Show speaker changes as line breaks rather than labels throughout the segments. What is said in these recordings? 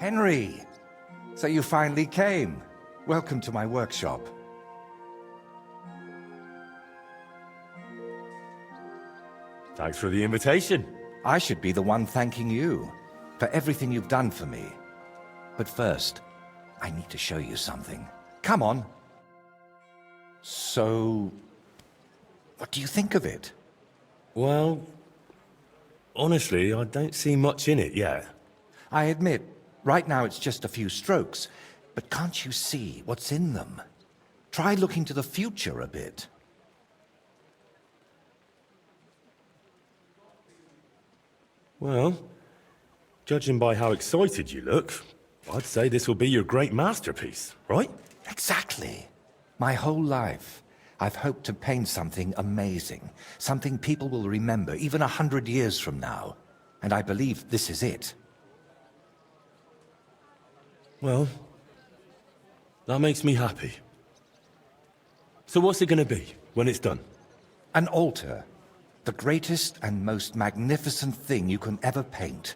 Henry! So you finally came. Welcome to my workshop.
Thanks for the invitation.
I should be the one thanking you for everything you've done for me. But first, I need to show you something. Come on. So, what do you think of it?
Well, honestly, I don't see much in it yet.
I admit, right now it's just a few strokes, but can't you see what's in them? Try looking to the future a bit.
Well, judging by how excited you look, I'd say this will be your great masterpiece, right?
Exactly. My whole life, I've hoped to paint something amazing, something people will remember even 100 years from now. And I believe this is it.
Well, that makes me happy. So what's it gonna be when it's done?
An altar. The greatest and most magnificent thing you can ever paint.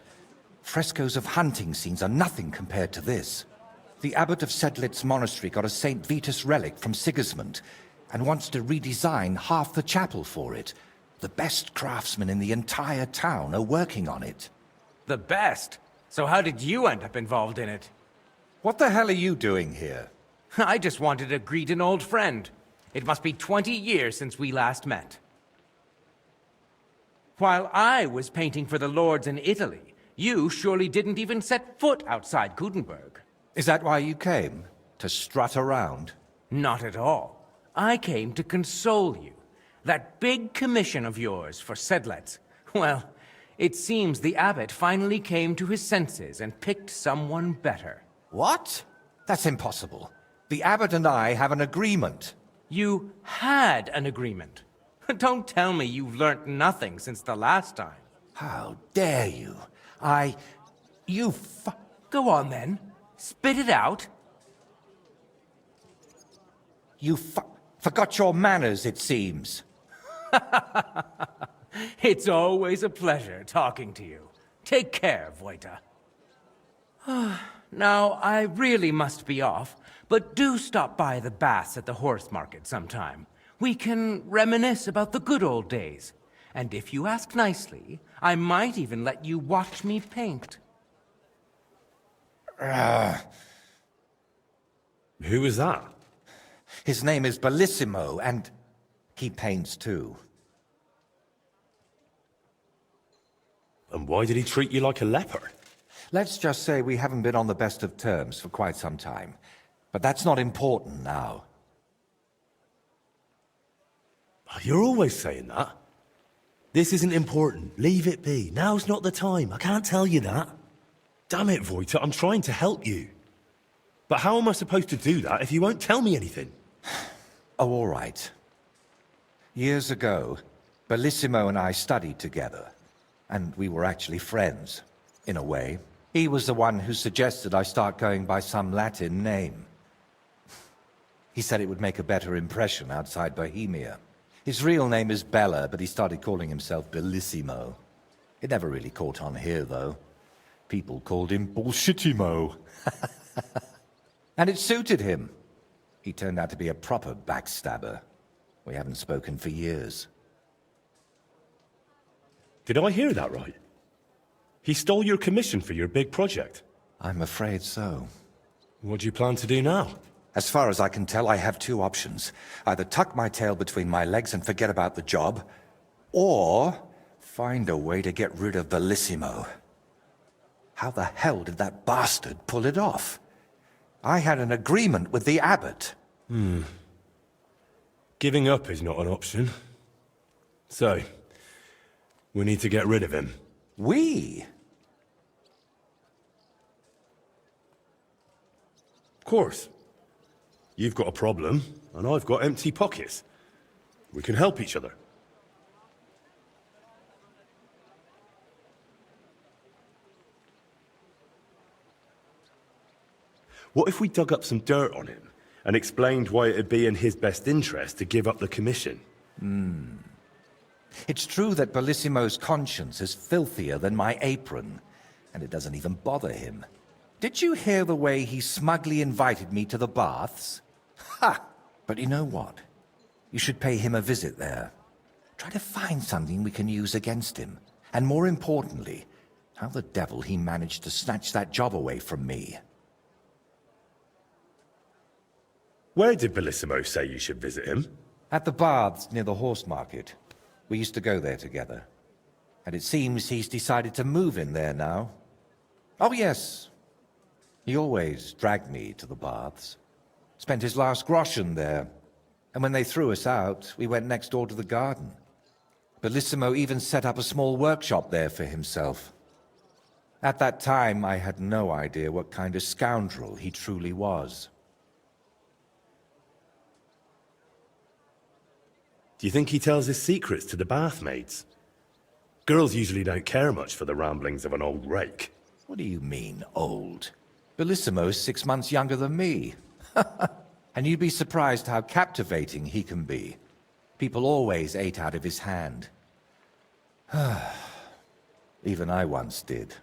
Frescoes of hunting scenes are nothing compared to this. The abbot of Sedlitz monastery got a St. Vitus relic from Sigismund and wants to redesign half the chapel for it. The best craftsmen in the entire town are working on it.
The best? So how did you end up involved in it?
What the hell are you doing here?
I just wanted to greet an old friend. It must be 20 years since we last met. While I was painting for the lords in Italy, you surely didn't even set foot outside Gutenberg.
Is that why you came? To strut around?
Not at all. I came to console you. That big commission of yours for Sedlitz. Well, it seems the abbot finally came to his senses and picked someone better.
What? That's impossible. The abbot and I have an agreement.
You had an agreement. Don't tell me you've learnt nothing since the last time.
How dare you?
Go on then. Spit it out.
You forgot your manners, it seems.
It's always a pleasure talking to you. Take care, Vojta. Now, I really must be off, but do stop by the baths at the horse market sometime. We can reminisce about the good old days. And if you ask nicely, I might even let you watch me paint.
Who was that?
His name is Bellissimo, and he paints too.
And why did he treat you like a leper?
Let's just say we haven't been on the best of terms for quite some time. But that's not important now.
You're always saying that. This isn't important. Leave it be. Now's not the time. I can't tell you that. Damn it, Vojta, I'm trying to help you. But how am I supposed to do that if you won't tell me anything?
Oh, all right. Years ago, Bellissimo and I studied together. And we were actually friends, in a way. He was the one who suggested I start going by some Latin name. He said it would make a better impression outside Bohemia. His real name is Bella, but he started calling himself Bellissimo. It never really caught on here, though. People called him Bullshitimo. And it suited him. He turned out to be a proper backstabber. We haven't spoken for years.
Did I hear that right? He stole your commission for your big project.
I'm afraid so.
What do you plan to do now?
As far as I can tell, I have two options. Either tuck my tail between my legs and forget about the job, or find a way to get rid of Bellissimo. How the hell did that bastard pull it off? I had an agreement with the abbot.
Giving up is not an option. So, we need to get rid of him.
We?
Of course. You've got a problem, and I've got empty pockets. We can help each other. What if we dug up some dirt on him and explained why it'd be in his best interest to give up the commission?
It's true that Bellissimo's conscience is filthier than my apron, and it doesn't even bother him. Did you hear the way he smugly invited me to the baths? Ha! But you know what? You should pay him a visit there. Try to find something we can use against him. And more importantly, how the devil he managed to snatch that job away from me.
Where did Bellissimo say you should visit him?
At the baths near the horse market. We used to go there together. And it seems he's decided to move in there now. Oh yes. He always dragged me to the baths. Spent his last groschen there. And when they threw us out, we went next door to the garden. Bellissimo even set up a small workshop there for himself. At that time, I had no idea what kind of scoundrel he truly was.
Do you think he tells his secrets to the bathmaids? Girls usually don't care much for the ramblings of an old rake.
What do you mean, old? Bellissimo's 6 months younger than me. And you'd be surprised how captivating he can be. People always ate out of his hand. Even I once did.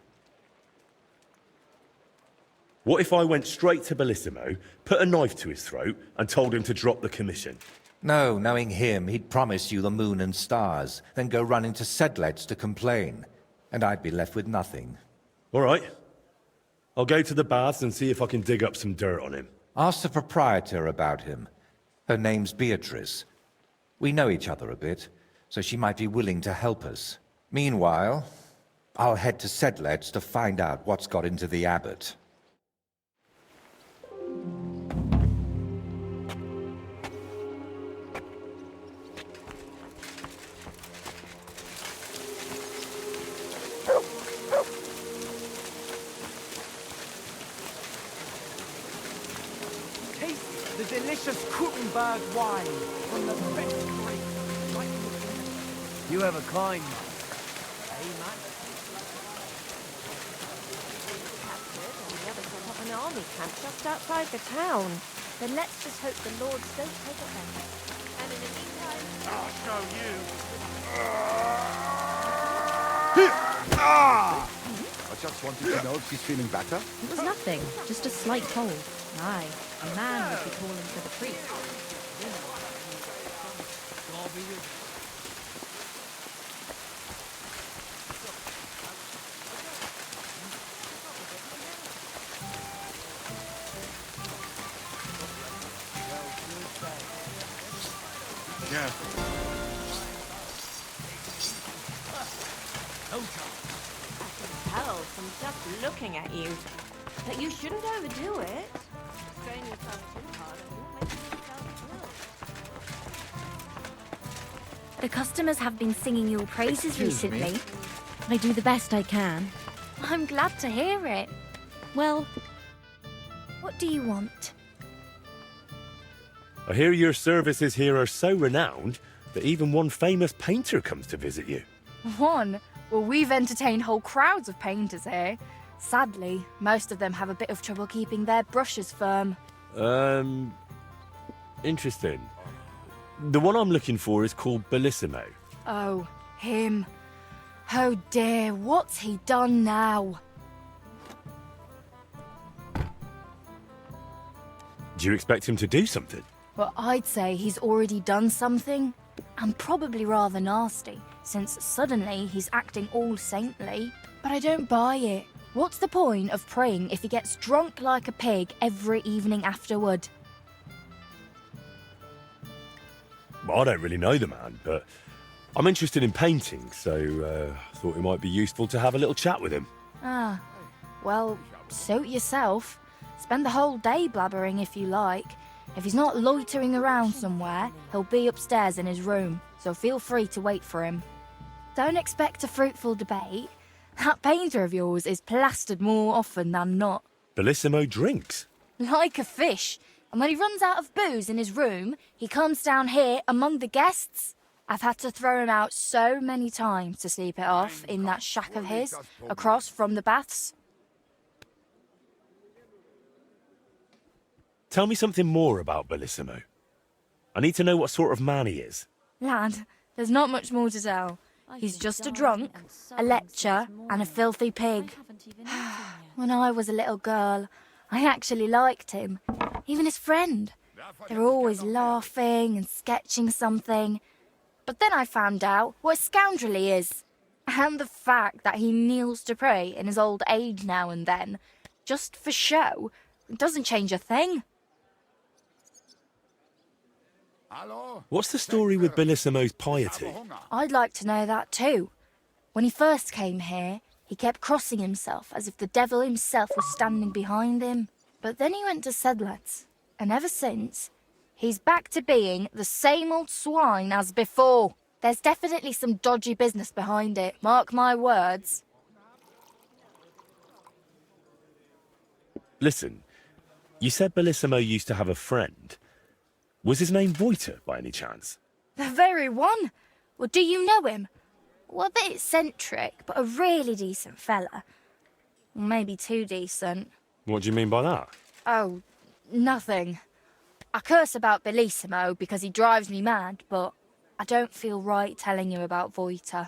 What if I went straight to Bellissimo, put a knife to his throat, and told him to drop the commission?
No, knowing him, he'd promise you the moon and stars, then go running to Sedlets to complain. And I'd be left with nothing.
All right. I'll go to the baths and see if I can dig up some dirt on him.
Ask the proprietor about him. Her name's Beatrice. We know each other a bit, so she might be willing to help us. Meanwhile, I'll head to Sedlets to find out what's got into the abbot.
Taste the delicious Kuttenberg wine from the best grape. You have a kind mind. Hey, man.
Captured, and the others set up an army camp just outside the town. Then let's just hope the lords don't take offense. And in the meantime...
Oh, no, you. I just wanted to know if she's feeling better.
It was nothing, just a slight cold. Aye, a man would be calling for the priest.
Yeah.
Tell from just looking at you. But you shouldn't overdo it. Strain yourself too hard and you'll make yourself ill.
The customers have been singing your praises
Excuse me?
recently.
I do the best I can.
I'm glad to hear it.
Well,
What do you want?
I hear your services here are so renowned that even one famous painter comes to visit you.
One? Well, we've entertained whole crowds of painters here. Sadly, most of them have a bit of trouble keeping their brushes firm.
Interesting. The one I'm looking for is called Bellissimo.
Oh, him. Oh dear, what's he done now?
Do you expect him to do something?
Well, I'd say he's already done something, and probably rather nasty, since suddenly he's acting all saintly. But I don't buy it. What's the point of praying if he gets drunk like a pig every evening afterward?
Well, I don't really know the man, but I'm interested in painting, so I thought it might be useful to have a little chat with him.
Ah, well, suit yourself. Spend the whole day blabbering if you like. If he's not loitering around somewhere, he'll be upstairs in his room, so feel free to wait for him. Don't expect a fruitful debate. That painter of yours is plastered more often than not.
Bellissimo drinks.
Like a fish. And when he runs out of booze in his room, he comes down here among the guests. I've had to throw him out so many times to sleep it off in that shack of his, across from the baths.
Tell me something more about Bellissimo. I need to know what sort of man he is.
Lad, there's not much more to tell. He's just a drunk, a lecher, and a filthy pig. When I was a little girl, I actually liked him. Even his friend. They were always laughing and sketching something. But then I found out what a scoundrel he is. And the fact that he kneels to pray in his old age now and then, just for show, doesn't change a thing.
What's the story with Bellissimo's piety?
I'd like to know that too. When he first came here, he kept crossing himself as if the devil himself was standing behind him. But then he went to Sedlets, and ever since, he's back to being the same old swine as before. There's definitely some dodgy business behind it, mark my words.
Listen, you said Bellissimo used to have a friend. Was his name Voiter, by any chance?
The very one. Well, do you know him? Well, a bit eccentric, but a really decent fella. Maybe too decent.
What do you mean by that?
Oh, nothing. I curse about Bellissimo because he drives me mad, but I don't feel right telling you about Voiter.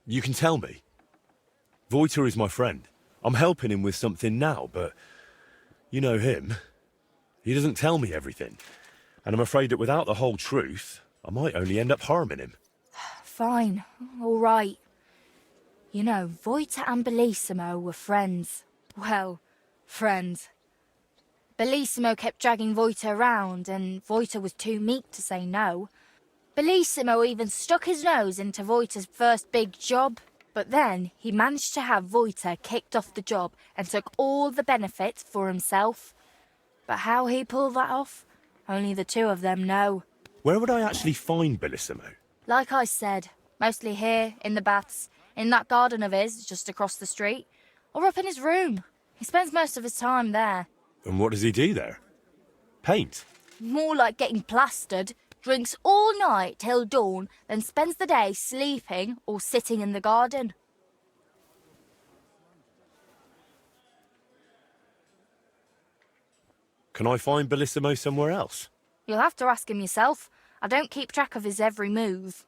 You can tell me. Voiter is my friend. I'm helping him with something now, but you know him. He doesn't tell me everything. And I'm afraid that without the whole truth, I might only end up harming him.
Fine, all right. You know, Voiter and Bellissimo were friends. Well, friends. Bellissimo kept dragging Voiter around, and Voiter was too meek to say no. Bellissimo even stuck his nose into Voiter's first big job. But then he managed to have Voiter kicked off the job and took all the benefits for himself. But how he pulled that off, only the two of them know.
Where would I actually find Bellissimo?
Like I said, mostly here, in the baths, in that garden of his, just across the street, or up in his room. He spends most of his time there.
And what does he do there? Paint?
More like getting plastered. Drinks all night till dawn, then spends the day sleeping or sitting in the garden.
Can I find Bellissimo somewhere else?
You'll have to ask him yourself. I don't keep track of his every move.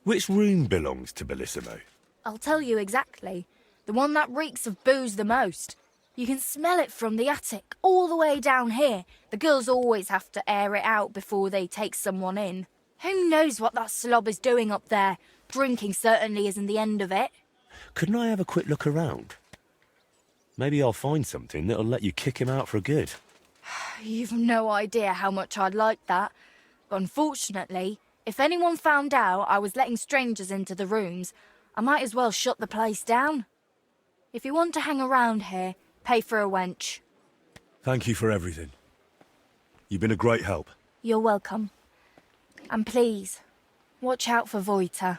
Which room belongs to Bellissimo?
I'll tell you exactly. The one that reeks of booze the most. You can smell it from the attic, all the way down here. The girls always have to air it out before they take someone in. Who knows what that slob is doing up there? Drinking certainly isn't the end of it.
Couldn't I have a quick look around? Maybe I'll find something that'll let you kick him out for good.
You've no idea how much I'd like that. But unfortunately, if anyone found out I was letting strangers into the rooms, I might as well shut the place down. If you want to hang around here, pay for a wench.
Thank you for everything. You've been a great help.
You're welcome. And please, watch out for Voiter.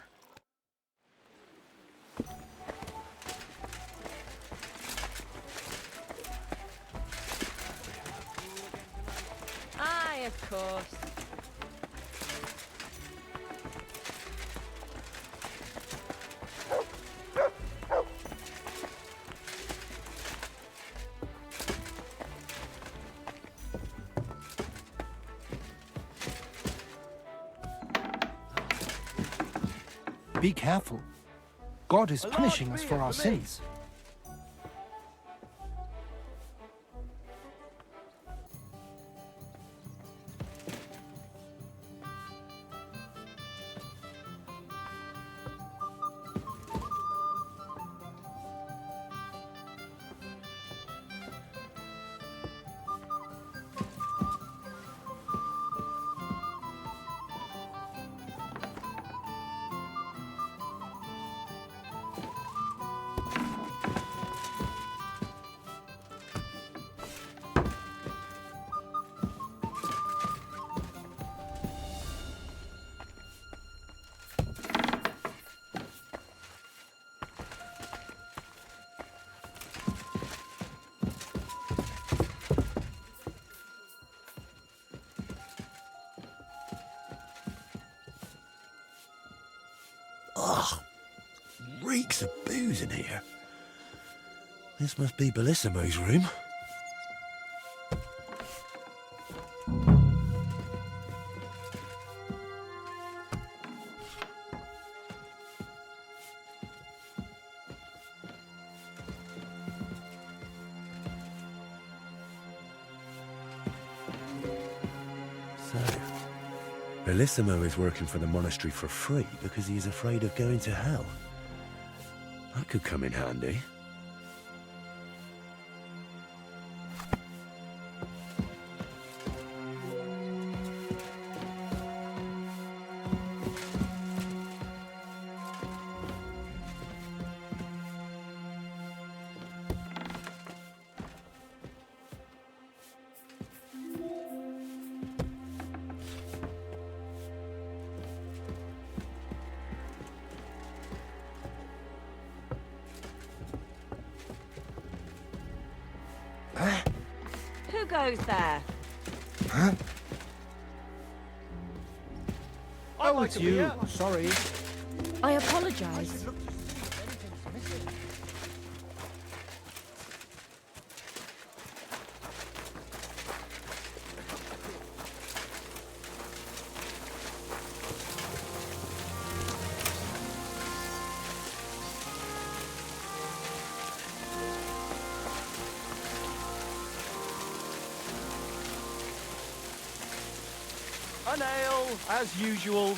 Aye, of course.
Be careful. God is punishing us for our sins.
Ugh, reeks of booze in here. This must be Bellissimo's room. Bellissimo is working for the monastery for free because he is afraid of going to hell. That could come in handy.
Who goes there?
Oh, it's you. Sorry.
I apologize.
An ale, as usual.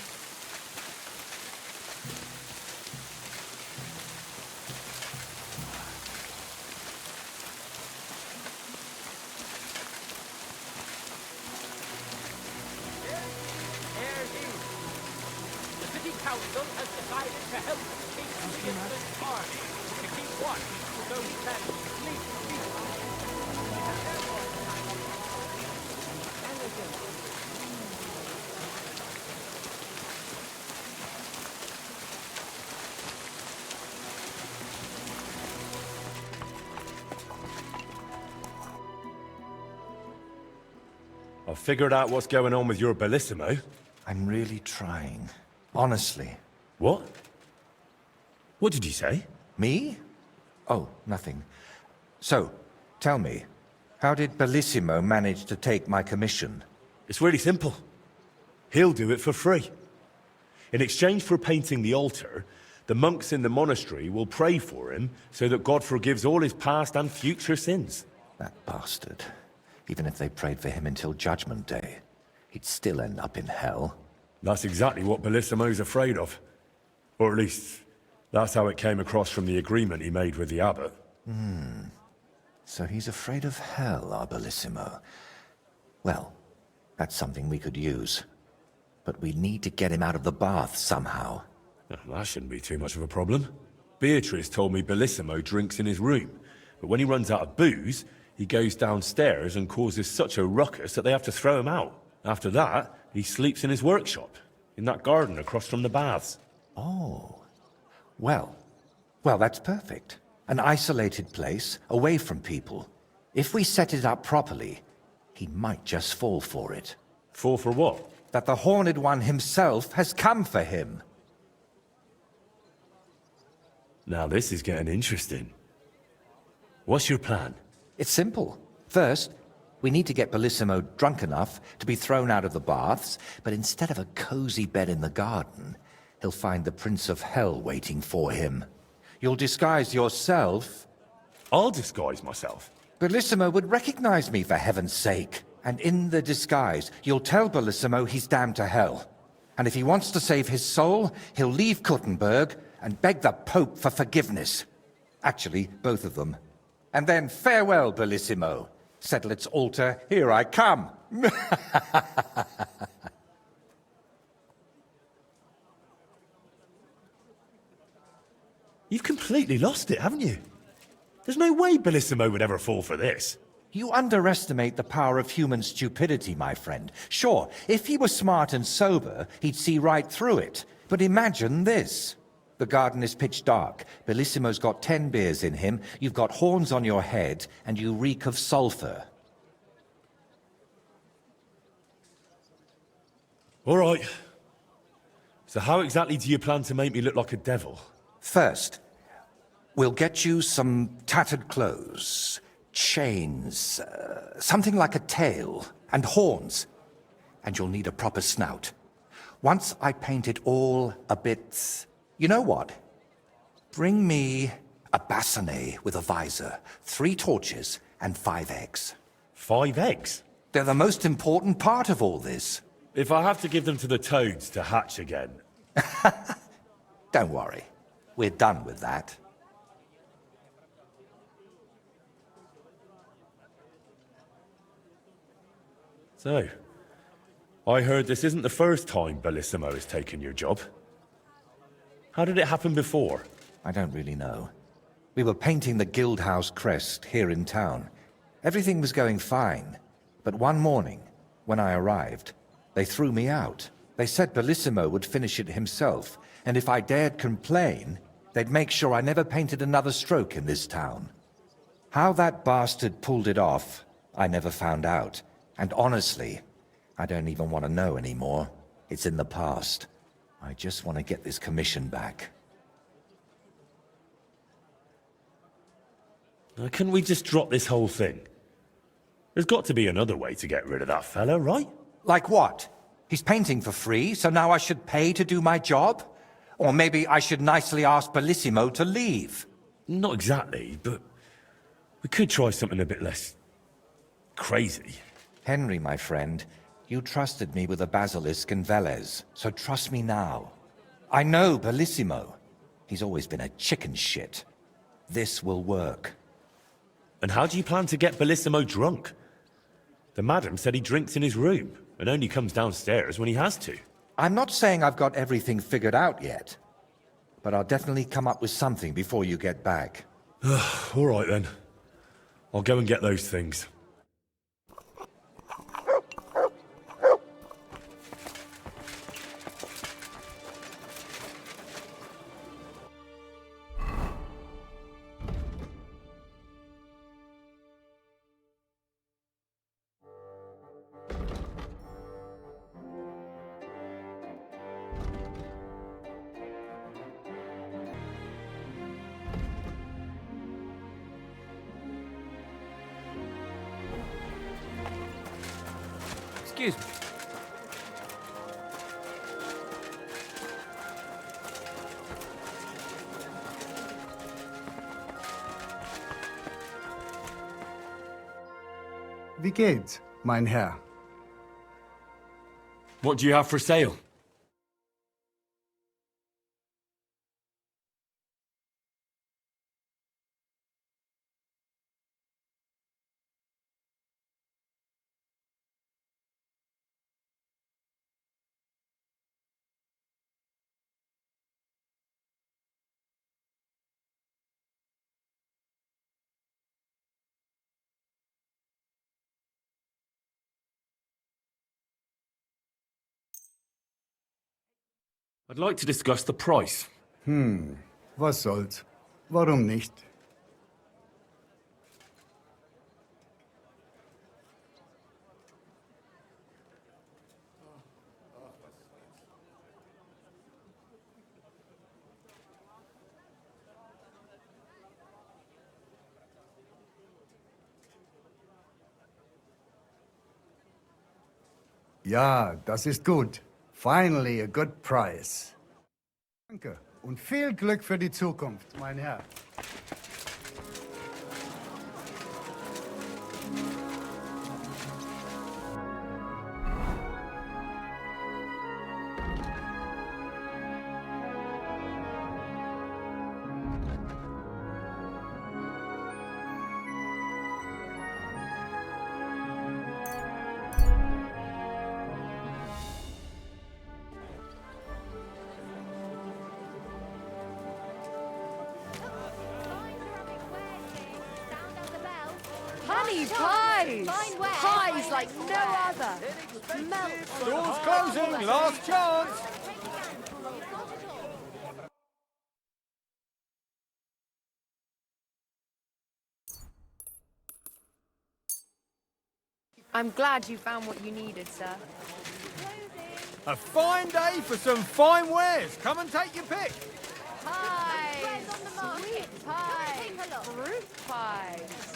The city council has decided to help King Sigismund's army to keep watch so he can sleep peacefully.
I've figured out what's going on with your Bellissimo.
I'm really trying. Honestly.
What? What did you say?
Me? Oh, nothing. So, tell me, how did Bellissimo manage to take my commission?
It's really simple. He'll do it for free. In exchange for painting the altar, the monks in the monastery will pray for him so that God forgives all his past and future sins.
That bastard. Even if they prayed for him until Judgment Day, he'd still end up in hell.
That's exactly what Bellissimo's afraid of. Or at least, that's how it came across from the agreement he made with the abbot.
So he's afraid of hell, our Bellissimo. Well, that's something we could use. But we need to get him out of the bath somehow.
That shouldn't be too much of a problem. Beatrice told me Bellissimo drinks in his room, but when he runs out of booze, he goes downstairs and causes such a ruckus that they have to throw him out. After that, he sleeps in his workshop, in that garden across from the baths.
Oh. Well, that's perfect. An isolated place, away from people. If we set it up properly, he might just fall for it.
Fall for what?
That the Horned One himself has come for him.
Now this is getting interesting. What's your plan?
It's simple. First, we need to get Bellissimo drunk enough to be thrown out of the baths, but instead of a cozy bed in the garden, he'll find the Prince of Hell waiting for him. You'll disguise yourself.
I'll disguise myself.
Bellissimo would recognize me, for heaven's sake. And in the disguise, you'll tell Bellissimo he's damned to hell. And if he wants to save his soul, he'll leave Kuttenberg and beg the Pope for forgiveness. Actually, both of them. And then farewell, Bellissimo. Settle its altar, here I come.
You've completely lost it, haven't you? There's no way Bellissimo would ever fall for this.
You underestimate the power of human stupidity, my friend. Sure, if he were smart and sober, he'd see right through it. But imagine this. The garden is pitch dark. Bellissimo's got 10 beers in him, you've got horns on your head, and you reek of sulfur.
All right. So how exactly do you plan to make me look like a devil?
First, we'll get you some tattered clothes, chains, something like a tail, and horns. And you'll need a proper snout. Once I paint it all a bit... You know what? Bring me a bassinet with a visor, 3 torches, and 5 eggs.
5 eggs?
They're the most important part of all this.
If I have to give them to the toads to hatch again,
Don't worry. We're done with that.
So, I heard this isn't the first time Bellissimo has taken your job. How did it happen before?
I don't really know. We were painting the Guildhouse crest here in town. Everything was going fine. But one morning, when I arrived, they threw me out. They said Bellissimo would finish it himself, and if I dared complain, they'd make sure I never painted another stroke in this town. How that bastard pulled it off, I never found out. And honestly, I don't even want to know anymore. It's in the past. I just want to get this commission back.
Now, couldn't we just drop this whole thing? There's got to be another way to get rid of that fella, right?
Like what? He's painting for free, so now I should pay to do my job? Or maybe I should nicely ask Bellissimo to leave.
Not exactly, but we could try something a bit less crazy.
Henry, my friend, you trusted me with the basilisk and Velez, so trust me now. I know Bellissimo. He's always been a chicken shit. This will work.
And how do you plan to get Bellissimo drunk? The madam said he drinks in his room and only comes downstairs when he has to.
I'm not saying I've got everything figured out yet, but I'll definitely come up with something before you get back.
All right then. I'll go and get those things.
Excuse me.
Wie geht's, mein Herr?
What do you have for sale? I'd like to discuss the price.
Was soll's? Warum nicht? Ja, das ist gut. Finally a good price. Danke und viel Glück für die Zukunft, mein Herr.
Honey pies! Pies like no other. Melt.
Doors closing, last chance.
I'm glad you found what you needed, sir.
A fine day for some fine wares. Come and take your pick.
Pies! Sweet pies! Fruit pies!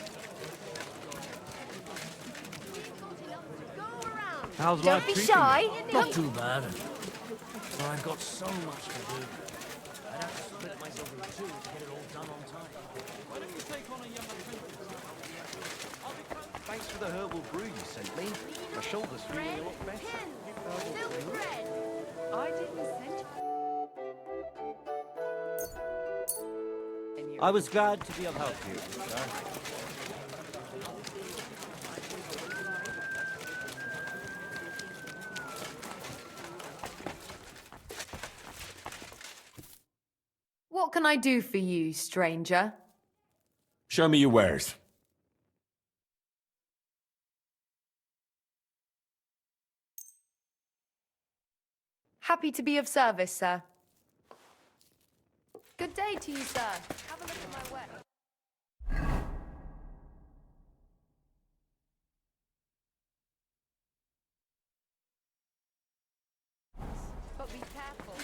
How's
Don't
life
be
treating
shy.
you? Not too bad. But I've got so much to do. I'd have to split myself in two to get it all done on time. Why don't you take on a young apprentice? Thanks for the herbal brew you sent me. My shoulder's feeling a lot better.
I didn't send you.
I was glad to be of help to you, sir.
What can I do for you, stranger?
Show me your wares.
Happy to be of service, sir. Good day to you, sir. Have a look at my work. But be careful.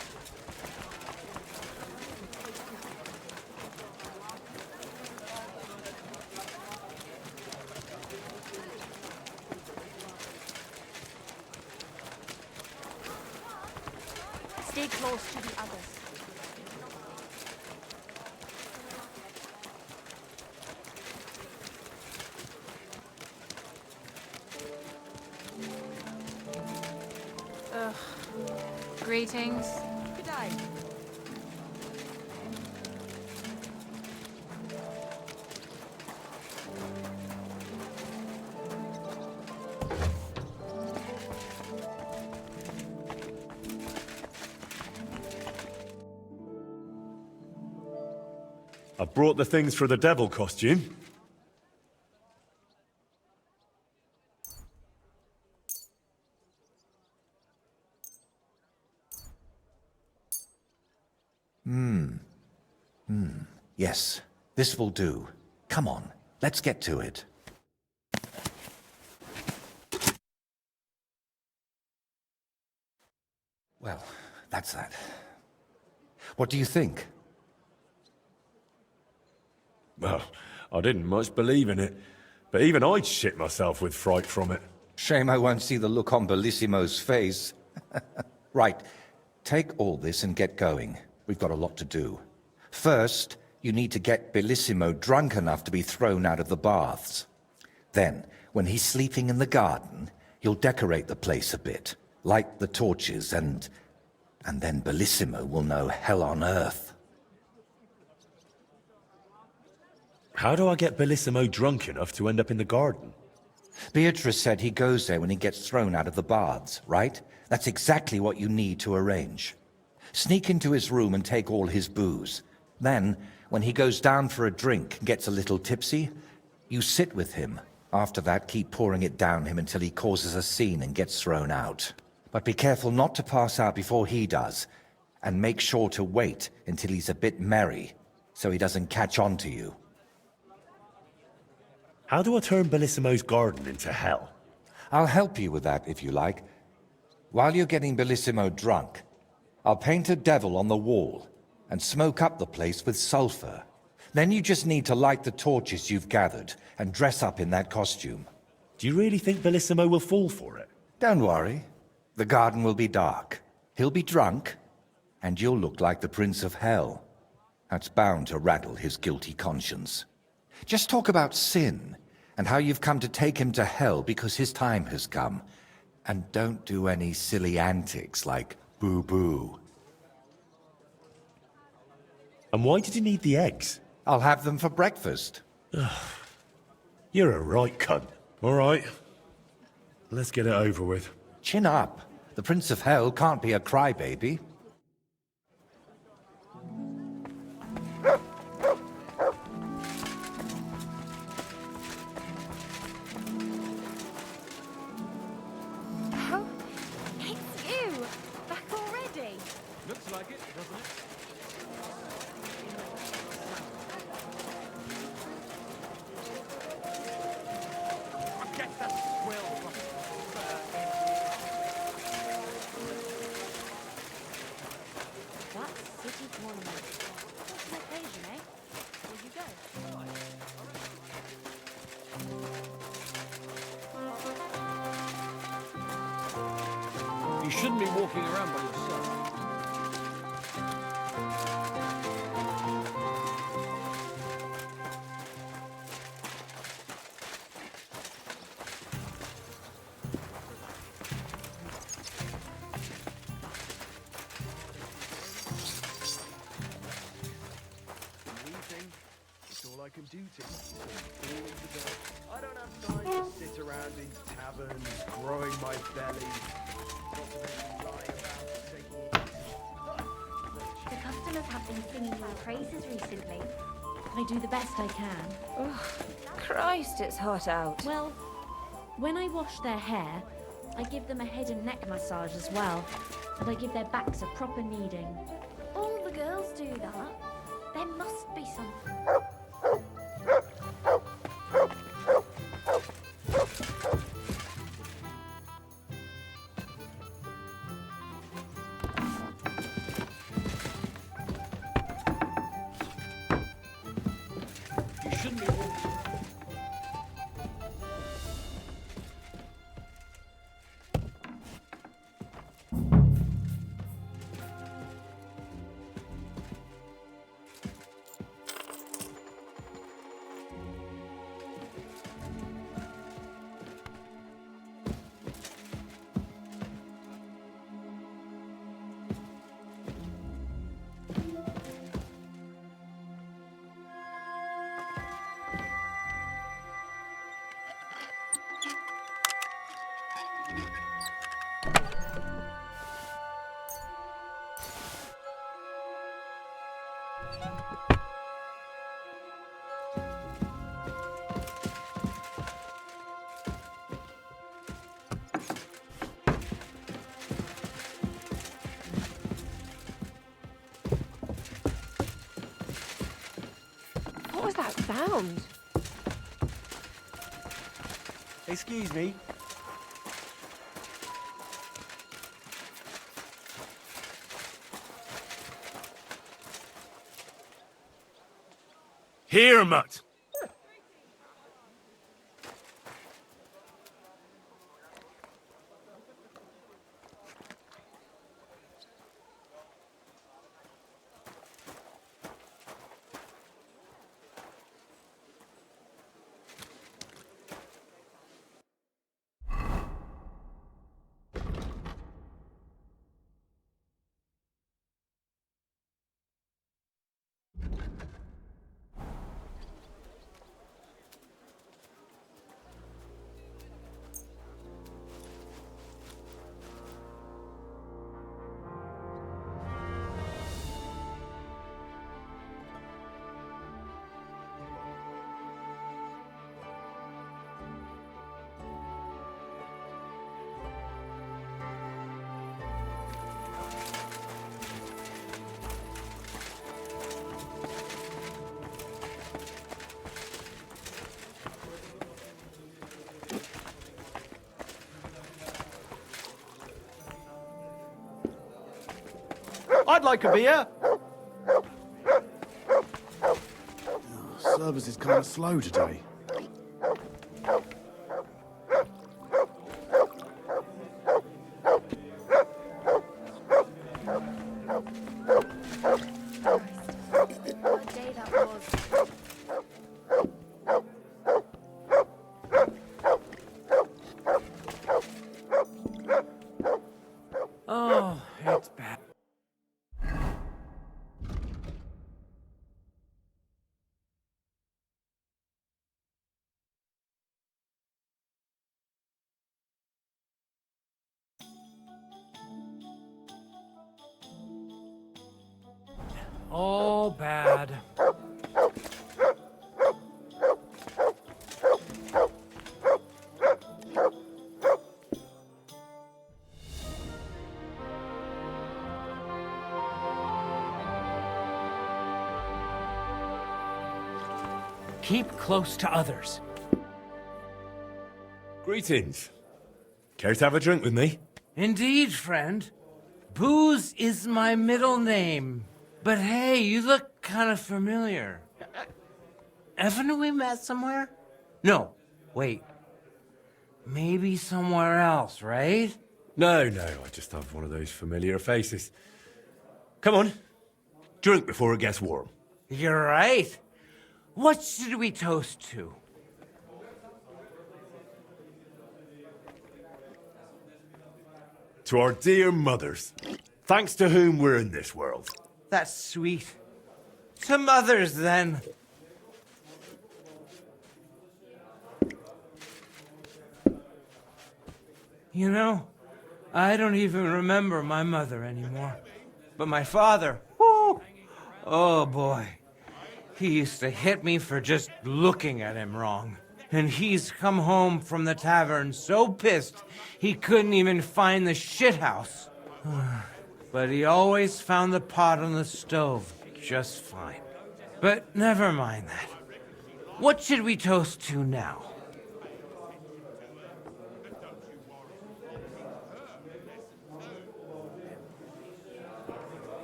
Stay close to the others.
Greetings.
Good day.
I brought the things for the devil costume.
Yes, this will do. Come on, let's get to it. Well, that's that. What do you think?
Well, I didn't much believe in it, but even I'd shit myself with fright from it.
Shame I won't see the look on Bellissimo's face. Right, take all this and get going. We've got a lot to do. First, you need to get Bellissimo drunk enough to be thrown out of the baths. Then, when he's sleeping in the garden, you'll decorate the place a bit, light the torches, and then Bellissimo will know hell on earth.
How do I get Bellissimo drunk enough to end up in the garden?
Beatrice said he goes there when he gets thrown out of the baths, right? That's exactly what you need to arrange. Sneak into his room and take all his booze. Then, when he goes down for a drink and gets a little tipsy, you sit with him. After that, keep pouring it down him until he causes a scene and gets thrown out. But be careful not to pass out before he does, and make sure to wait until he's a bit merry, so he doesn't catch on to you.
How do I turn Bellissimo's garden into hell?
I'll help you with that, if you like. While you're getting Bellissimo drunk, I'll paint a devil on the wall and smoke up the place with sulfur. Then you just need to light the torches you've gathered and dress up in that costume.
Do you really think Bellissimo will fall for it?
Don't worry. The garden will be dark. He'll be drunk, and you'll look like the Prince of Hell. That's bound to rattle his guilty conscience. Just talk about sin and how you've come to take him to hell because his time has come. And don't do any silly antics like boo-boo.
And why did you need the eggs?
I'll have them for breakfast.
You're a right cunt. All right. Let's get it over with.
Chin up. The Prince of Hell can't be a crybaby.
Oh, it's you! Back already?
Looks like it, doesn't it? Get that squill from
That's city tournament. What's an occasion, eh? Will you go?
You shouldn't be walking around by yourself. I can do to all the day. I don't have time to sit around in taverns, growing my belly. Not to mention lie about taking it easy.
The customers have been singing your praises recently.
I do the best I can.
Christ, it's hot out.
Well, when I wash their hair, I give them a head and neck massage as well. And I give their backs a proper kneading.
All the girls do that. There must be something.
You shouldn't be walking.
What was that sound?
Excuse me.
Here, mutt.
I'd like a beer.
Service is kind of slow today.
What a day that was.
Oh, it's bad. All bad. Keep close to others.
Greetings. Care to have a drink with me?
Indeed, friend. Booze is my middle name. But hey, you look kind of familiar. Haven't we met somewhere? No, wait. Maybe somewhere else, right?
No, I just have one of those familiar faces. Come on. Drink before it gets warm.
You're right. What should we toast to?
To our dear mothers, thanks to whom we're in this world.
That's sweet. To mothers, then. You know, I don't even remember my mother anymore. But my father, whoo, oh boy. He used to hit me for just looking at him wrong. And he's come home from the tavern so pissed he couldn't even find the shithouse. But he always found the pot on the stove just fine. But never mind that. What should we toast to now?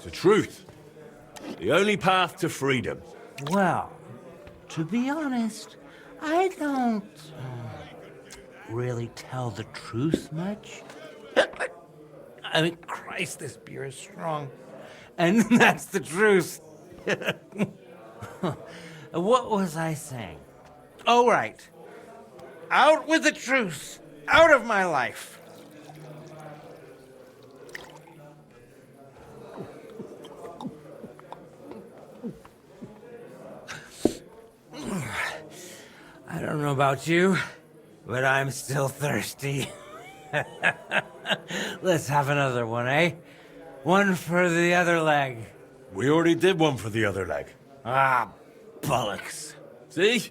To truth. The only path to freedom.
Well, to be honest, I don't really tell the truth much. I mean, Christ, this beer is strong. And that's the truth. What was I saying? Oh, right. Out with the truth. Out of my life. I don't know about you, but I'm still thirsty. Let's have another one, eh? One for the other leg.
We already did one for the other leg.
Ah, bollocks.
See?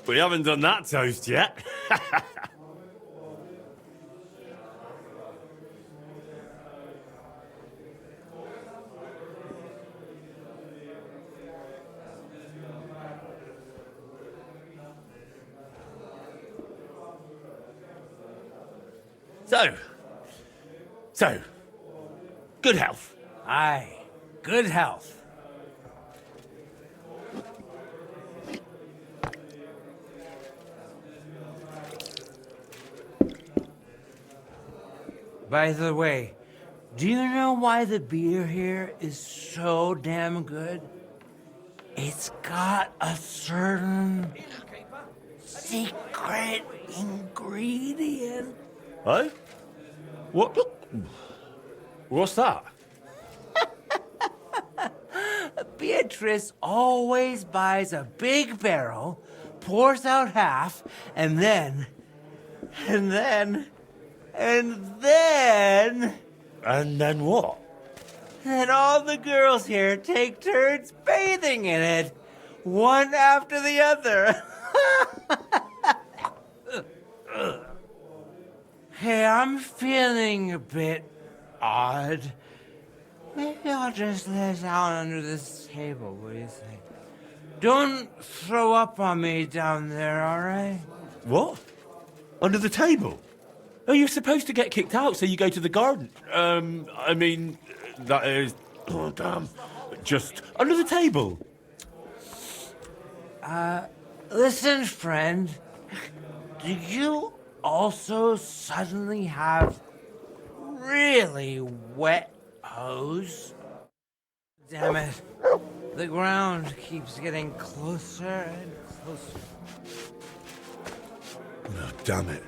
We haven't done that toast yet. So, good health.
Aye, good health. By the way, do you know why the beer here is so damn good? It's got a certain secret ingredient.
Eh? What? What's that?
Beatrice always buys a big barrel, pours out half, and then... And then
what?
And all the girls here take turns bathing in it, one after the other. Hey, I'm feeling a bit odd. Maybe I'll just lay down under this table, what do you think? Don't throw up on me down there, all right?
What? Under the table? Oh, you're supposed to get kicked out, so you go to the garden. I mean, that is... Oh, damn. Just under the table.
Listen, friend. Do you also suddenly have really wet hose? Damn it. The ground keeps getting closer and closer.
Oh, damn it.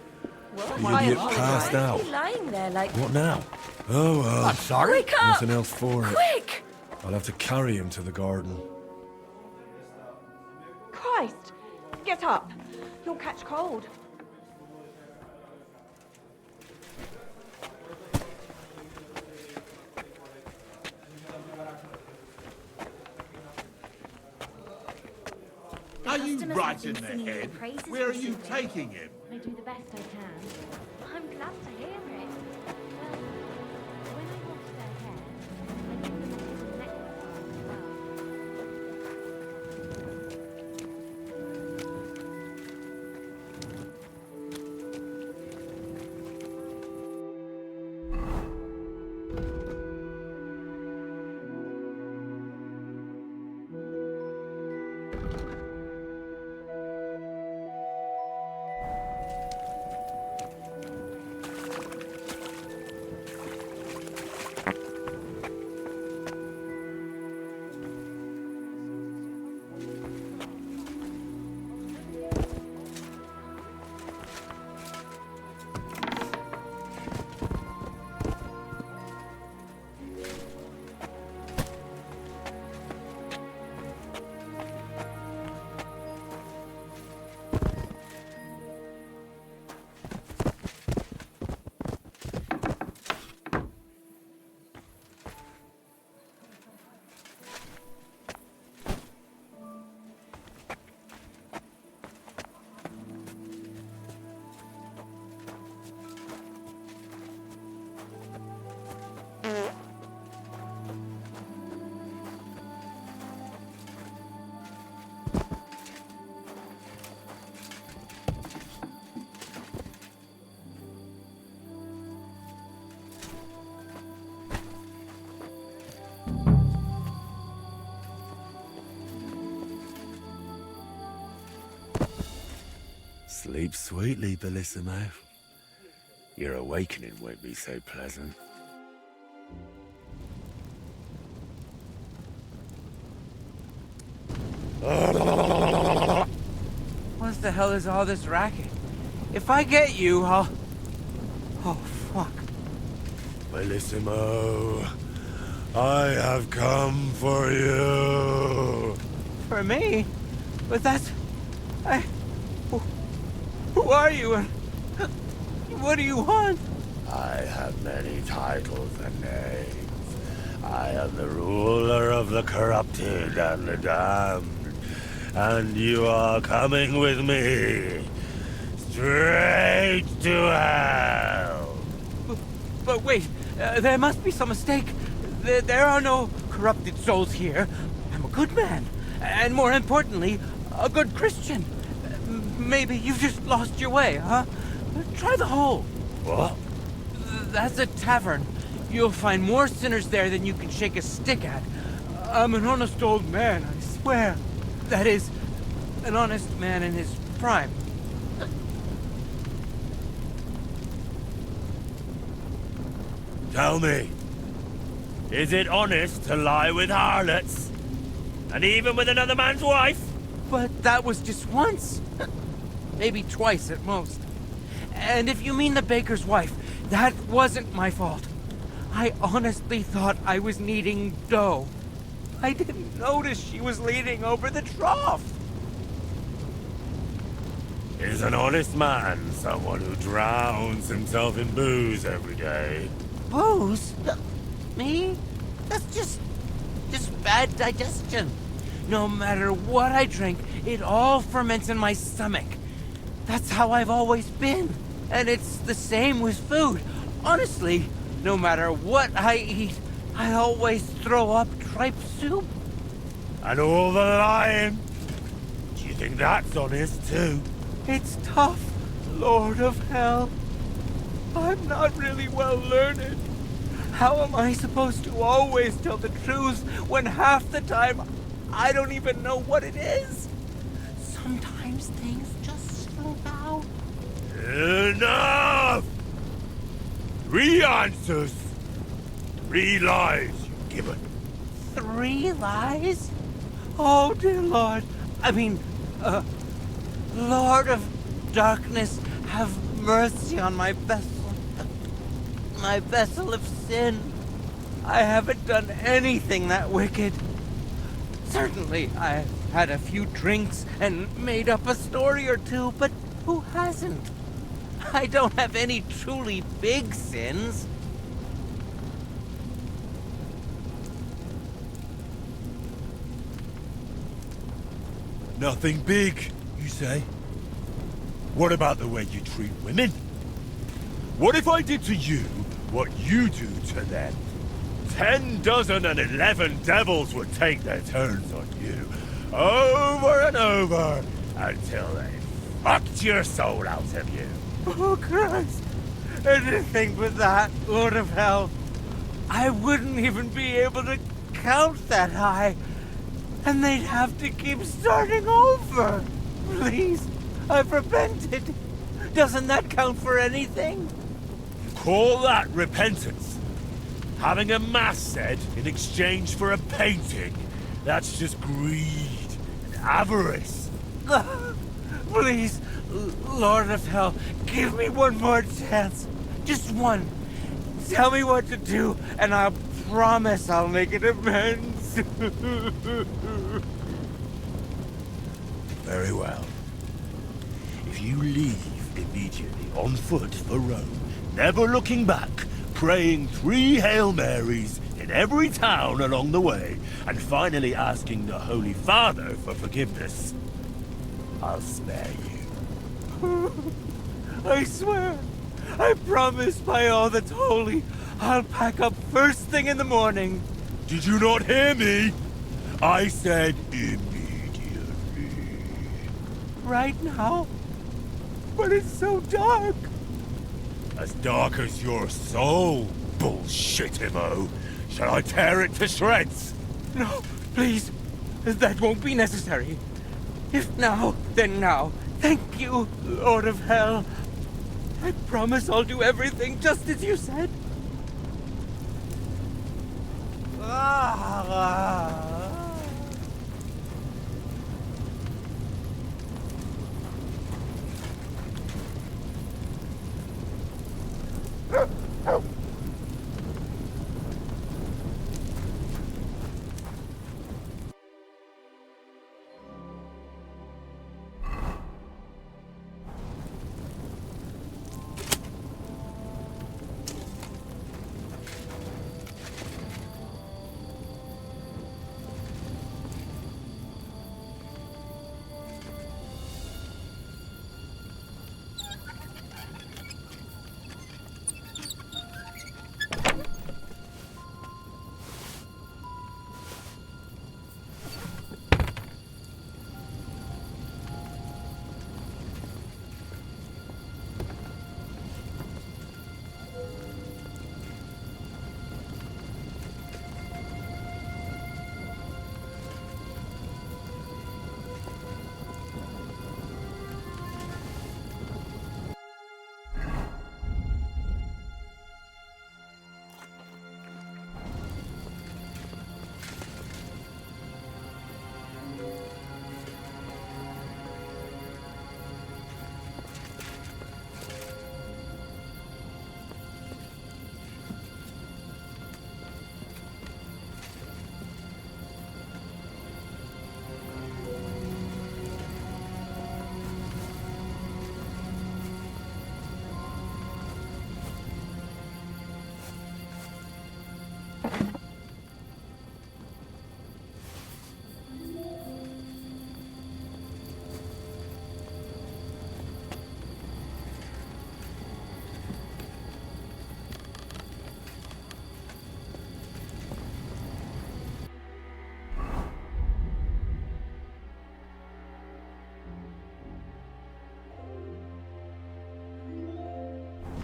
Well,
You get passed out.
lying there like...
What now? Oh, well.
I'm sorry.
Wake up!
Nothing else for it.
Quick!
I'll have to carry him to the garden.
Christ! Get up! You'll catch cold.
Are you
Customers
right
have
in
been
the
singing your
head?
praises
Where are you
recently.
taking him?
I do the best I can. I'm glad to hear it. Well, when I wash their hair, I give them a hidden neck massage as well.
Sleep sweetly, Bellissimo. Your awakening won't be so pleasant.
What the hell is all this racket? If I get you, I'll... Oh, fuck.
Bellissimo, I have come for you.
For me? But that's... Who are you and... What do you want?
I have many titles and names. I am the ruler of the corrupted and the damned. And you are coming with me. Straight to hell.
But wait, there must be some mistake. There are no corrupted souls here. I'm a good man. And more importantly, a good Christian. Maybe you've just lost your way, huh? Try the hole.
What?
That's a tavern. You'll find more sinners there than you can shake a stick at. I'm an honest old man, I swear. That is, an honest man in his prime.
Tell me, is it honest to lie with harlots? And even with another man's wife?
But that was just once. Maybe twice at most. And if you mean the baker's wife, that wasn't my fault. I honestly thought I was kneading dough. I didn't notice she was leaning over the trough.
Is an honest man someone who drowns himself in booze every day?
Booze? Me? That's just bad digestion. No matter what I drink, it all ferments in my stomach. That's how I've always been. And it's the same with food. Honestly, no matter what I eat, I always throw up tripe soup.
And all the lying? Do you think that's honest too?
It's tough, Lord of Hell. I'm not really well learned. How am I supposed to always tell the truth when half the time I don't even know what it is? Sometimes things just slip out.
Enough! 3 answers. 3 lies you've given.
3 lies? Oh, dear Lord. Lord of Darkness, have mercy on my vessel. My vessel of sin. I haven't done anything that wicked. Certainly, I've had a few drinks and made up a story or two, but who hasn't? I don't have any truly big sins.
Nothing big, you say? What about the way you treat women? What if I did to you what you do to them? 10 dozen and 11 devils would take their turns on you, over and over, until they fucked your soul out of you.
Oh, Christ. Anything but that, Lord of Hell. I wouldn't even be able to count that high. And they'd have to keep starting over. Please, I've repented. Doesn't that count for anything?
Call that repentance? Having a mass said in exchange for a painting, that's just greed and avarice.
Please, Lord of Hell, give me one more chance. Just one. Tell me what to do, and I'll promise I'll make it amends.
Very well. If you leave immediately on foot for Rome, never looking back, praying 3 Hail Marys in every town along the way, and finally asking the Holy Father for forgiveness, I'll spare you.
I swear, I promise by all that's holy, I'll pack up first thing in the morning.
Did you not hear me? I said immediately.
Right now? But it's so dark.
As dark as your soul, bullshit-imo. Shall I tear it to shreds?
No, please. That won't be necessary. If now, then now. Thank you, Lord of Hell. I promise I'll do everything just as you said.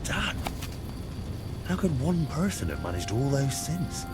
Dad, how could one person have managed all those sins?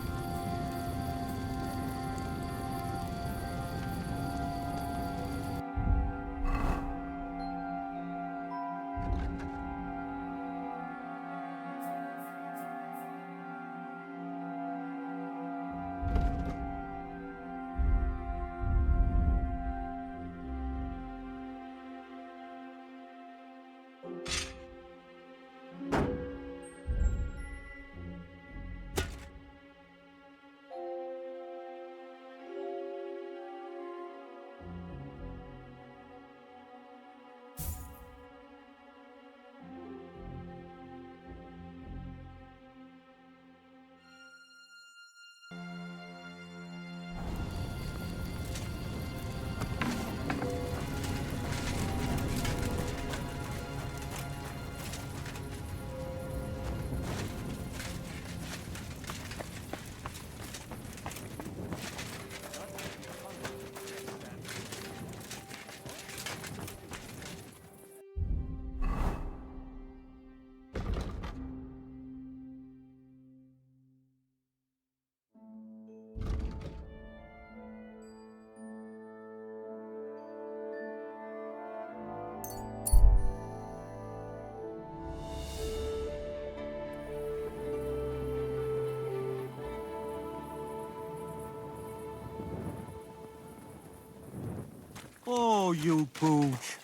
Oh, you pooch.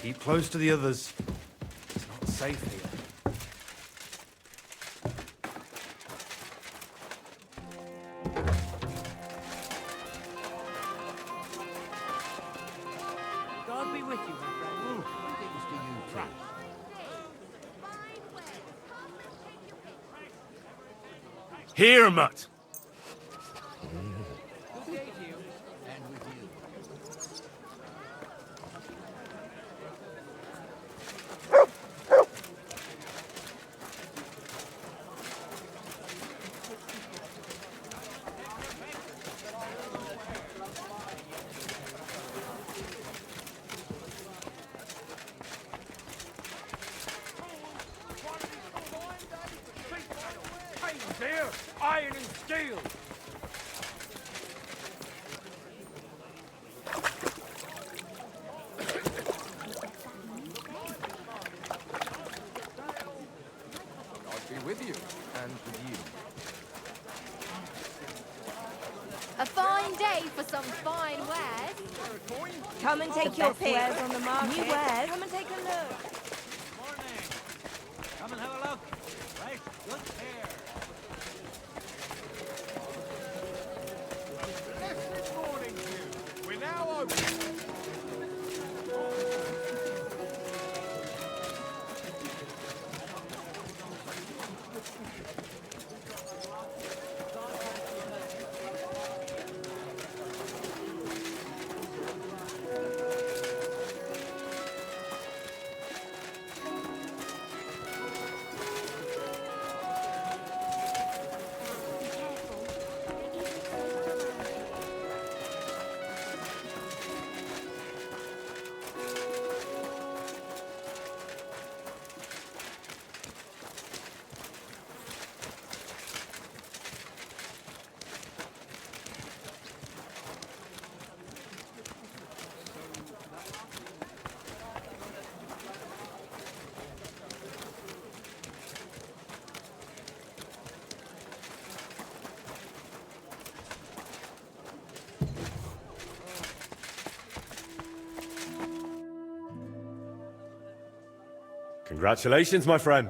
Keep close to the others. It's not safe here.
Here, mutt.
Here, iron and steel.
God be with you, and with you.
A fine day for some fine wares.
Come and take
The
your
best
pick.
wares on the market.
New wares.
Come and take a look.
Morning. Come and have a look. Right, good hair.
Blessed morning to you. We're now open.
Congratulations, my friend.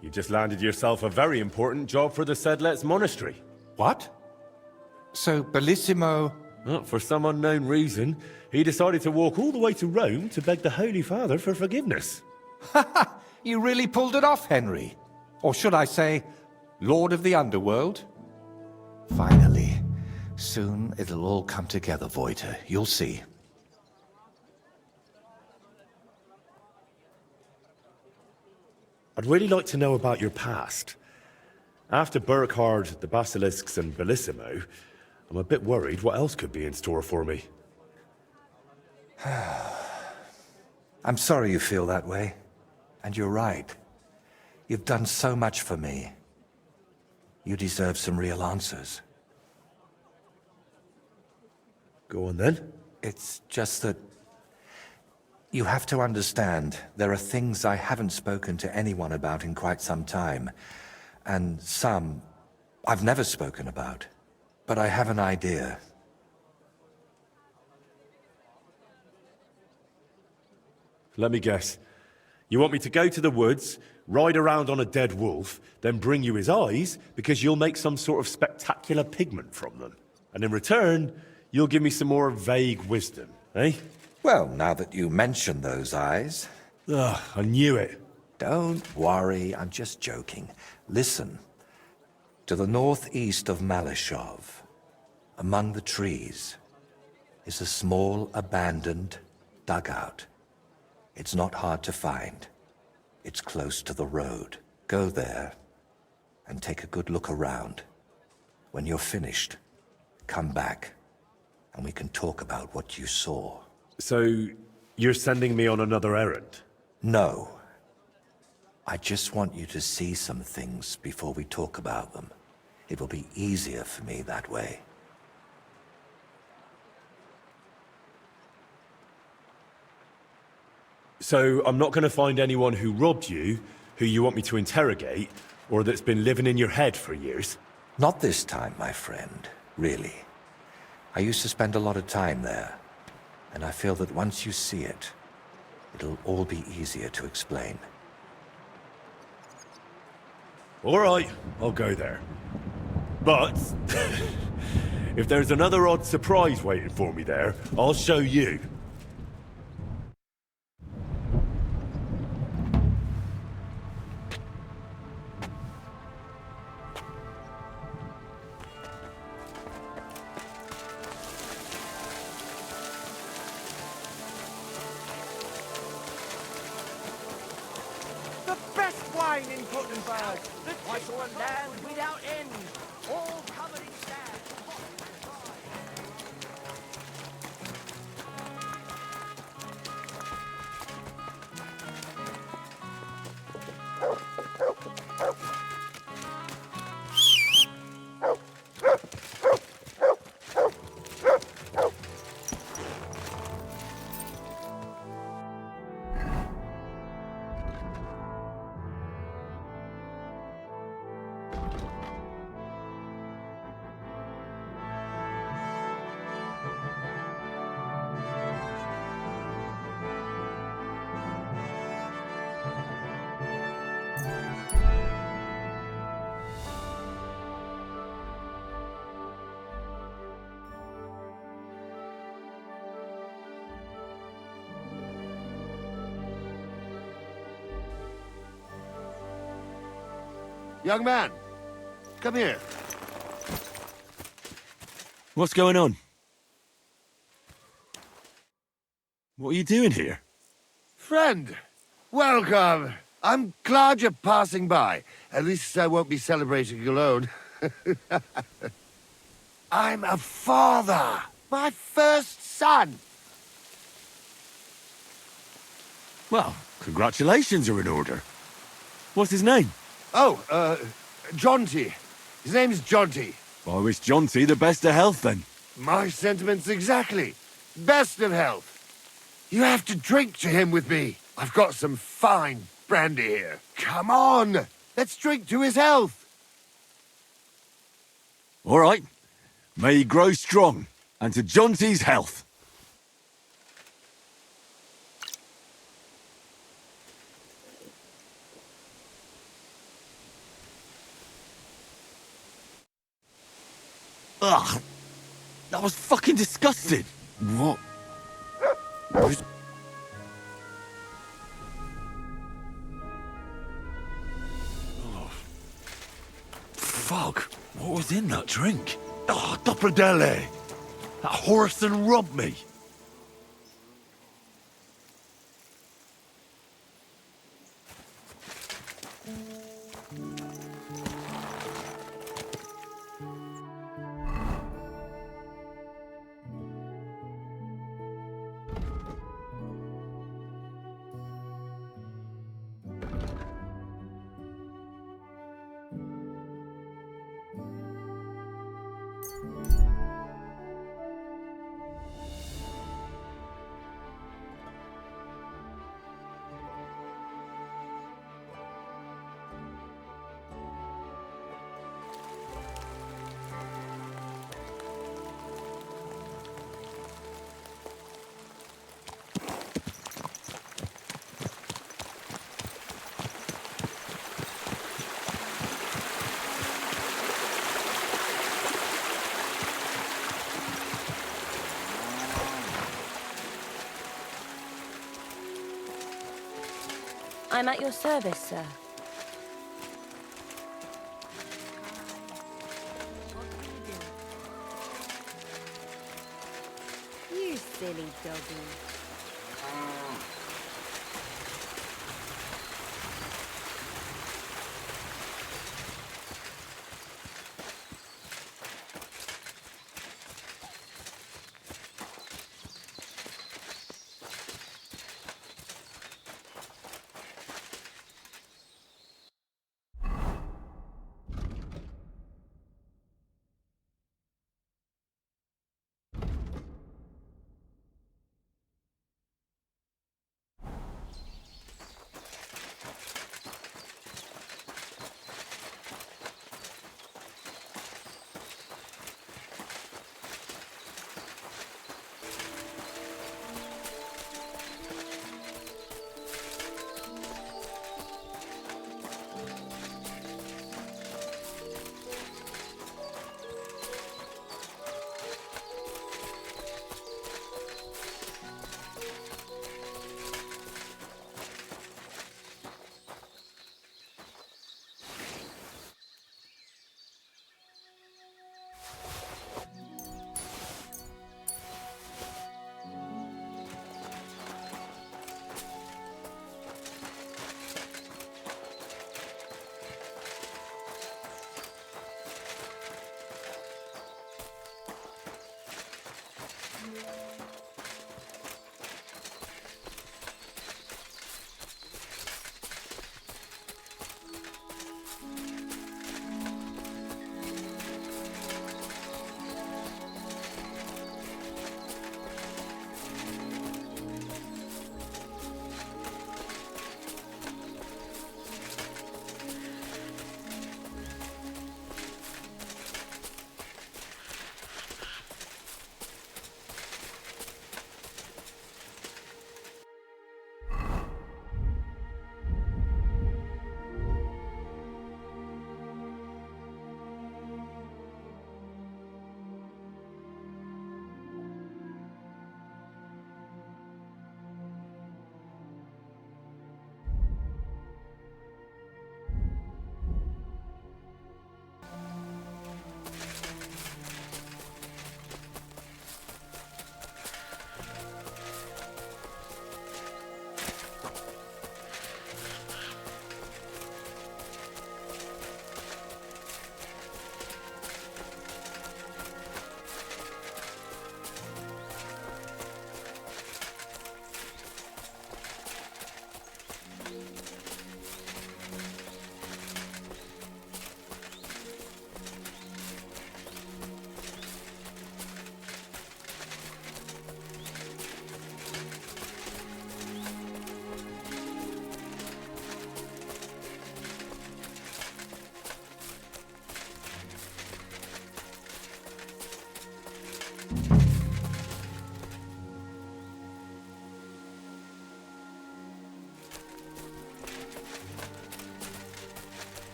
You just landed yourself a very important job for the Sedlets Monastery.
What? So Bellissimo...
Well, for some unknown reason, he decided to walk all the way to Rome to beg the Holy Father for forgiveness.
You really pulled it off, Henry. Or should I say, Lord of the Underworld? Finally. Soon it'll all come together, Voiter. You'll see.
I'd really like to know about your past. After Burkhard, the Basilisks, and Bellissimo, I'm a bit worried what else could be in store for me.
I'm sorry you feel that way. And you're right. You've done so much for me. You deserve some real answers.
Go on then.
It's just that... You have to understand, there are things I haven't spoken to anyone about in quite some time. And some I've never spoken about. But I have an idea.
Let me guess. You want me to go to the woods, ride around on a dead wolf, then bring you his eyes because you'll make some sort of spectacular pigment from them. And in return, you'll give me some more vague wisdom, eh?
Well, now that you mention those eyes...
Ugh, I knew it.
Don't worry, I'm just joking. Listen. To the northeast of Malashov, among the trees, is a small abandoned dugout. It's not hard to find. It's close to the road. Go there and take a good look around. When you're finished, come back and we can talk about what you saw.
So, you're sending me on another errand?
No. I just want you to see some things before we talk about them. It will be easier for me that way.
So, I'm not going to find anyone who robbed you, who you want me to interrogate, or that's been living in your head for years?
Not this time, my friend. Really. I used to spend a lot of time there. And I feel that once you see it, it'll all be easier to explain.
All right, I'll go there. But, if there's another odd surprise waiting for me there, I'll show you.
rain in Gutenberg. I saw a land without end, all covered in sand.
Young man, come here.
What's going on? What are you doing here?
Friend, welcome. I'm glad you're passing by. At least I won't be celebrating alone. I'm a father. My first son.
Well, congratulations are in order. What's his name?
Oh, Jonty. His name's Jonty.
I wish Jonty the best of health then.
My sentiments exactly. Best of health. You have to drink to him with me. I've got some fine brandy here. Come on, let's drink to his health.
All right. May he grow strong, and to Jonty's health. Ugh! That was fucking disgusting!
What?
Oh. Fuck! What was in that drink? Oh, Dopperdelle! That horse and robbed me!
I'm at your service, sir.
You silly doggy.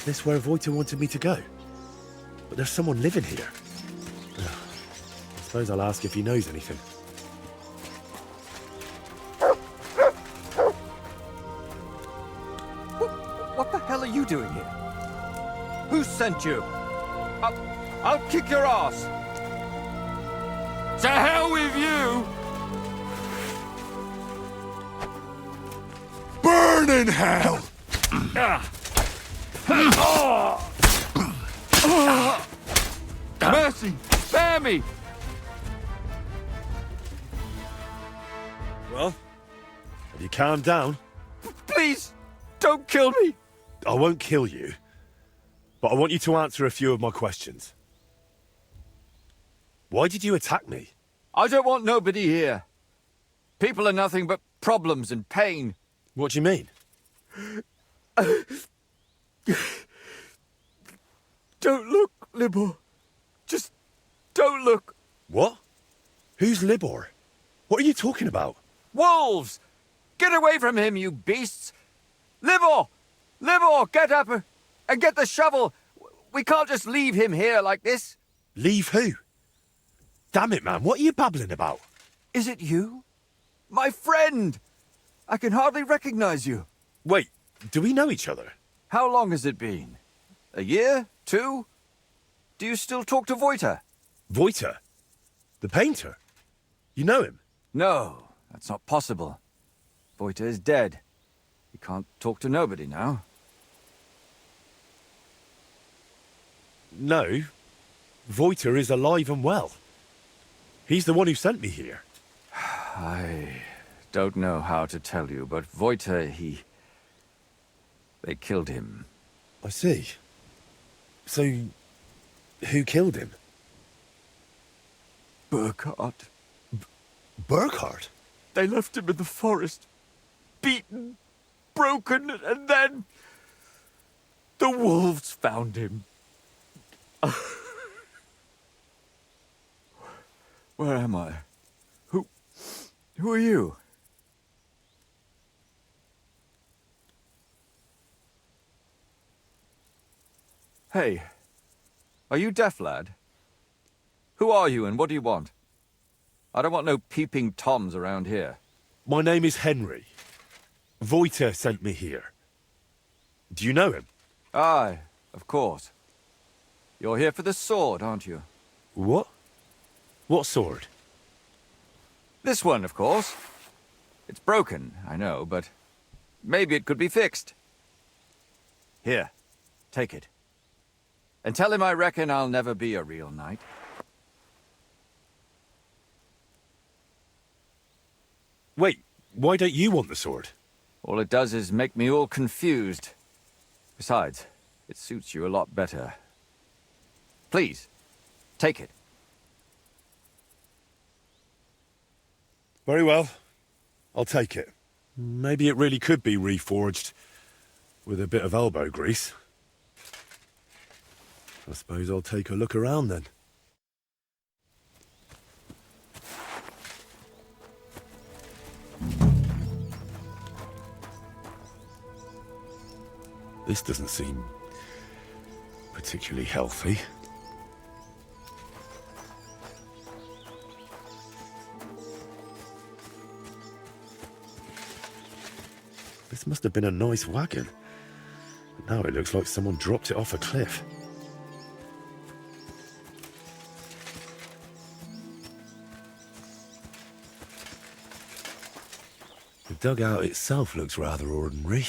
this where Voita wanted me to go? But there's someone living here. Ugh. I suppose I'll ask if he knows anything.
What the hell are you doing here? Who sent you? I'll kick your ass! To hell with you!
Burn in hell!
Mercy! Spare me!
Well, have you calmed down?
Please, don't kill me!
I won't kill you, but I want you to answer a few of my questions. Why did you attack me?
I don't want nobody here. People are nothing but problems and pain.
What do you mean?
Don't look, Libor. Just don't look.
What? Who's Libor? What are you talking about?
Wolves! Get away from him, you beasts! Libor! Libor, get up and get the shovel. We can't just leave him here like this.
Leave who? Damn it, man, what are you babbling about?
Is it you? My friend! I can hardly recognize you.
Wait, do we know each other?
How long has it been? A year? 2? Do you still talk to Voita?
Voita? The painter? You know him?
No, that's not possible. Voita is dead. He can't talk to nobody now.
No. Voita is alive and well. He's the one who sent me here.
I don't know how to tell you, but Voita, they killed him.
I see. So, who killed him?
Burkhard.
Burkhard?
They left him in the forest. Beaten, broken, and then... the wolves found him. Where am I? Who are you? Hey, are you deaf, lad? Who are you and what do you want? I don't want no peeping toms around here.
My name is Henry. Voita sent me here. Do you know him?
Aye, of course. You're here for the sword, aren't you?
What? What sword?
This one, of course. It's broken, I know, but maybe it could be fixed. Here, take it. And tell him I reckon I'll never be a real knight.
Wait, why don't you want the sword?
All it does is make me all confused. Besides, it suits you a lot better. Please, take it.
Very well. I'll take it. Maybe it really could be reforged with a bit of elbow grease. I suppose I'll take a look around then. This doesn't seem particularly healthy. This must have been a nice wagon. Now it looks like someone dropped it off a cliff. The dugout itself looks rather ordinary.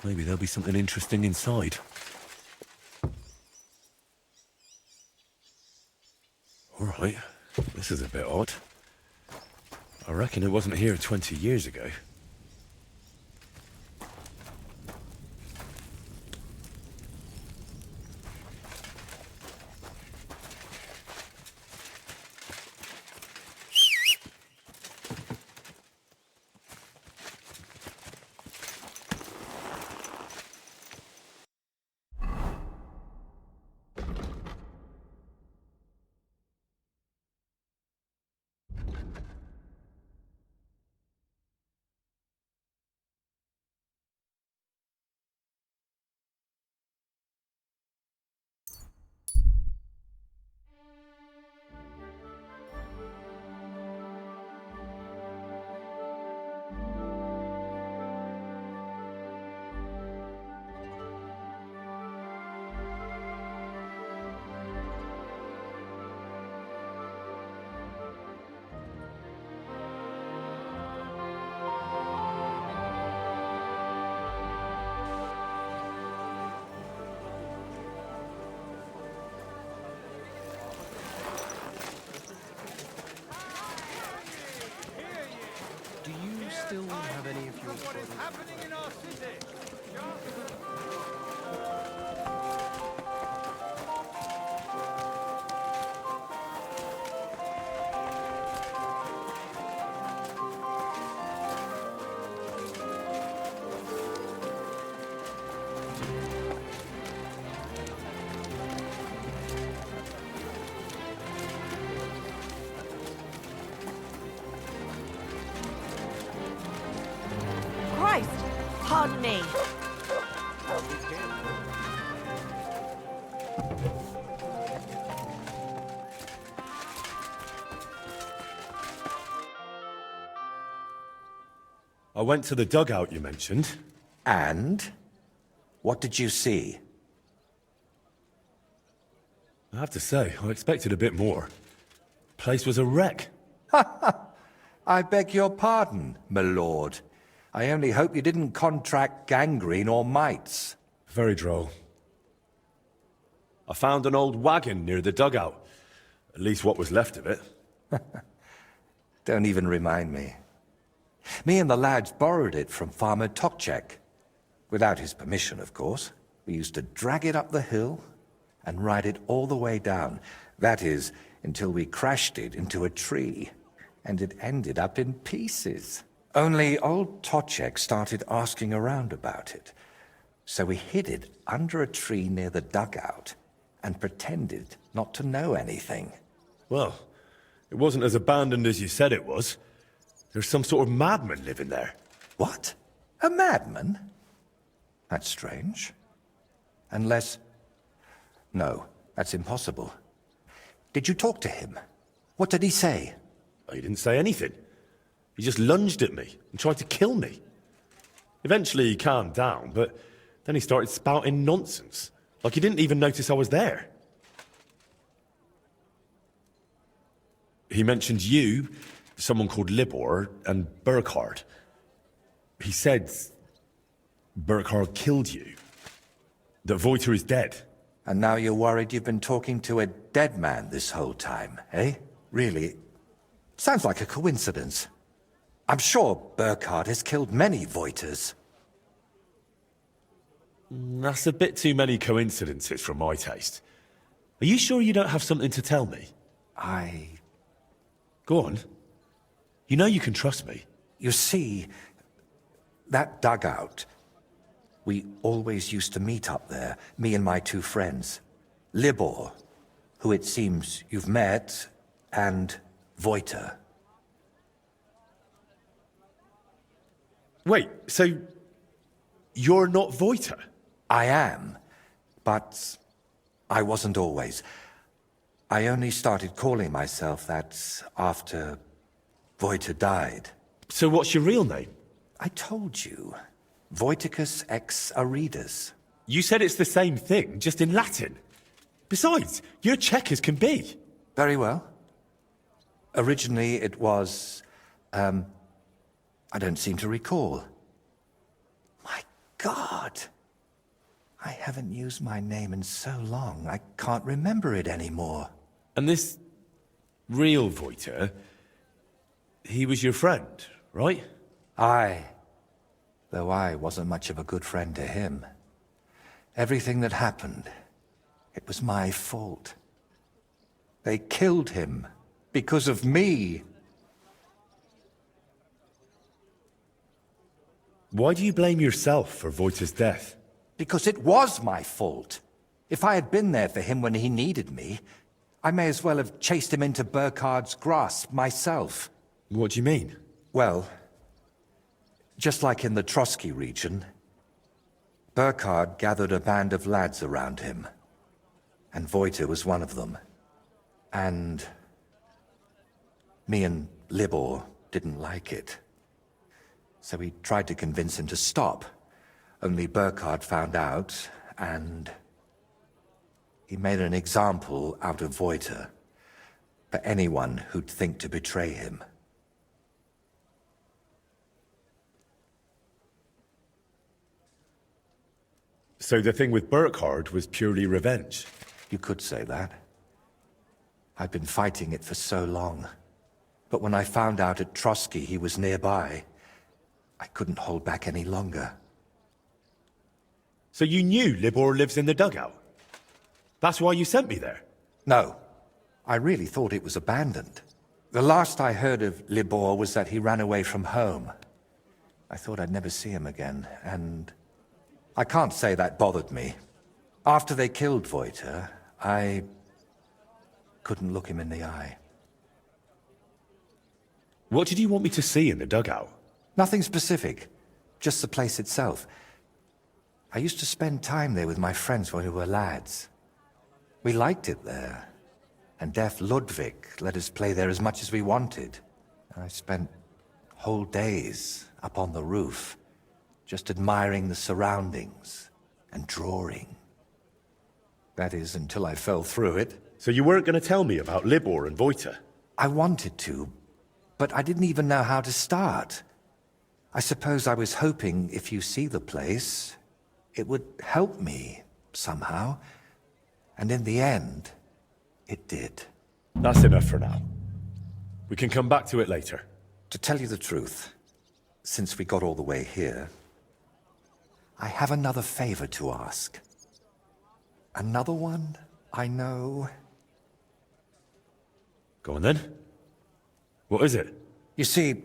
Maybe there'll be something interesting inside. All right, this is a bit odd. I reckon it wasn't here 20 years ago.
still have any of your
What is happening in our city?
Christ! Pardon me.
I went to the dugout you mentioned.
And? What did you see?
I have to say, I expected a bit more. Place was a wreck.
I beg your pardon, my lord. I only hope you didn't contract gangrene or mites.
Very droll. I found an old wagon near the dugout. At least what was left of it.
Don't even remind me. Me and the lads borrowed it from Farmer Tokchek. Without his permission, of course. We used to drag it up the hill and ride it all the way down. That is, until we crashed it into a tree. And it ended up in pieces. Only old Tokchek started asking around about it. So we hid it under a tree near the dugout and pretended not to know anything.
Well, it wasn't as abandoned as you said it was. There's some sort of madman living there.
What? A madman? That's strange. Unless... No, that's impossible. Did you talk to him? What did he say?
He didn't say anything. He just lunged at me and tried to kill me. Eventually he calmed down, but then he started spouting nonsense. Like he didn't even notice I was there. He mentioned you, someone called Libor, and Burkhard. He said Burkhard killed you. That Voiter is dead.
And now you're worried you've been talking to a dead man this whole time, eh? Really? Sounds like a coincidence. I'm sure Burkhard has killed many Voiters.
That's a bit too many coincidences for my taste. Are you sure you don't have something to tell me? Go on. You know you can trust me.
You see, that dugout, we always used to meet up there, me and my two friends. Libor, who it seems you've met, and Voiter.
Wait, so you're not Voiter?
I am, but I wasn't always. I only started calling myself that after Voiter died.
So what's your real name?
I told you. Voiticus ex Aridus.
You said it's the same thing, just in Latin. Besides, you're Czech as can be.
Very well. Originally it was, I don't seem to recall. My God! I haven't used my name in so long, I can't remember it anymore.
And this real Voiter, he was your friend, right?
Aye. Though I wasn't much of a good friend to him. Everything that happened, it was my fault. They killed him because of me.
Why do you blame yourself for Voiter's death?
Because it was my fault. If I had been there for him when he needed me, I may as well have chased him into Burkhard's grasp myself.
What do you mean?
Well, just like in the Trotsky region, Burkhard gathered a band of lads around him, and Voiter was one of them. And me and Libor didn't like it. So we tried to convince him to stop. Only Burkhard found out, and he made an example out of Voiter for anyone who'd think to betray him.
So the thing with Burkhard was purely revenge?
You could say that. I'd been fighting it for so long. But when I found out at Trotsky he was nearby, I couldn't hold back any longer.
So you knew Libor lives in the dugout? That's why you sent me there?
No, I really thought it was abandoned. The last I heard of Libor was that he ran away from home. I thought I'd never see him again, and I can't say that bothered me. After they killed Voiter, I couldn't look him in the eye.
What did you want me to see in the dugout?
Nothing specific, just the place itself. I used to spend time there with my friends when we were lads. We liked it there, and deaf Ludwig let us play there as much as we wanted. I spent whole days up on the roof, just admiring the surroundings and drawing. That is, until I fell through it.
So you weren't going to tell me about Libor and Voiter?
I wanted to, but I didn't even know how to start. I suppose I was hoping if you see the place, it would help me somehow. And in the end, it did.
That's enough for now. We can come back to it later.
To tell you the truth, since we got all the way here, I have another favor to ask. Another one, I know.
Go on then. What is it?
You see,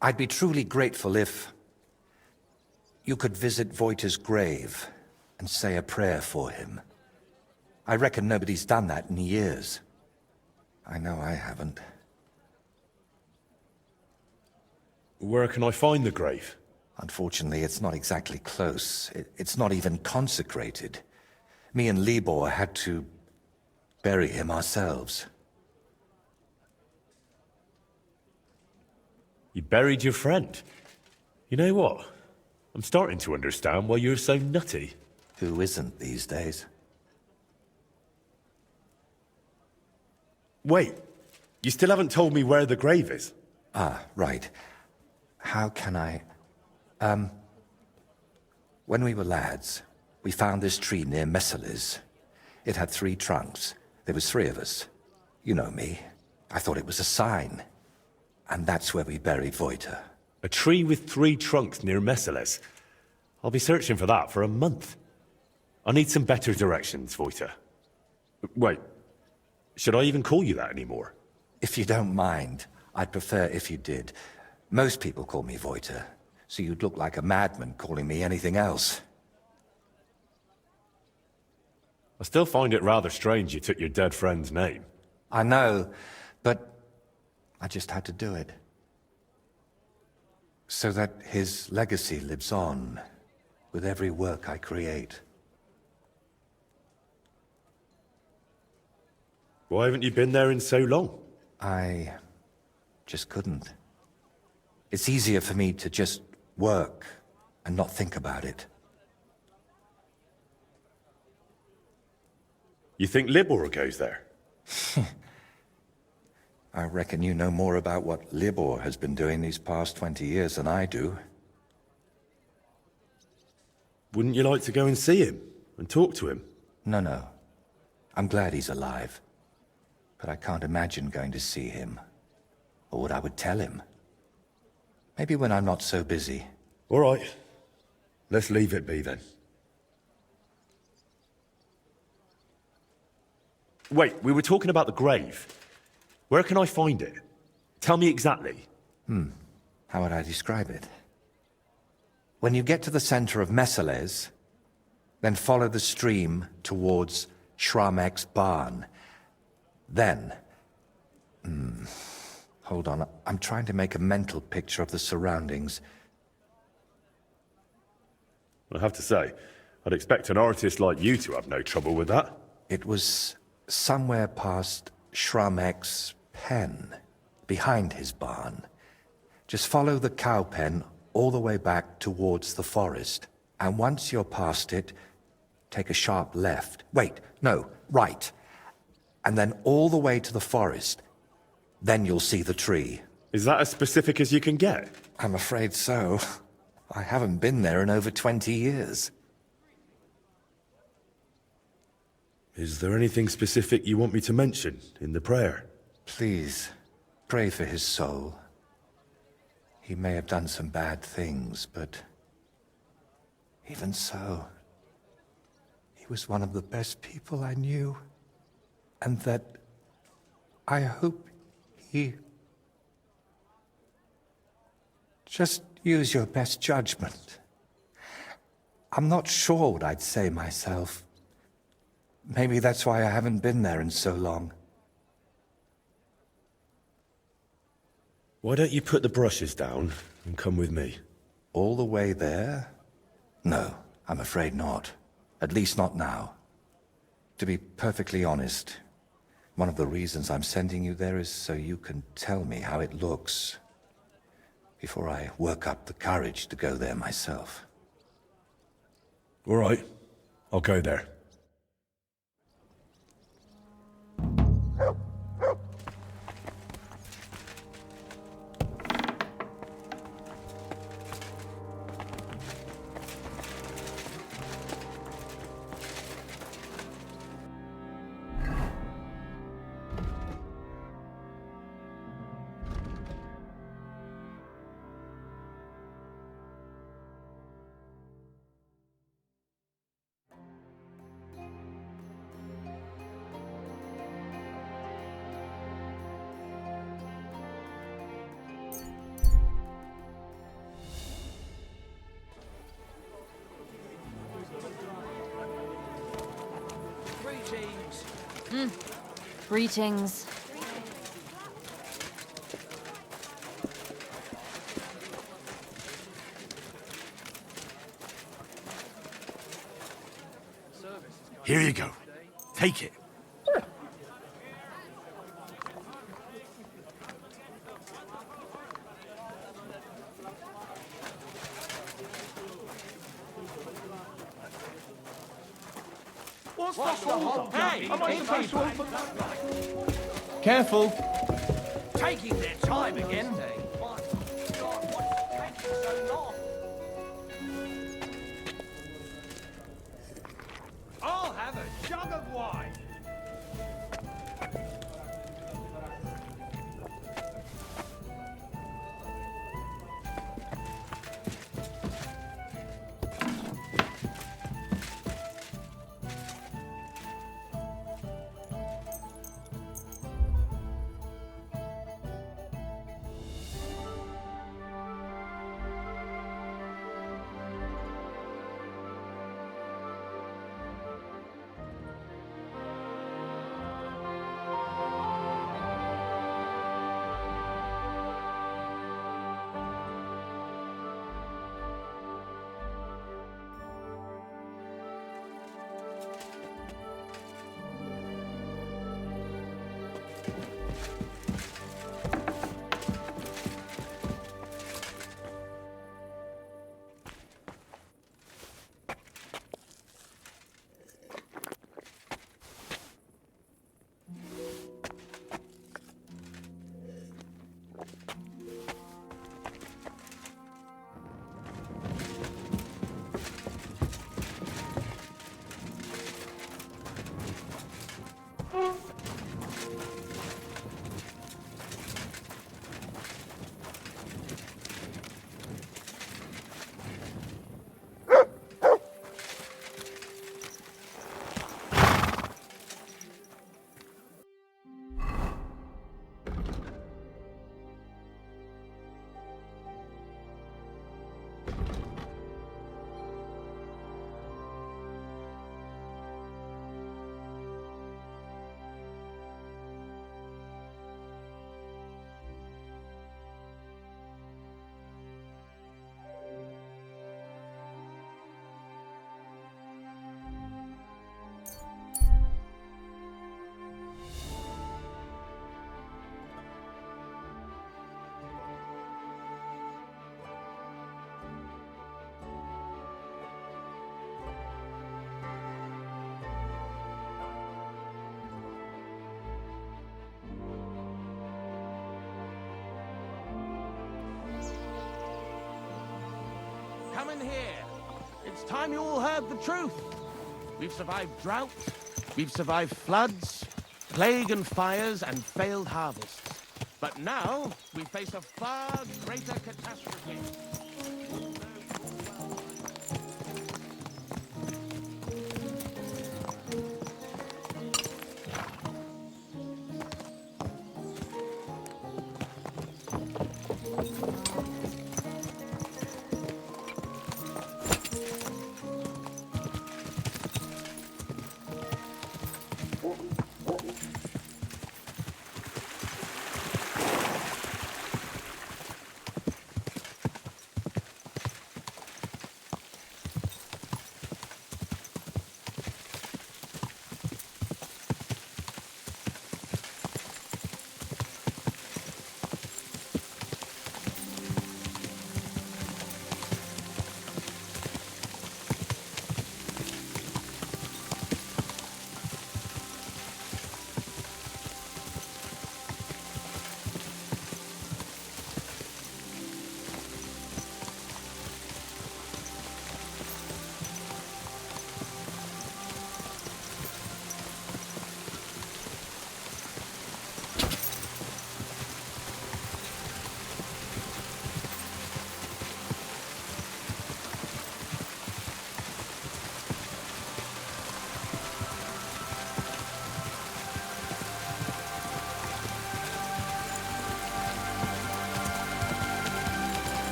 I'd be truly grateful if you could visit Voiter's grave and say a prayer for him. I reckon nobody's done that in years. I know I haven't.
Where can I find the grave?
Unfortunately, it's not exactly close. It's not even consecrated. Me and Libor had to bury him ourselves.
You buried your friend? You know what? I'm starting to understand why you're so nutty.
Who isn't these days?
Wait, you still haven't told me where the grave is?
Ah, right. How can I... When we were lads, we found this tree near Messeles. It had 3 trunks. There was 3 of us. You know me. I thought it was a sign. And that's where we buried Voiter.
A tree with 3 trunks near Messeles. I'll be searching for that for a month. I need some better directions, Voiter. Wait, should I even call you that anymore?
If you don't mind, I'd prefer if you did. Most people call me Voiter, so you'd look like a madman calling me anything else.
I still find it rather strange you took your dead friend's name.
I know, but I just had to do it. So that his legacy lives on with every work I create.
Why haven't you been there in so long?
I just couldn't. It's easier for me to just work and not think about it.
You think Libor goes there?
I reckon you know more about what Libor has been doing these past 20 years than I do.
Wouldn't you like to go and see him and talk to him?
No. I'm glad he's alive. But I can't imagine going to see him, or what I would tell him. Maybe when I'm not so busy.
All right. Let's leave it be then. Wait, we were talking about the grave. Where can I find it? Tell me exactly.
How would I describe it? When you get to the center of Messeles, then follow the stream towards Shramek's barn. Then... hold on, I'm trying to make a mental picture of the surroundings.
I have to say, I'd expect an artist like you to have no trouble with that.
It was somewhere past Shramek's pen, behind his barn. Just follow the cow pen all the way back towards the forest. And once you're past it, take a sharp left. Wait, no, right. And then all the way to the forest. Then you'll see the tree.
Is that as specific as you can get?
I'm afraid so. I haven't been there in over 20 years.
Is there anything specific you want me to mention in the prayer?
Please, pray for his soul. He may have done some bad things, but even so, he was one of the best people I knew. And that I hope he... Just use your best judgment. I'm not sure what I'd say myself. Maybe that's why I haven't been there in so long.
Why don't you put the brushes down and come with me?
All the way there? No, I'm afraid not. At least not now. To be perfectly honest, one of the reasons I'm sending you there is so you can tell me how it looks, before I work up the courage to go there myself.
All right, I'll go there.
Greetings.
Here you go. Take it.
What's the hold? Hey, am I supposed to open?
Careful!
Taking their time again. I'll have a jug of wine. Come in here. It's time you all heard the truth. We've survived drought, we've survived floods, plague and fires, and failed harvests. But now we face a far greater catastrophe.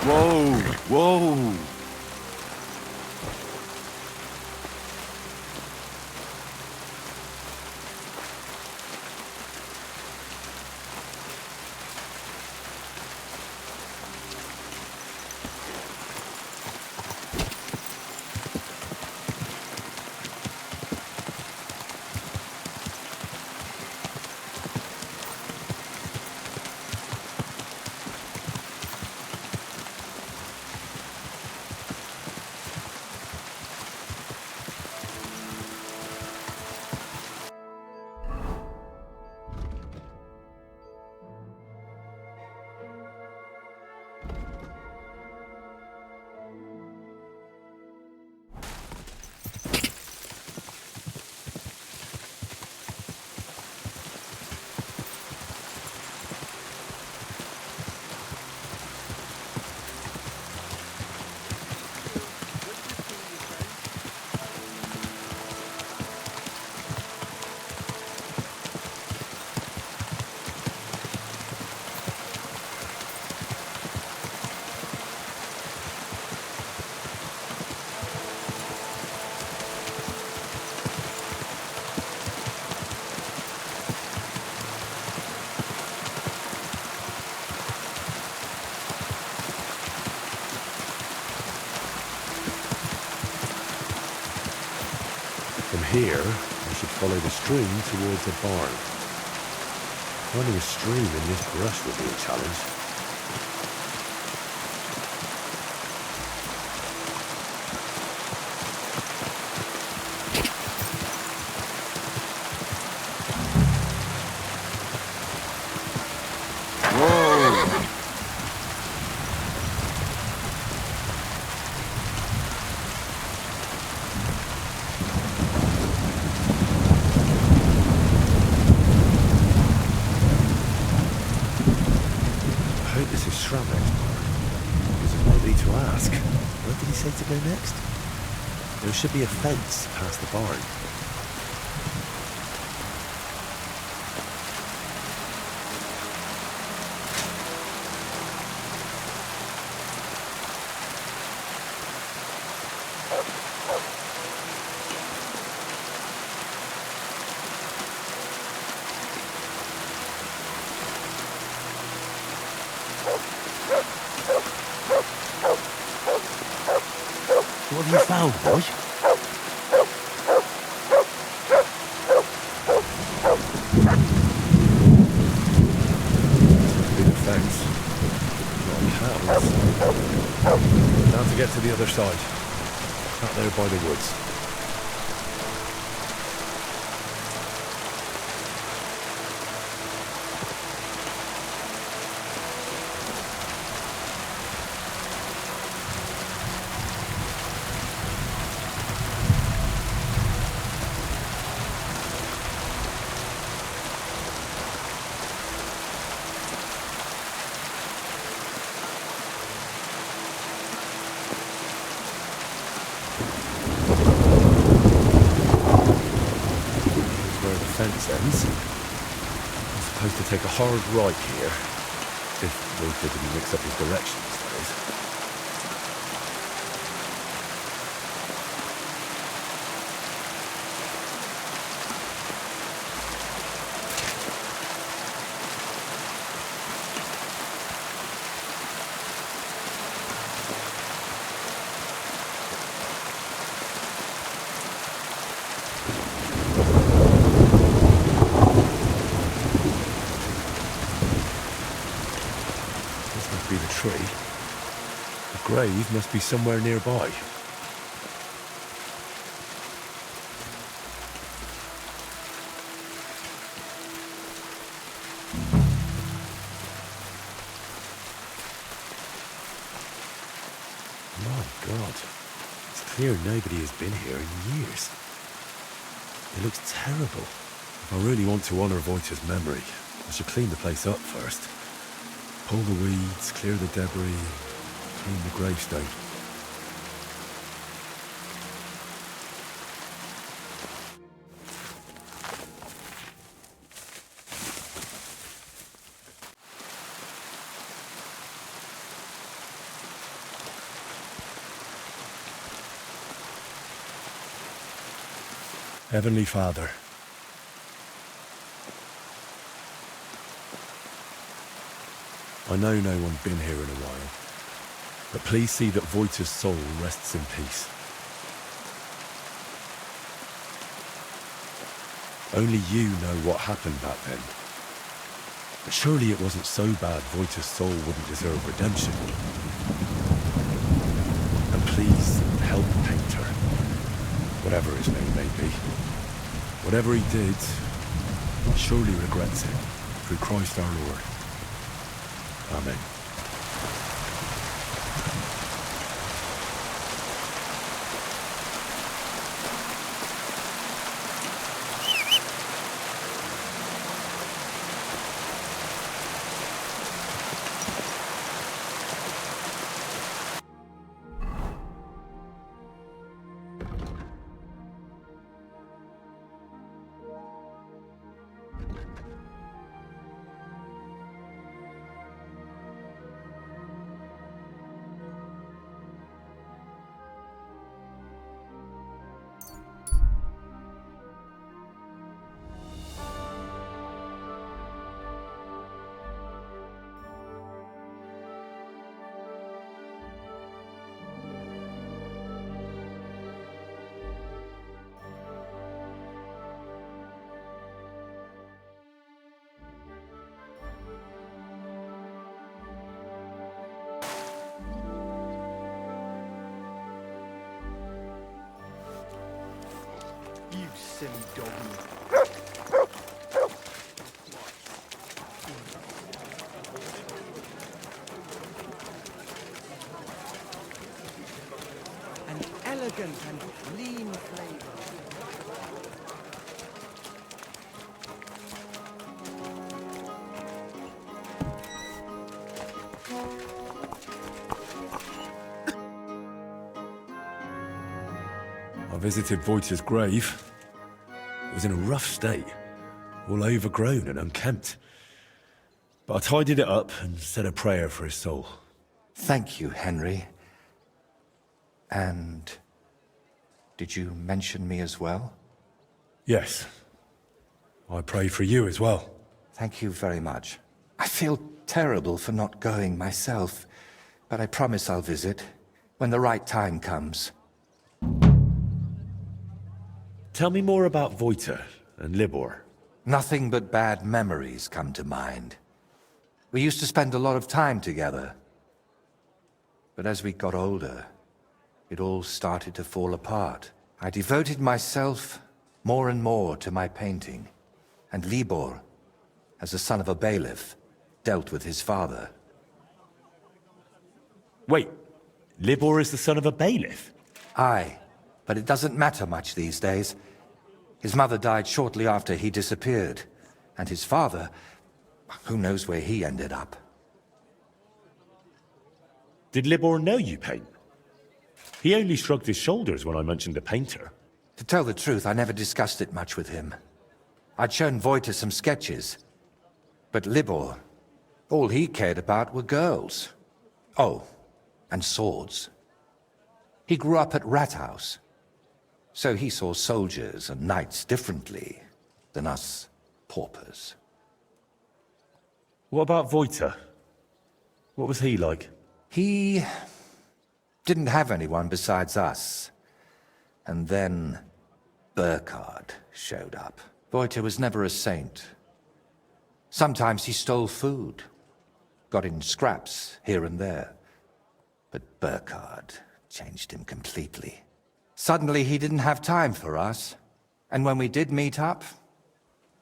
Whoa, whoa.
From here, we should follow the stream towards a barn. Finding a stream in this brush will be a challenge. To go next? There should be a fence past the barn. What have you found, boy? Big fence. Not cows. Now to get to the other side. Out there by the woods. friends. I'm supposed to take a hard right here. If Walter didn't mix up his directions, that is. Be the tree. The grave must be somewhere nearby. My God. It's clear nobody has been here in years. It looks terrible. If I really want to honor Wojta's memory, I should clean the place up first. Pull the weeds, clear the debris, clean the gravestone. Heavenly Father, I know no one's been here in a while, but please see that Wojta's soul rests in peace. Only you know what happened back then. But surely it wasn't so bad Wojta's soul wouldn't deserve redemption. And please help Painter, whatever his name may be. Whatever he did, he surely regrets it, through Christ our Lord. Amen.
You silly doggy. An elegant and lean flavour.
I visited Wojta's grave. It was in a rough state, all overgrown and unkempt. But I tidied it up and said a prayer for his soul.
Thank you, Henry. And did you mention me as well?
Yes. I pray for you as well.
Thank you very much. I feel terrible for not going myself, but I promise I'll visit when the right time comes.
Tell me more about Wojta and Libor.
Nothing but bad memories come to mind. We used to spend a lot of time together. But as we got older, it all started to fall apart. I devoted myself more and more to my painting, and Libor, as the son of a bailiff, dealt with his father.
Wait, Libor is the son of a bailiff?
Aye, but it doesn't matter much these days. His mother died shortly after he disappeared, and his father, who knows where he ended up.
Did Libor know you paint? He only shrugged his shoulders when I mentioned a painter.
To tell the truth, I never discussed it much with him. I'd shown Voiter some sketches. But Libor, all he cared about were girls. Oh, and swords. He grew up at Rathouse, so he saw soldiers and knights differently than us paupers.
What about Voiter? What was he like?
He didn't have anyone besides us. And then Burkhard showed up. Voiter was never a saint. Sometimes he stole food, got in scraps here and there. But Burkhard changed him completely. Suddenly he didn't have time for us. And when we did meet up,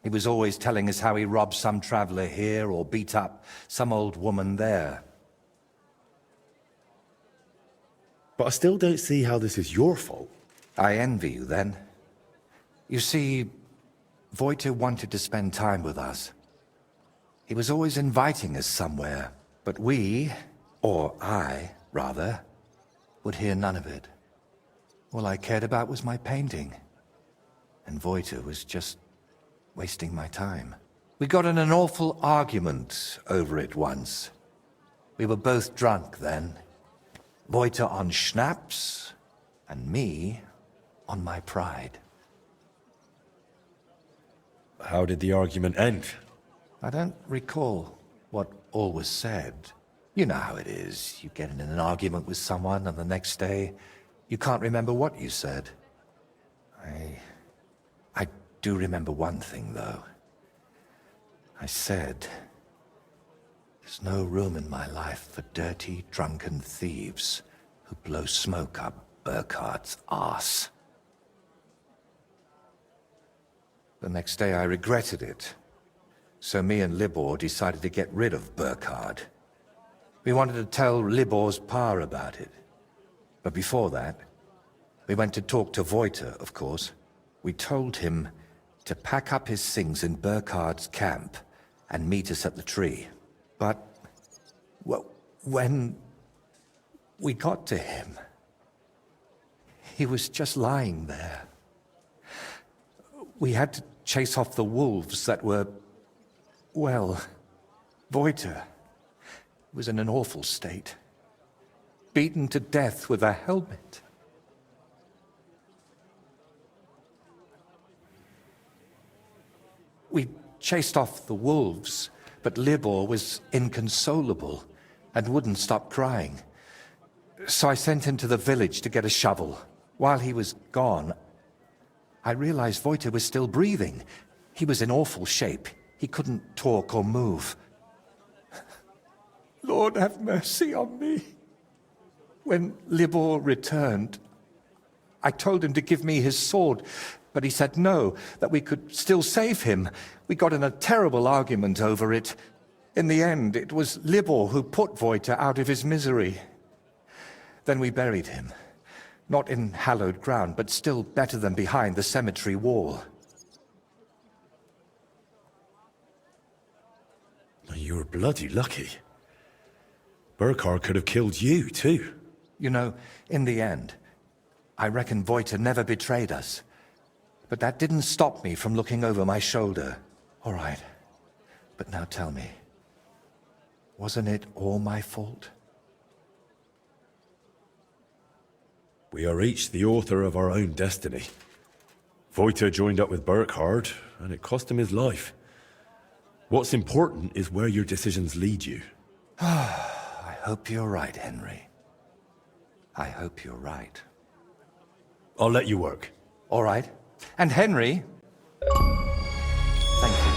he was always telling us how he robbed some traveler here or beat up some old woman there.
But I still don't see how this is your fault.
I envy you, then. You see, Voiter wanted to spend time with us. He was always inviting us somewhere, but we, or I, rather, would hear none of it. All I cared about was my painting. And Voiter was just wasting my time. We got in an awful argument over it once. We were both drunk then. Voiter on schnapps, and me on my pride.
How did the argument end?
I don't recall what all was said. You know how it is. You get in an argument with someone, and the next day, you can't remember what you said. I do remember one thing, though. I said, there's no room in my life for dirty, drunken thieves who blow smoke up Burkhard's arse. The next day I regretted it. So me and Libor decided to get rid of Burkhard. We wanted to tell Libor's pa about it. But before that, we went to talk to Voiter, of course. We told him to pack up his things in Burkhard's camp and meet us at the tree. But, well, when we got to him, he was just lying there. We had to chase off the wolves that were, well, Voiter was in an awful state. Beaten to death with a helmet. We chased off the wolves, but Libor was inconsolable and wouldn't stop crying. So I sent him to the village to get a shovel. While he was gone, I realized Voiter was still breathing. He was in awful shape. He couldn't talk or move. Lord, have mercy on me. When Libor returned, I told him to give me his sword, but he said no, that we could still save him. We got in a terrible argument over it. In the end, it was Libor who put Voiter out of his misery. Then we buried him. Not in hallowed ground, but still better than behind the cemetery wall.
You were bloody lucky. Burkhard could have killed you, too.
You know, in the end, I reckon Voiter never betrayed us. But that didn't stop me from looking over my shoulder. All right. But now tell me, wasn't it all my fault?
We are each the author of our own destiny. Voiter joined up with Burkhard, and it cost him his life. What's important is where your decisions lead you.
I hope you're right, Henry. I hope you're right.
I'll let you work.
All right. And Henry... Thank you.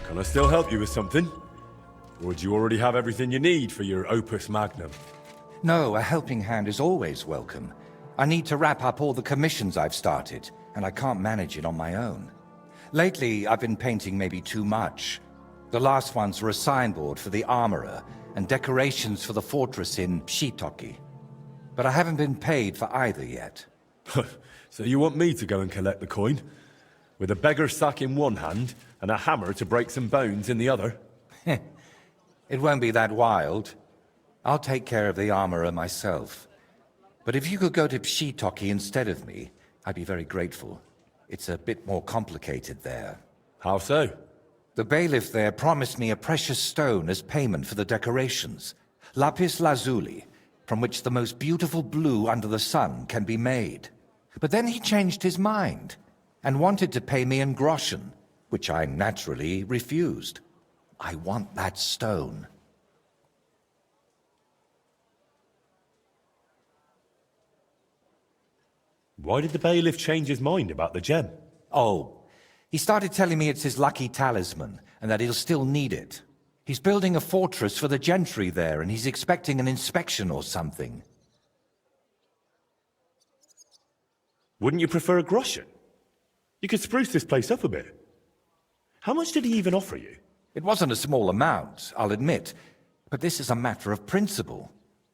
Can I still help you with something? Or do you already have everything you need for your opus magnum?
No, a helping hand is always welcome. I need to wrap up all the commissions I've started, and I can't manage it on my own. Lately, I've been painting maybe too much. The last ones were a signboard for the armorer, and decorations for the fortress in Shitoki. But I haven't been paid for either yet.
So you want me to go and collect the coin? With a beggar's sack in one hand, and a hammer to break some bones in the other?
It won't be that wild. I'll take care of the armorer myself. But if you could go to Pshitoki instead of me, I'd be very grateful. It's a bit more complicated there.
How so?
The bailiff there promised me a precious stone as payment for the decorations. Lapis lazuli, from which the most beautiful blue under the sun can be made. But then he changed his mind and wanted to pay me in groschen, which I naturally refused. I want that stone.
Why did the bailiff change his mind about the gem?
Oh, he started telling me it's his lucky talisman and that he'll still need it. He's building a fortress for the gentry there and he's expecting an inspection or something.
Wouldn't you prefer a groschen? You could spruce this place up a bit. How much did he even offer you?
It wasn't a small amount, I'll admit, but this is a matter of principle.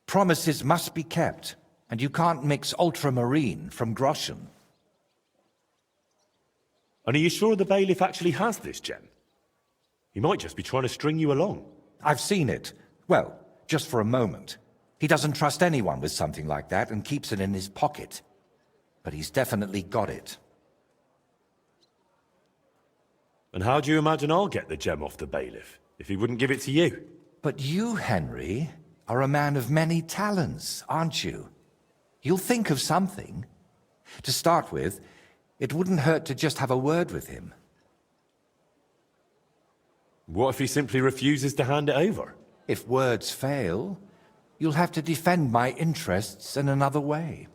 Promises must be kept, and you can't mix ultramarine from groschen.
And are you sure the bailiff actually has this gem? He might just be trying to string you along.
I've seen it. Well, just for a moment. He doesn't trust anyone with something like that and keeps it in his pocket. But he's definitely got it.
And how do you imagine I'll get the gem off the bailiff, if he wouldn't give it to you?
But you, Henry, are a man of many talents, aren't you? You'll think of something. To start with, it wouldn't hurt to just have a word with him.
What if he simply refuses to hand it over?
If words fail, you'll have to defend my interests in another way.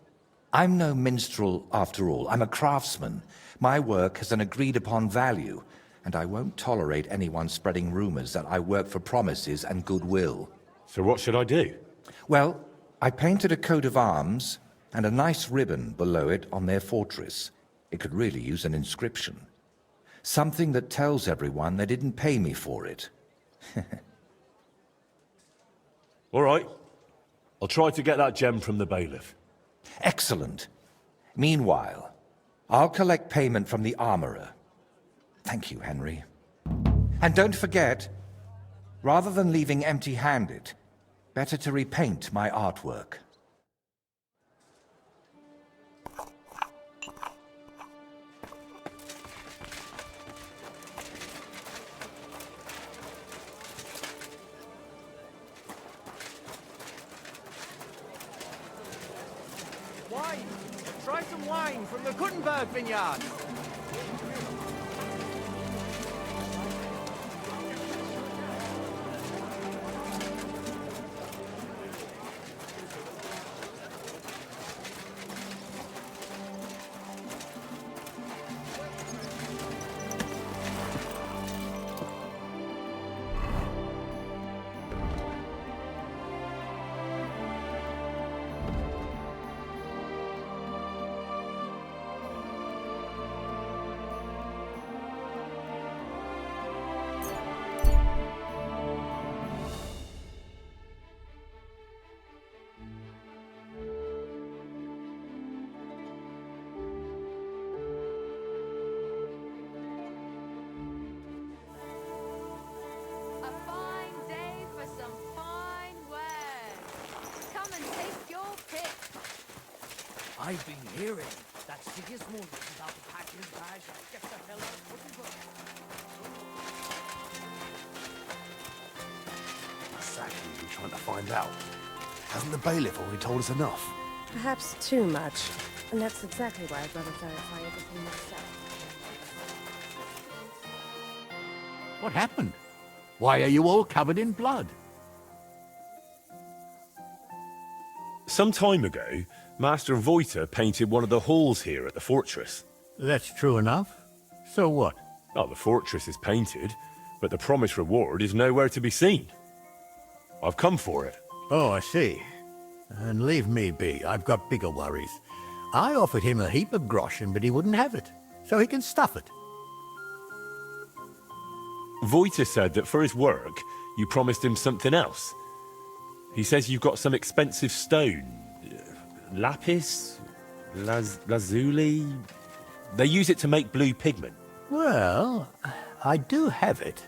I'm no minstrel, after all. I'm a craftsman. My work has an agreed-upon value, and I won't tolerate anyone spreading rumors that I work for promises and goodwill.
So what should I do?
Well, I painted a coat of arms and a nice ribbon below it on their fortress. It could really use an inscription. Something that tells everyone they didn't pay me for it.
All right. I'll try to get that gem from the bailiff.
Excellent. Meanwhile, I'll collect payment from the armorer. Thank you, Henry. And don't forget, rather than leaving empty-handed, better to repaint my artwork.
Wine! Try some wine from the Gutenberg vineyard!
I've been hearing that Sigismund is about to pack his bags and get the hell out of Wittenberg.
Exactly what we're trying to find out. Hasn't the bailiff already told us enough?
Perhaps too much. And that's exactly why I'd rather verify everything myself.
What happened? Why are you all covered in blood?
Some time ago, Master Voiter painted one of the halls here at the fortress.
That's true enough. So what?
Oh, the fortress is painted, but the promised reward is nowhere to be seen. I've come for it.
Oh, I see. And leave me be. I've got bigger worries. I offered him a heap of groschen, but he wouldn't have it. So he can stuff it.
Voiter said that for his work, you promised him something else. He says you've got some expensive stone. Lapis? Lazuli? They use it to make blue pigment.
Well, I do have it.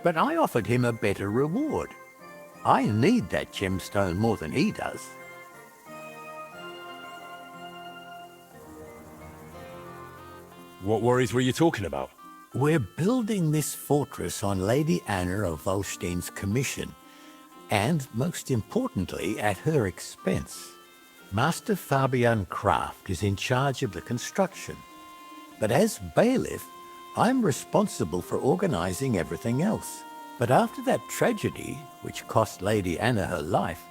But I offered him a better reward. I need that gemstone more than he does.
What worries were you talking about?
We're building this fortress on Lady Anna of Volstein's commission, and most importantly, at her expense. Master Fabian Kraft is in charge of the construction, but as bailiff, I'm responsible for organizing everything else. But after that tragedy, which cost Lady Anna her life,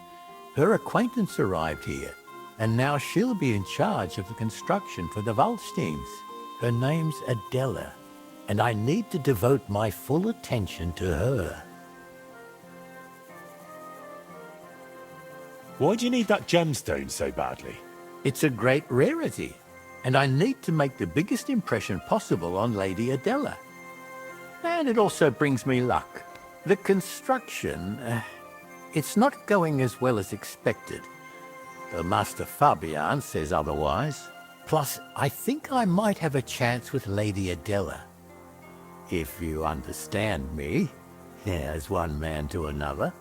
her acquaintance arrived here, and now she'll be in charge of the construction for the Waldsteins. Her name's Adela, and I need to devote my full attention to her.
Why do you need that gemstone so badly?
It's a great rarity, and I need to make the biggest impression possible on Lady Adela. And it also brings me luck. The construction, it's not going as well as expected, though Master Fabian says otherwise. Plus, I think I might have a chance with Lady Adela. If you understand me, as one man to another.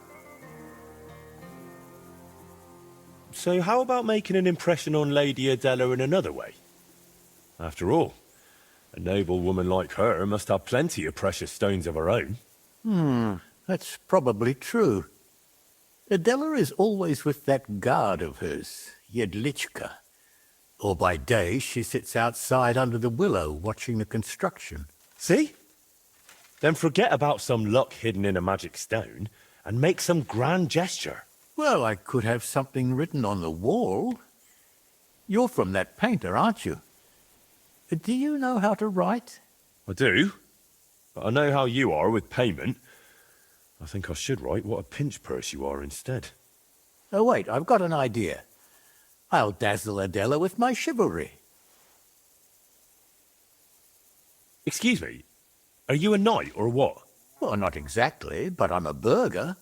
So how about making an impression on Lady Adela in another way? After all, a noble woman like her must have plenty of precious stones of her own.
That's probably true. Adela is always with that guard of hers, Jedlichka. Or by day she sits outside under the willow watching the construction.
See? Then forget about some luck hidden in a magic stone and make some grand gesture.
Well, I could have something written on the wall. You're from that painter, aren't you? Do you know how to write?
I do, but I know how you are with payment. I think I should write what a pinch purse you are instead.
Oh, wait, I've got an idea. I'll dazzle Adela with my chivalry.
Excuse me, are you a knight or what?
Well, not exactly, but I'm a burgher.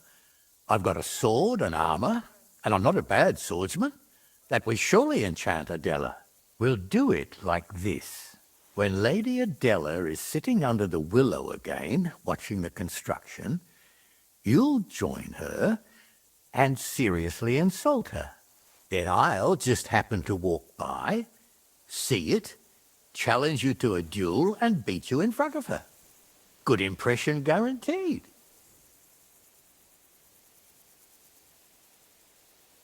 I've got a sword and armor, and I'm not a bad swordsman. That will surely enchant Adela. We'll do it like this. When Lady Adela is sitting under the willow again, watching the construction, you'll join her and seriously insult her. Then I'll just happen to walk by, see it, challenge you to a duel, and beat you in front of her. Good impression guaranteed.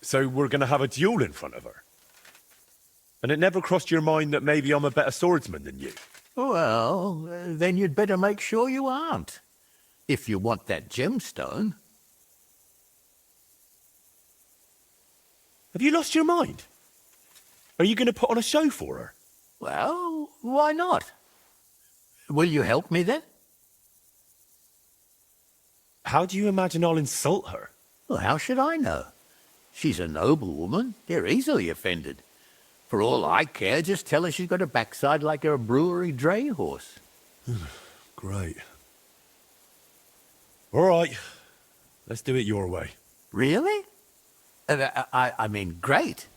So we're going to have a duel in front of her? And it never crossed your mind that maybe I'm a better swordsman than you?
Well, then you'd better make sure you aren't, if you want that gemstone.
Have you lost your mind? Are you going to put on a show for her?
Well, why not? Will you help me then?
How do you imagine I'll insult her?
Well, how should I know? She's a noble woman. They're easily offended. For all I care, just tell her she's got a backside like a brewery dray horse.
Great. All right. Let's do it your way.
Really? I mean, great.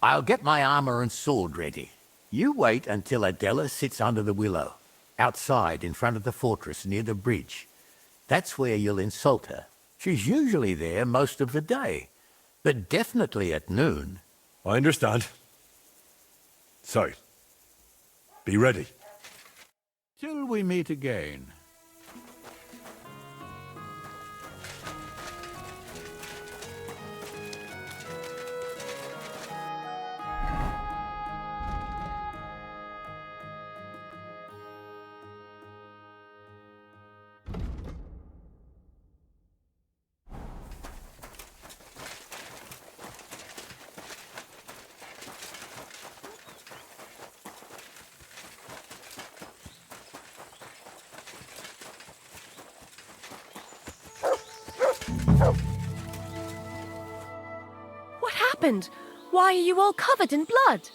I'll get my armor and sword ready. You wait until Adela sits under the willow, outside in front of the fortress near the bridge. That's where you'll insult her. She's usually there most of the day, but definitely at noon.
I understand. So, be ready.
Till we meet again.
What happened? Why are you all covered in blood?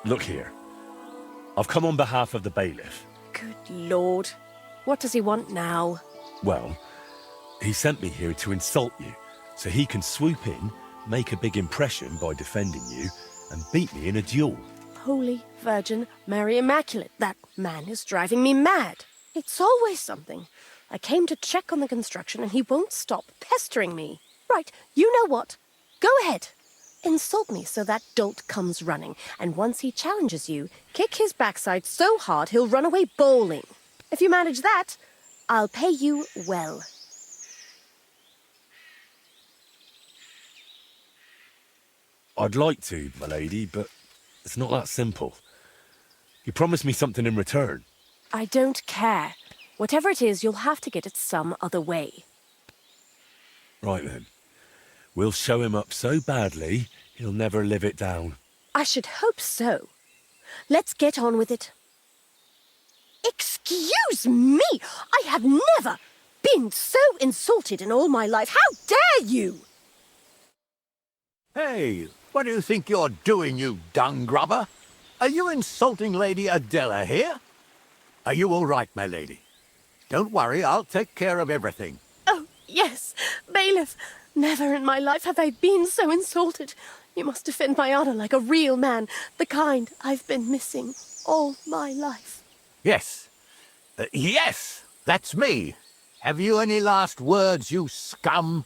Look here. I've come on behalf of the bailiff.
Good Lord. What does he want now?
Well, he sent me here to insult you, so he can swoop in, make a big impression by defending you, and beat me in a duel.
Holy Virgin Mary Immaculate, that man is driving me mad. It's always something. I came to check on the construction and he won't stop pestering me. Right, you know what? Go ahead.
Insult me so that dolt comes running, and once he challenges you, kick his backside so hard he'll run away bowling. If you manage that, I'll pay you well.
I'd like to, my lady, but it's not that simple. You promised me something in return.
I don't care. Whatever it is, you'll have to get it some other way.
Right then. We'll show him up so badly, he'll never live it down.
I should hope so. Let's get on with it. Excuse me! I have never been so insulted in all my life. How dare you!
Hey, what do you think you're doing, you dung grubber? Are you insulting Lady Adela here? Are you all right, my lady? Don't worry, I'll take care of everything.
Oh, yes, bailiff. Never in my life have I been so insulted. You must defend my honor like a real man, the kind I've been missing all my life.
Yes. Yes, that's me. Have you any last words, you scum?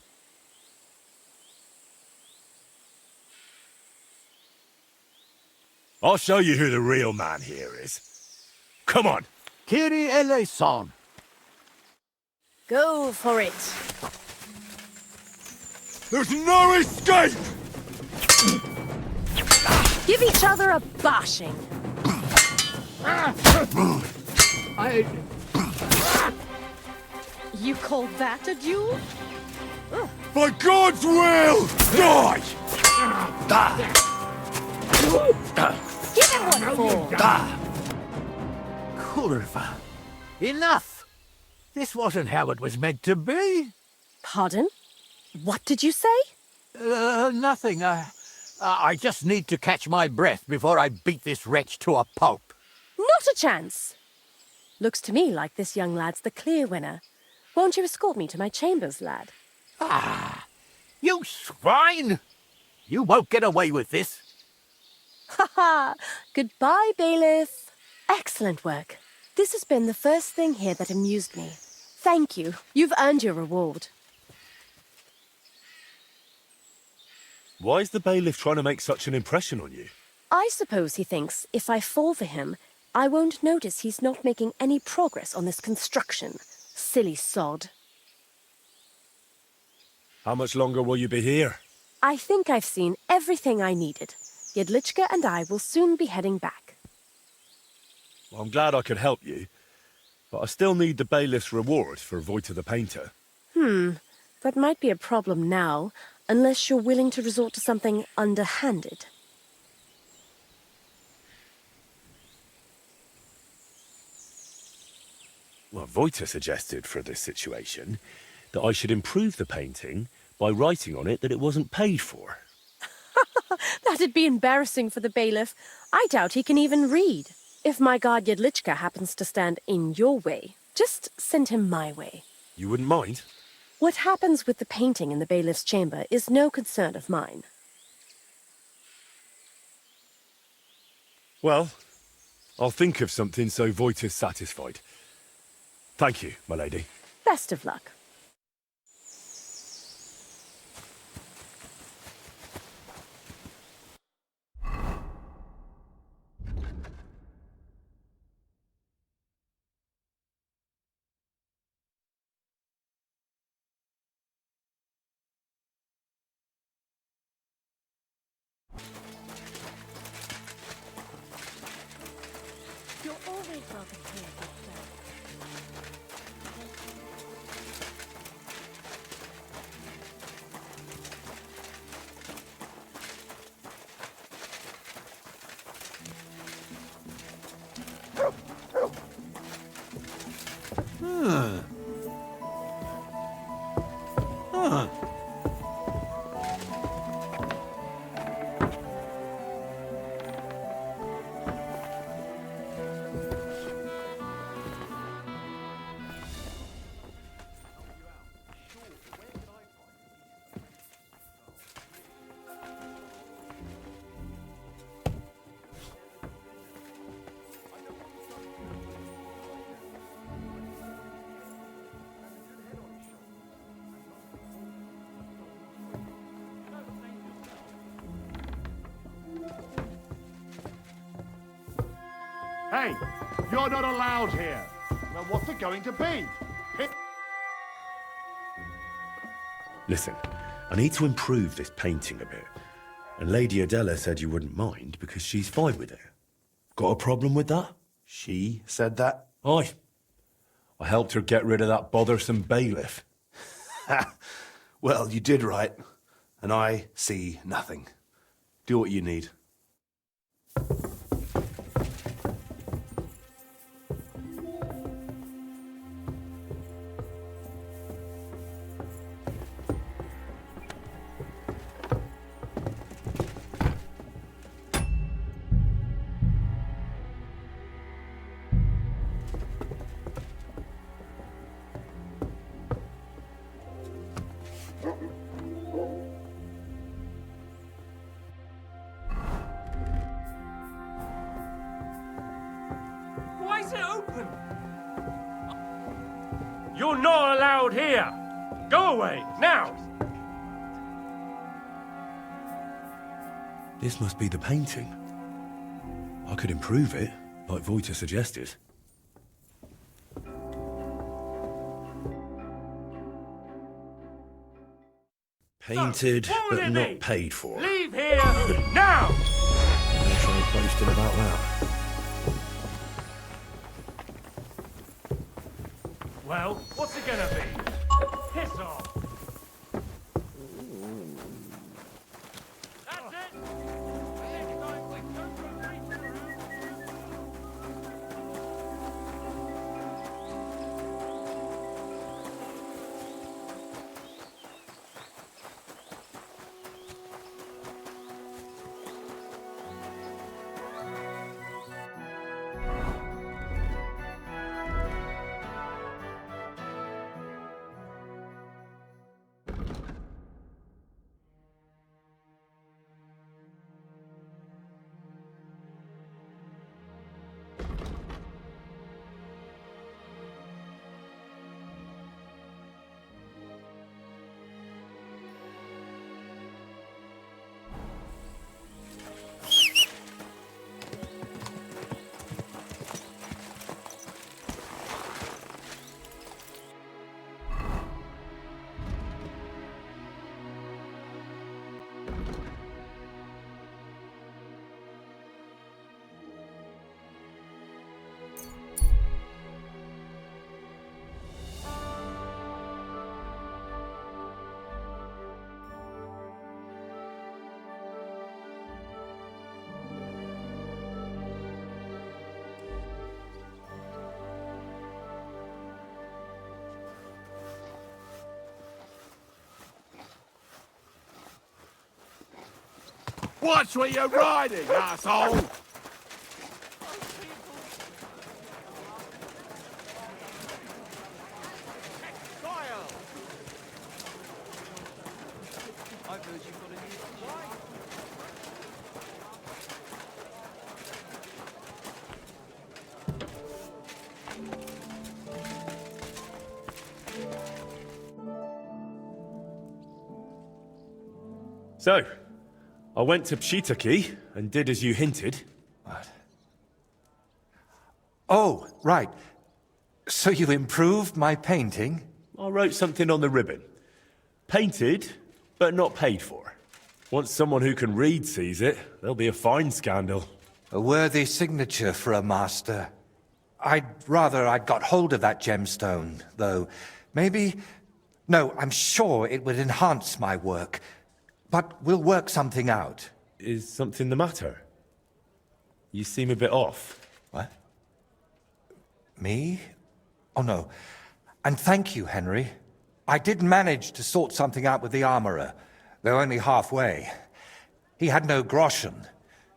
I'll show you who the real man here is. Come on.
Kiri eleison.
Go for it.
There's no escape!
Give each other a bashing. You call that a duel?
By God's will, die!
Give him what for?
Curva. Enough! This wasn't how it was meant to be.
Pardon? What did you say?
Nothing. I just need to catch my breath before I beat this wretch to a pulp.
Not a chance. Looks to me like this young lad's the clear winner. Won't you escort me to my chambers, lad?
Ah, you swine! You won't get away with this.
Ha ha! Goodbye, bailiff. Excellent work. This has been the first thing here that amused me. Thank you. You've earned your reward.
Why is the bailiff trying to make such an impression on you?
I suppose he thinks if I fall for him, I won't notice he's not making any progress on this construction. Silly sod.
How much longer will you be here?
I think I've seen everything I needed. Jedlichka and I will soon be heading back.
Well, I'm glad I could help you, but I still need the bailiff's reward for Vojta the Painter.
That might be a problem now, unless you're willing to resort to something underhanded.
Well, Vojta suggested for this situation that I should improve the painting by writing on it that it wasn't paid for.
That'd be embarrassing for the bailiff. I doubt he can even read. If my guard Jedlichka happens to stand in your way, just send him my way.
You wouldn't mind?
What happens with the painting in the bailiff's chamber is no concern of mine.
Well, I'll think of something so Vojta's satisfied. Thank you, my lady.
Best of luck.
You're always welcome here, Victor.
Hey, you're not allowed here. Well, what's it going to be?
Listen, I need to improve this painting a bit. And Lady Adela said you wouldn't mind because she's fine with it. Got a problem with that?
She said that?
Aye. I helped her get rid of that bothersome bailiff.
Well, you did right. And I see nothing. Do what you need.
Why is it open? You're not allowed here! Go away, now!
This must be the painting. I could improve it, like Voita suggested. Painted, but not paid for.
Leave here, now!
I'll try posting about that.
Well, what's it gonna be? Piss off! That's it! Next time we don't repeat the room.
Watch where you're riding, asshole!
So, I went to Pshitaki and did as you hinted.
What? Oh, right. So you improved my painting?
I wrote something on the ribbon. Painted, but not paid for. Once someone who can read sees it, there'll be a fine scandal.
A worthy signature for a master. I'd rather I'd got hold of that gemstone, though. Maybe... No, I'm sure it would enhance my work. But we'll work something out.
Is something the matter? You seem a bit off.
What? Me? Oh, no. And thank you, Henry. I did manage to sort something out with the armorer, though only halfway. He had no groschen,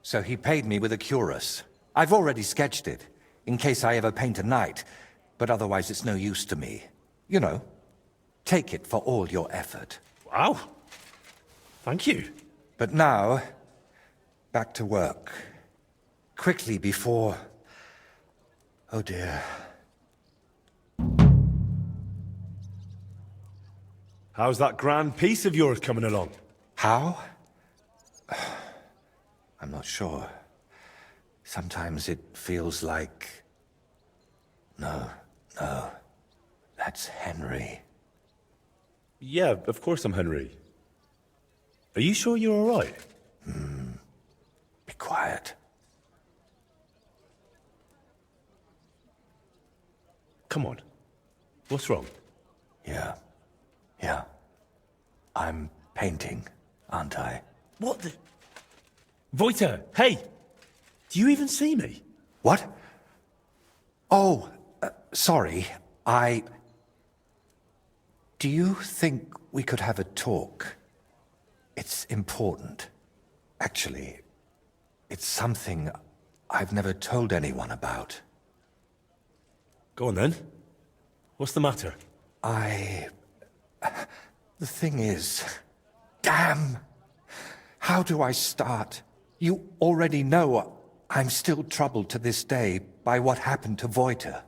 so he paid me with a cuirass. I've already sketched it, in case I ever paint a knight, but otherwise it's no use to me. You know, take it for all your effort.
Wow. Thank you.
But now, back to work. Quickly before... Oh dear.
How's that grand piece of yours coming along?
How? I'm not sure. Sometimes it feels like... No, no. That's Henry.
Yeah, of course I'm Henry. Are you sure you're all right?
Be quiet.
Come on. What's wrong?
Yeah. I'm painting, aren't I?
What the... Voita, hey! Do you even see me?
What? Oh, sorry. Do you think we could have a talk? It's important. Actually, it's something I've never told anyone about.
Go on then. What's the matter?
The thing is... Damn! How do I start? You already know I'm still troubled to this day by what happened to Voita.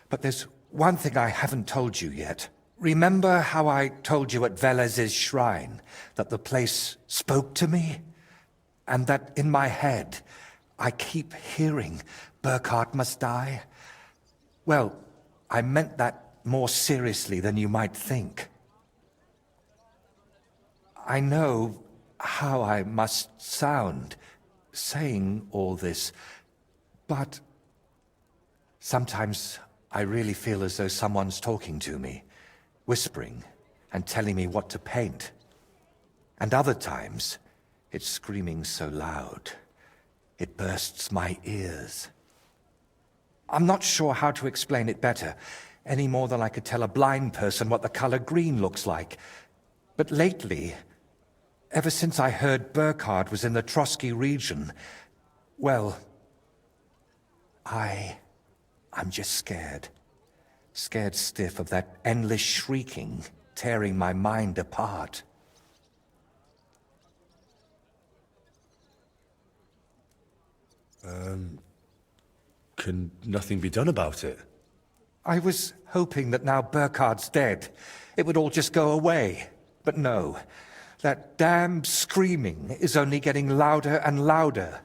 But there's one thing I haven't told you yet. Remember how I told you at Velez's shrine that the place spoke to me? And that in my head, I keep hearing Burkhard must die? Well, I meant that more seriously than you might think. I know how I must sound saying all this, but sometimes I really feel as though someone's talking to me, whispering and telling me what to paint. And other times, it's screaming so loud, it bursts my ears. I'm not sure how to explain it better, any more than I could tell a blind person what the color green looks like. But lately, ever since I heard Burkhard was in the Trotsky region, well, I'm just scared. Scared stiff of that endless shrieking, tearing my mind apart.
Can nothing be done about it?
I was hoping that now Burkhard's dead, it would all just go away. But no, that damn screaming is only getting louder and louder.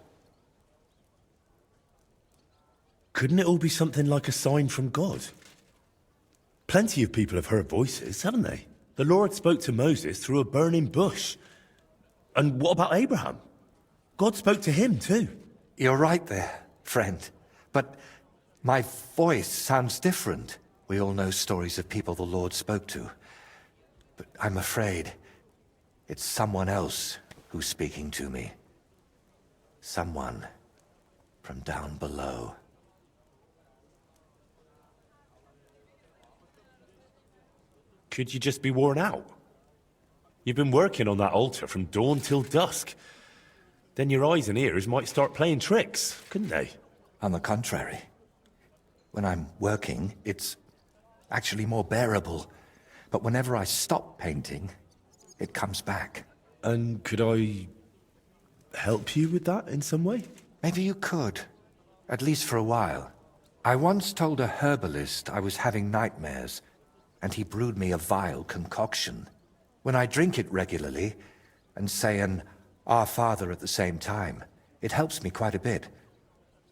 Couldn't it all be something like a sign from God? Plenty of people have heard voices, haven't they? The Lord spoke to Moses through a burning bush. And what about Abraham? God spoke to him too.
You're right there, friend. But my voice sounds different. We all know stories of people the Lord spoke to. But I'm afraid it's someone else who's speaking to me. Someone from down below.
Could you just be worn out? You've been working on that altar from dawn till dusk. Then your eyes and ears might start playing tricks, couldn't they?
On the contrary. When I'm working, it's actually more bearable. But whenever I stop painting, it comes back.
And could I help you with that in some way?
Maybe you could. At least for a while. I once told a herbalist I was having nightmares, and he brewed me a vile concoction. When I drink it regularly, and say an Our Father at the same time, it helps me quite a bit.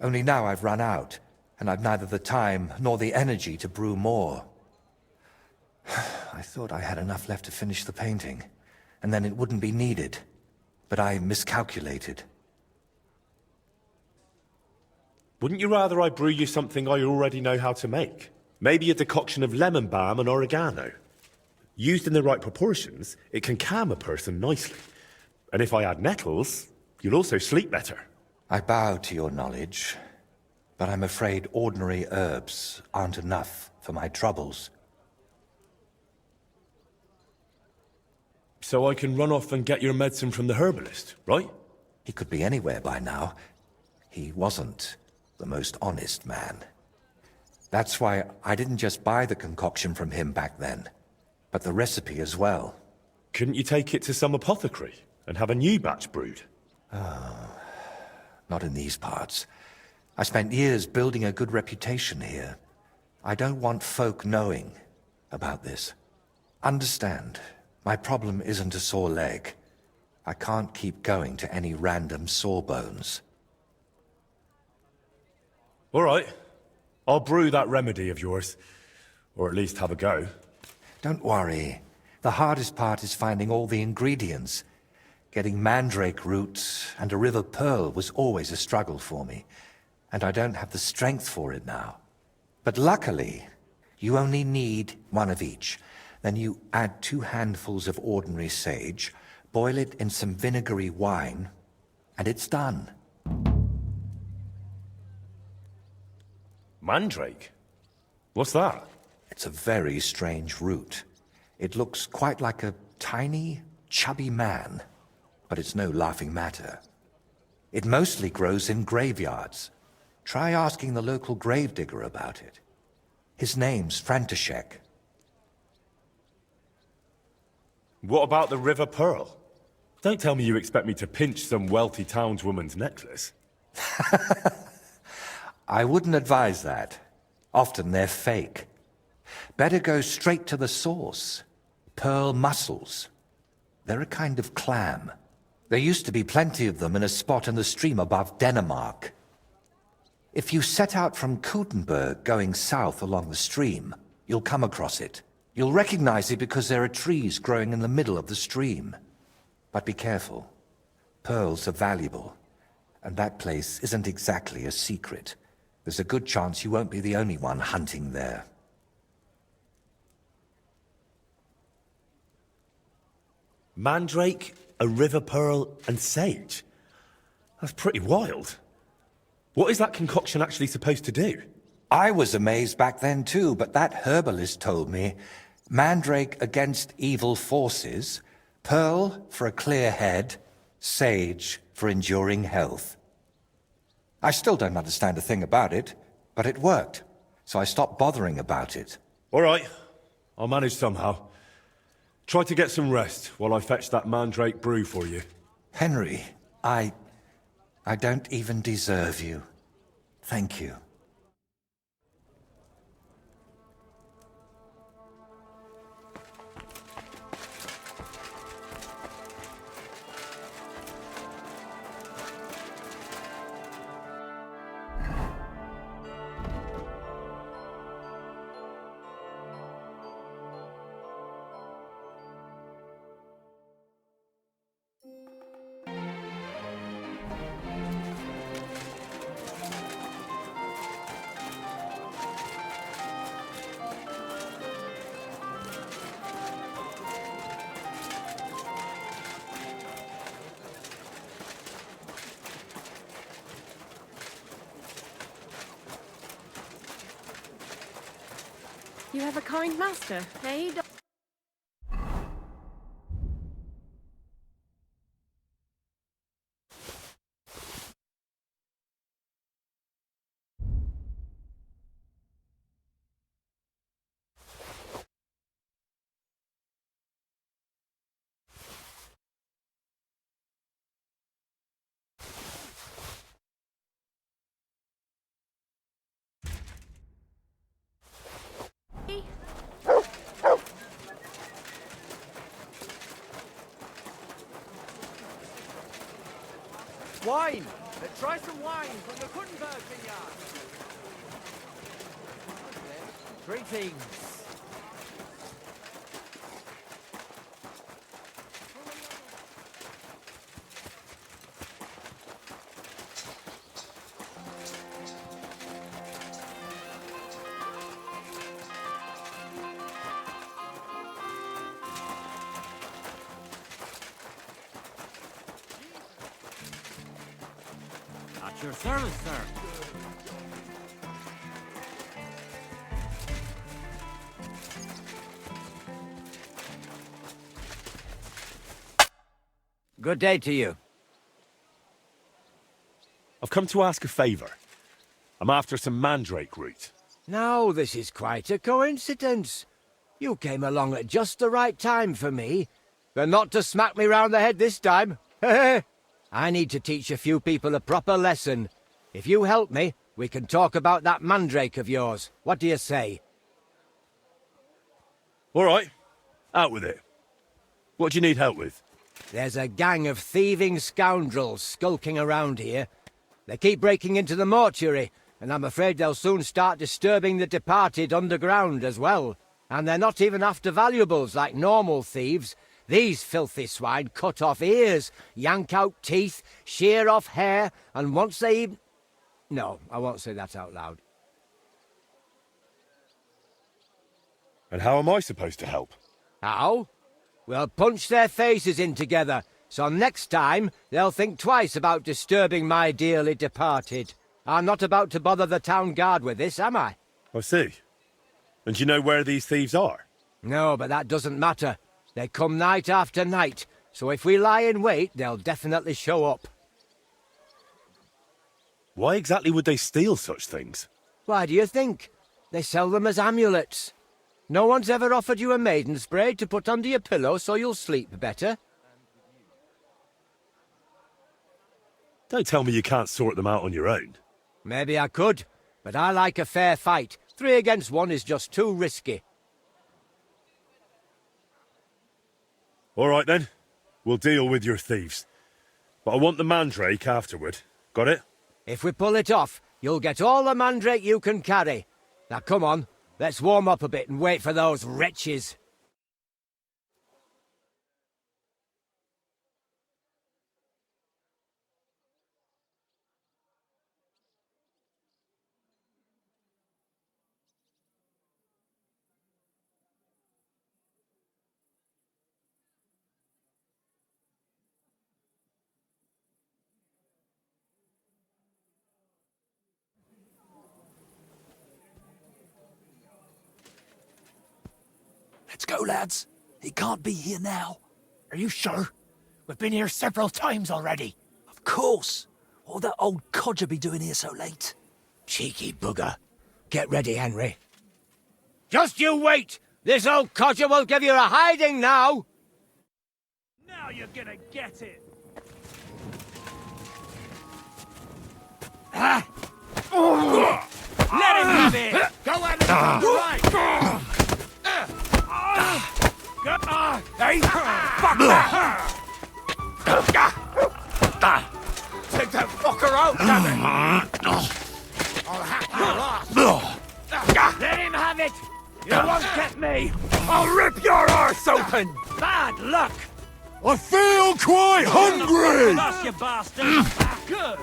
Only now I've run out, and I've neither the time nor the energy to brew more. I thought I had enough left to finish the painting, and then it wouldn't be needed. But I miscalculated.
Wouldn't you rather I brew you something I already know how to make? Maybe a decoction of lemon balm and oregano. Used in the right proportions, it can calm a person nicely. And if I add nettles, you'll also sleep better.
I bow to your knowledge, but I'm afraid ordinary herbs aren't enough for my troubles.
So I can run off and get your medicine from the herbalist, right?
He could be anywhere by now. He wasn't the most honest man. That's why I didn't just buy the concoction from him back then, but the recipe as well.
Couldn't you take it to some apothecary and have a new batch brewed?
Not in these parts. I spent years building a good reputation here. I don't want folk knowing about this. Understand, my problem isn't a sore leg. I can't keep going to any random sawbones.
All right. I'll brew that remedy of yours. Or at least have a go.
Don't worry. The hardest part is finding all the ingredients. Getting mandrake roots and a river pearl was always a struggle for me, and I don't have the strength for it now. But luckily, you only need one of each. Then you add 2 handfuls of ordinary sage, boil it in some vinegary wine, and it's done.
Mandrake? What's that?
It's a very strange root. It looks quite like a tiny, chubby man, but it's no laughing matter. It mostly grows in graveyards. Try asking the local gravedigger about it. His name's František.
What about the River Pearl? Don't tell me you expect me to pinch some wealthy townswoman's necklace.
I wouldn't advise that. Often they're fake. Better go straight to the source. Pearl mussels. They're a kind of clam. There used to be plenty of them in a spot in the stream above Denmark. If you set out from Kuttenberg going south along the stream, you'll come across it. You'll recognize it because there are trees growing in the middle of the stream. But be careful. Pearls are valuable, and that place isn't exactly a secret. There's a good chance you won't be the only one hunting there.
Mandrake, a river pearl, and sage? That's pretty wild. What is that concoction actually supposed to do?
I was amazed back then too, but that herbalist told me mandrake against evil forces, pearl for a clear head, sage for enduring health. I still don't understand a thing about it, but it worked, so I stopped bothering about it.
All right, I'll manage somehow. Try to get some rest while I fetch that mandrake brew for you.
Henry, I don't even deserve you. Thank you.
You have a kind master, eh?
Wine! Try some wine from the Kuttenberg vineyard! Greetings!
At your service, sir.
Good day to you.
I've come to ask a favour. I'm after some mandrake root.
Now, this is quite a coincidence. You came along at just the right time for me. But not to smack me round the head this time. I need to teach a few people a proper lesson. If you help me, we can talk about that mandrake of yours. What do you say?
All right, out with it. What do you need help with?
There's a gang of thieving scoundrels skulking around here. They keep breaking into the mortuary,
and I'm afraid they'll soon start disturbing the departed underground as well. And they're not even after valuables like normal thieves. These filthy swine cut off ears, yank out teeth, shear off hair, and once they even... No, I won't say that out loud.
And how am I supposed to help?
How? We'll punch their faces in together, so next time they'll think twice about disturbing my dearly departed. I'm not about to bother the town guard with this, am I?
I see. And do you know where these thieves are?
No, but that doesn't matter. They come night after night, so if we lie in wait, they'll definitely show up.
Why exactly would they steal such things?
Why do you think? They sell them as amulets. No one's ever offered you a maiden spray to put under your pillow so you'll sleep better?
Don't tell me you can't sort them out on your own.
Maybe I could, but I like a fair fight. 3 against 1 is just too risky.
All right then, we'll deal with your thieves. But I want the mandrake afterward. Got it?
If we pull it off, you'll get all the mandrake you can carry. Now come on, let's warm up a bit and wait for those wretches.
Let's go, lads. He can't be here now. Are you sure? We've been here several times already. Of course. What will that old codger be doing here so late?
Cheeky bugger. Get ready, Henry. Just you wait! This old codger will give you a hiding now!
Now you're gonna get it!
Ah.
Let him have it!
Go at it from the right!
Hey! Fuck that!
Take that fucker out, damn it! I'll hack your ass!
Let him have it! You won't get me! I'll rip your arse open! Bad luck!
I feel quite hungry!
Us, you bastard! Good!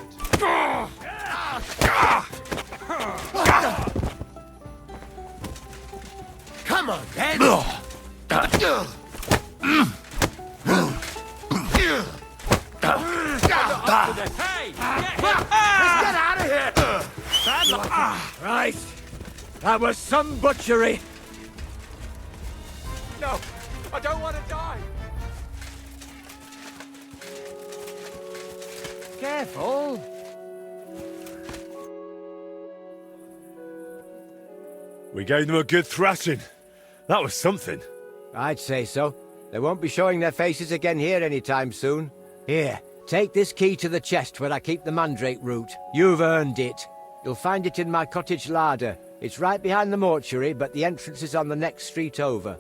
Come on, then!
Hey! Let's get out of here! Bad luck!
Right. That was some butchery.
No! I don't want to die!
Careful.
We gave them a good thrashing. That was something.
I'd say so. They won't be showing their faces again here anytime soon. Here, take this key to the chest where I keep the mandrake root. You've earned it. You'll find it in my cottage larder. It's right behind the mortuary, but the entrance is on the next street over.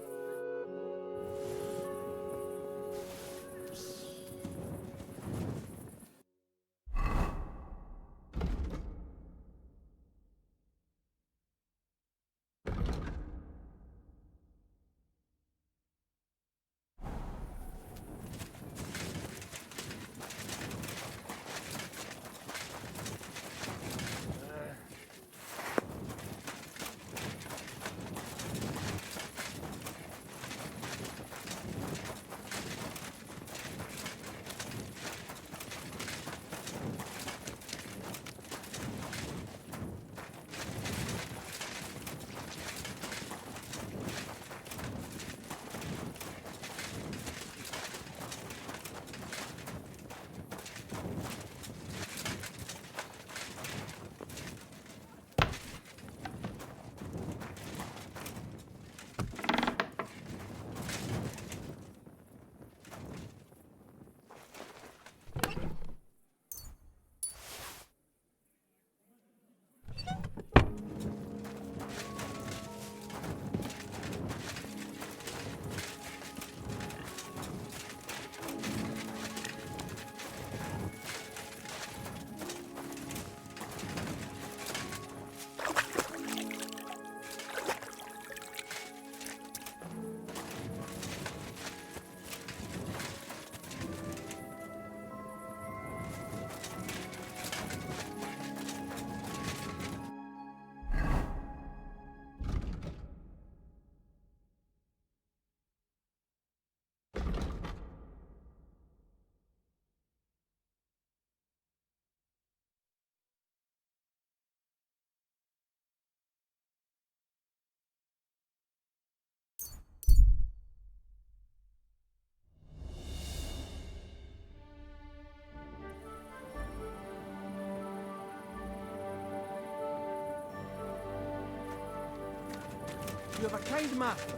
You have a kind master.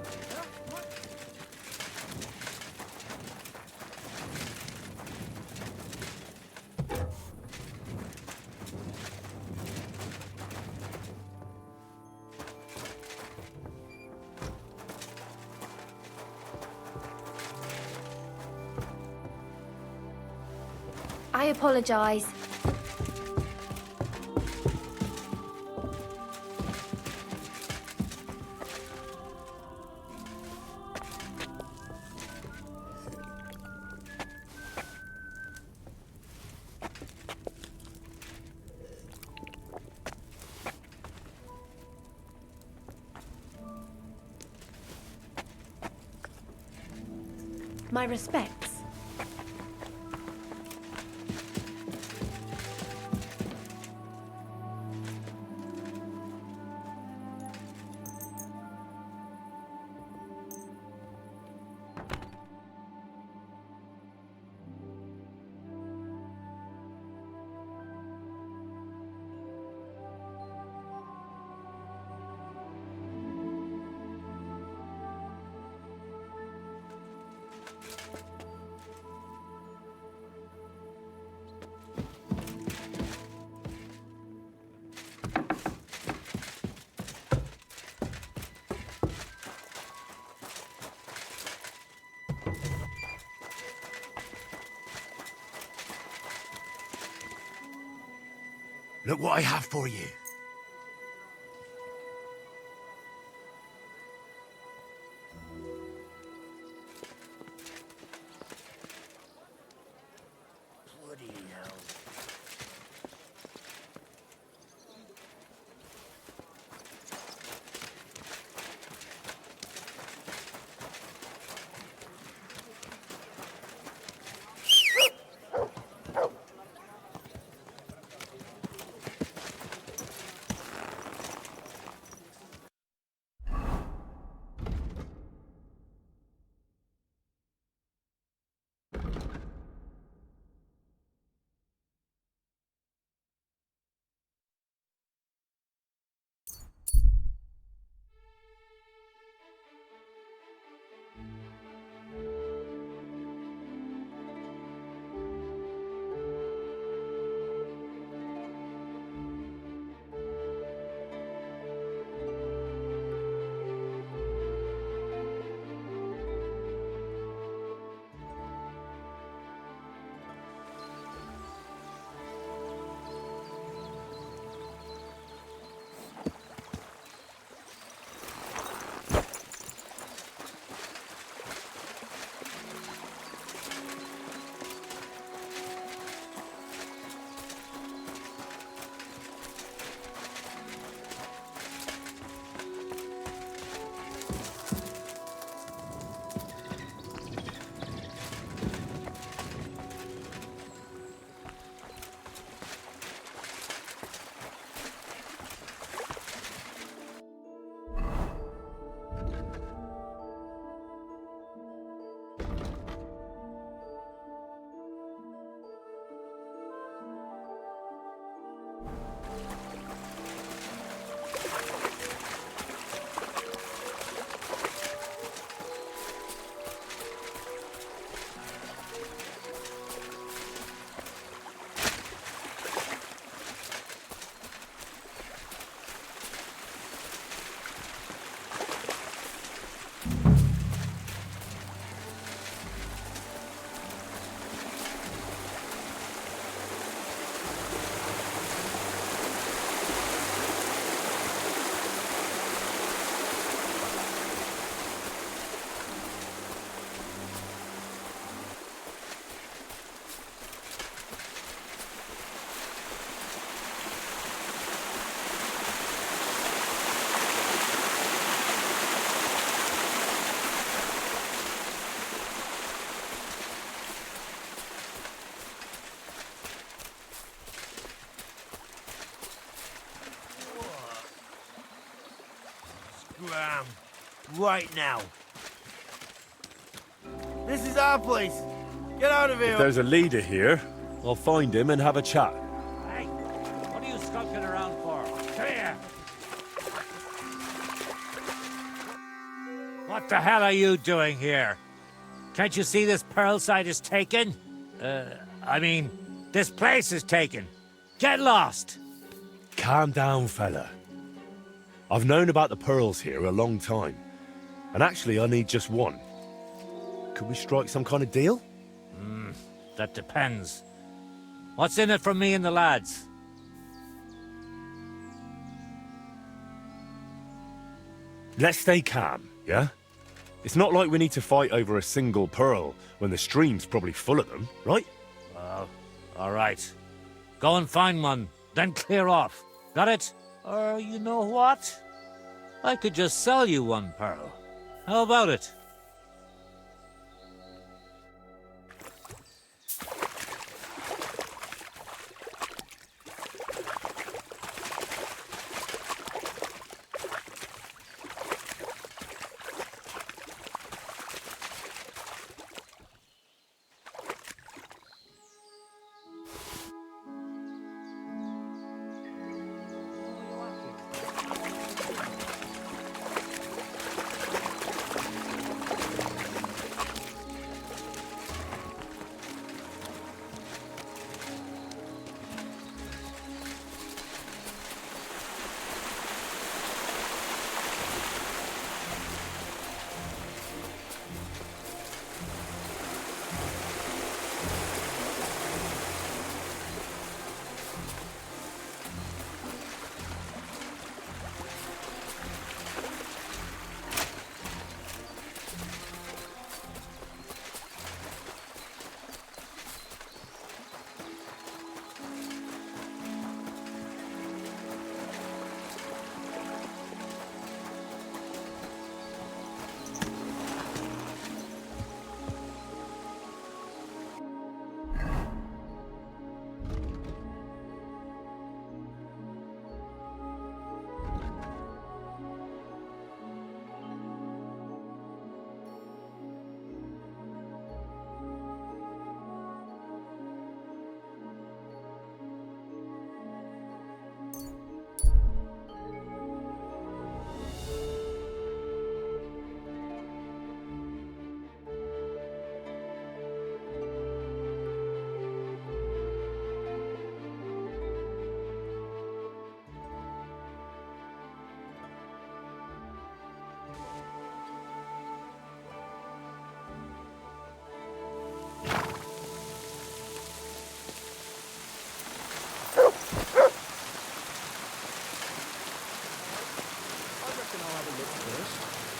I apologise.
My respects.
Look what I have for you. Bloody hell.
Scram. Right now. This is our place. Get out of here.
If there's a leader here, I'll find him and have a chat.
Hey, what are you skulking around for? Come here! What the hell are you doing here? Can't you see this pearl site is taken? I mean, this place is taken. Get lost!
Calm down, fella. I've known about the pearls here a long time. And actually, I need just one. Could we strike some kind of deal?
That depends. What's in it for me and the lads?
Let's stay calm, yeah? It's not like we need to fight over a single pearl when the stream's probably full of them, right?
Well, all right. Go and find one, then clear off. Got it? Or you know what? I could just sell you one pearl. How about it?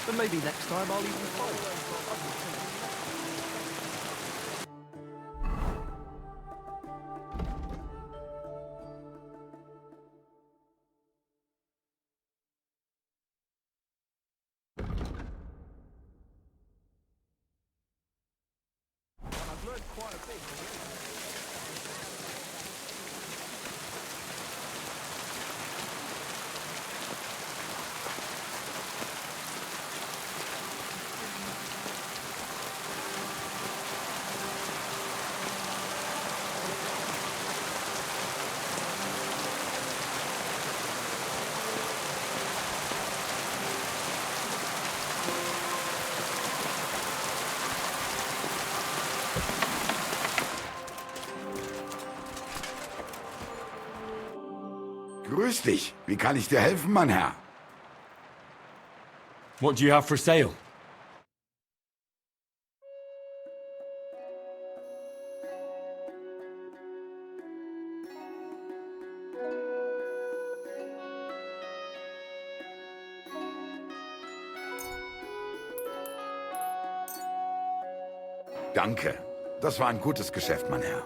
But maybe next time I'll even follow. I've learned quite a bit.
Grüß dich. Wie kann ich dir helfen, mein Herr?
What do you have for sale?
Danke. Das war ein gutes Geschäft, mein Herr.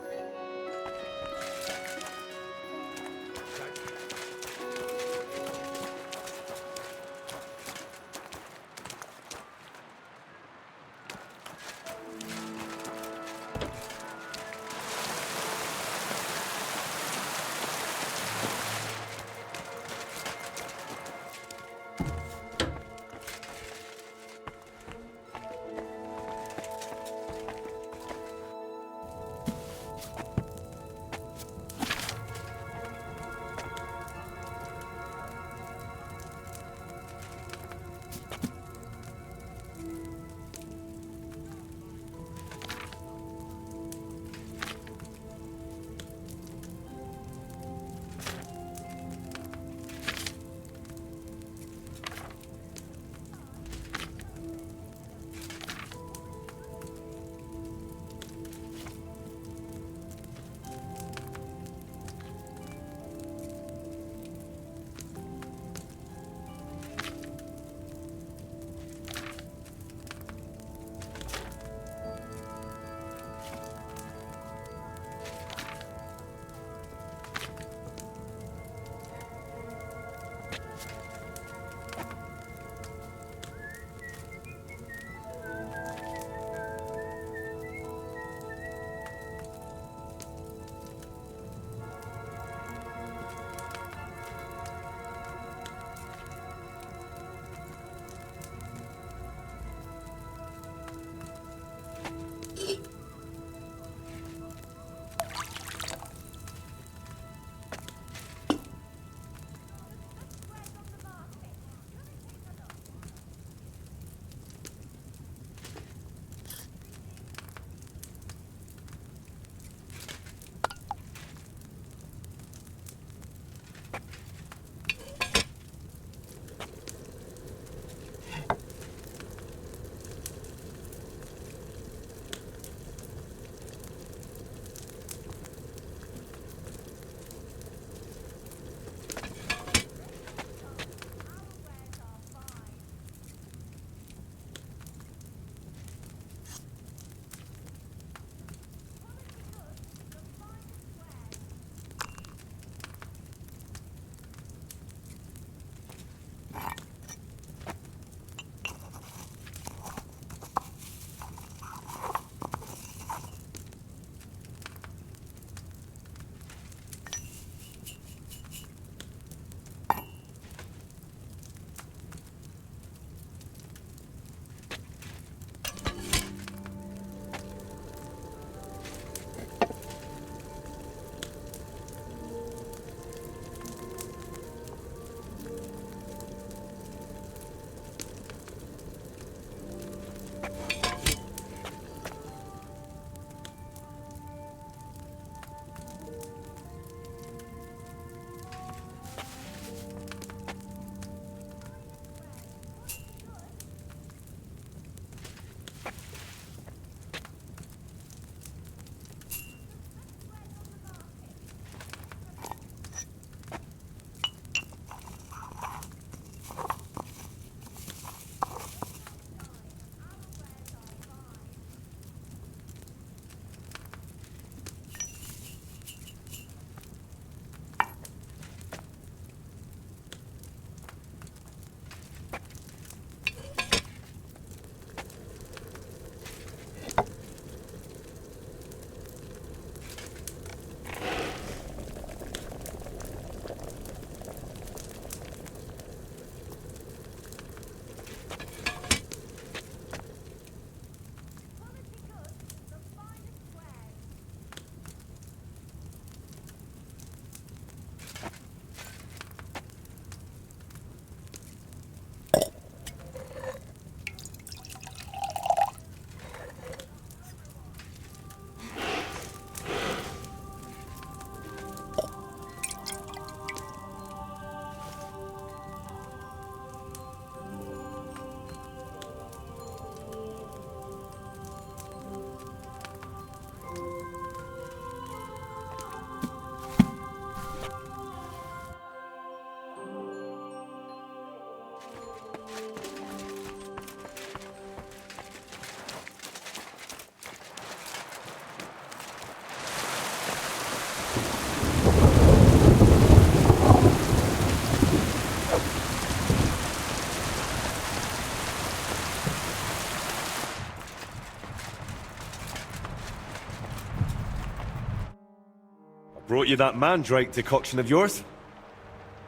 Brought you that mandrake decoction of yours?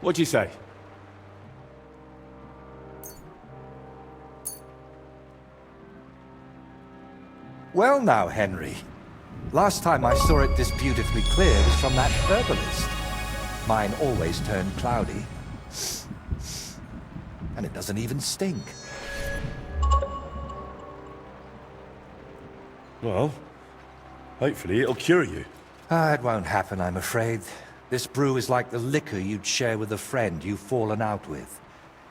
What'd you say?
Well now, Henry. Last time I saw it this beautifully clear was from that herbalist. Mine always turned cloudy. And it doesn't even stink.
Well, hopefully it'll cure you.
It won't happen, I'm afraid. This brew is like the liquor you'd share with a friend you've fallen out with.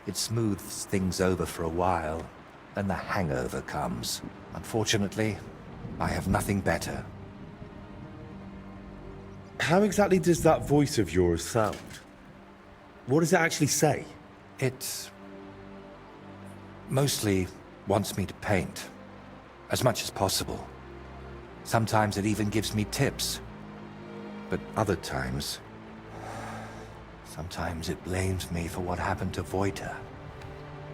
It smooths things over for a while, then the hangover comes. Unfortunately, I have nothing better.
How exactly does that voice of yours sound? What does it actually say?
It mostly wants me to paint, as much as possible. Sometimes it even gives me tips. But other times, sometimes it blames me for what happened to Voita.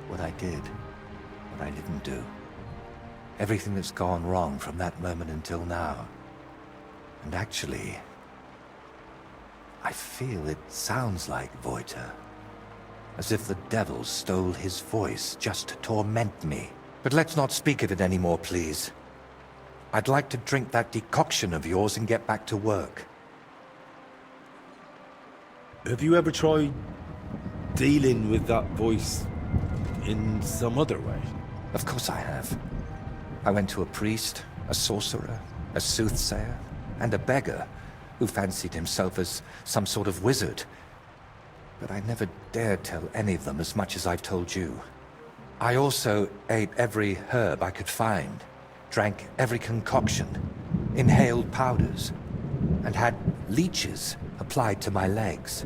What I did, what I didn't do. Everything that's gone wrong from that moment until now. And actually, I feel it sounds like Voita. As if the devil stole his voice just to torment me. But let's not speak of it anymore, please. I'd like to drink that decoction of yours and get back to work.
Have you ever tried dealing with that voice in some other way?
Of course I have. I went to a priest, a sorcerer, a soothsayer, and a beggar who fancied himself as some sort of wizard. But I never dared tell any of them as much as I've told you. I also ate every herb I could find, drank every concoction, inhaled powders, and had leeches applied to my legs.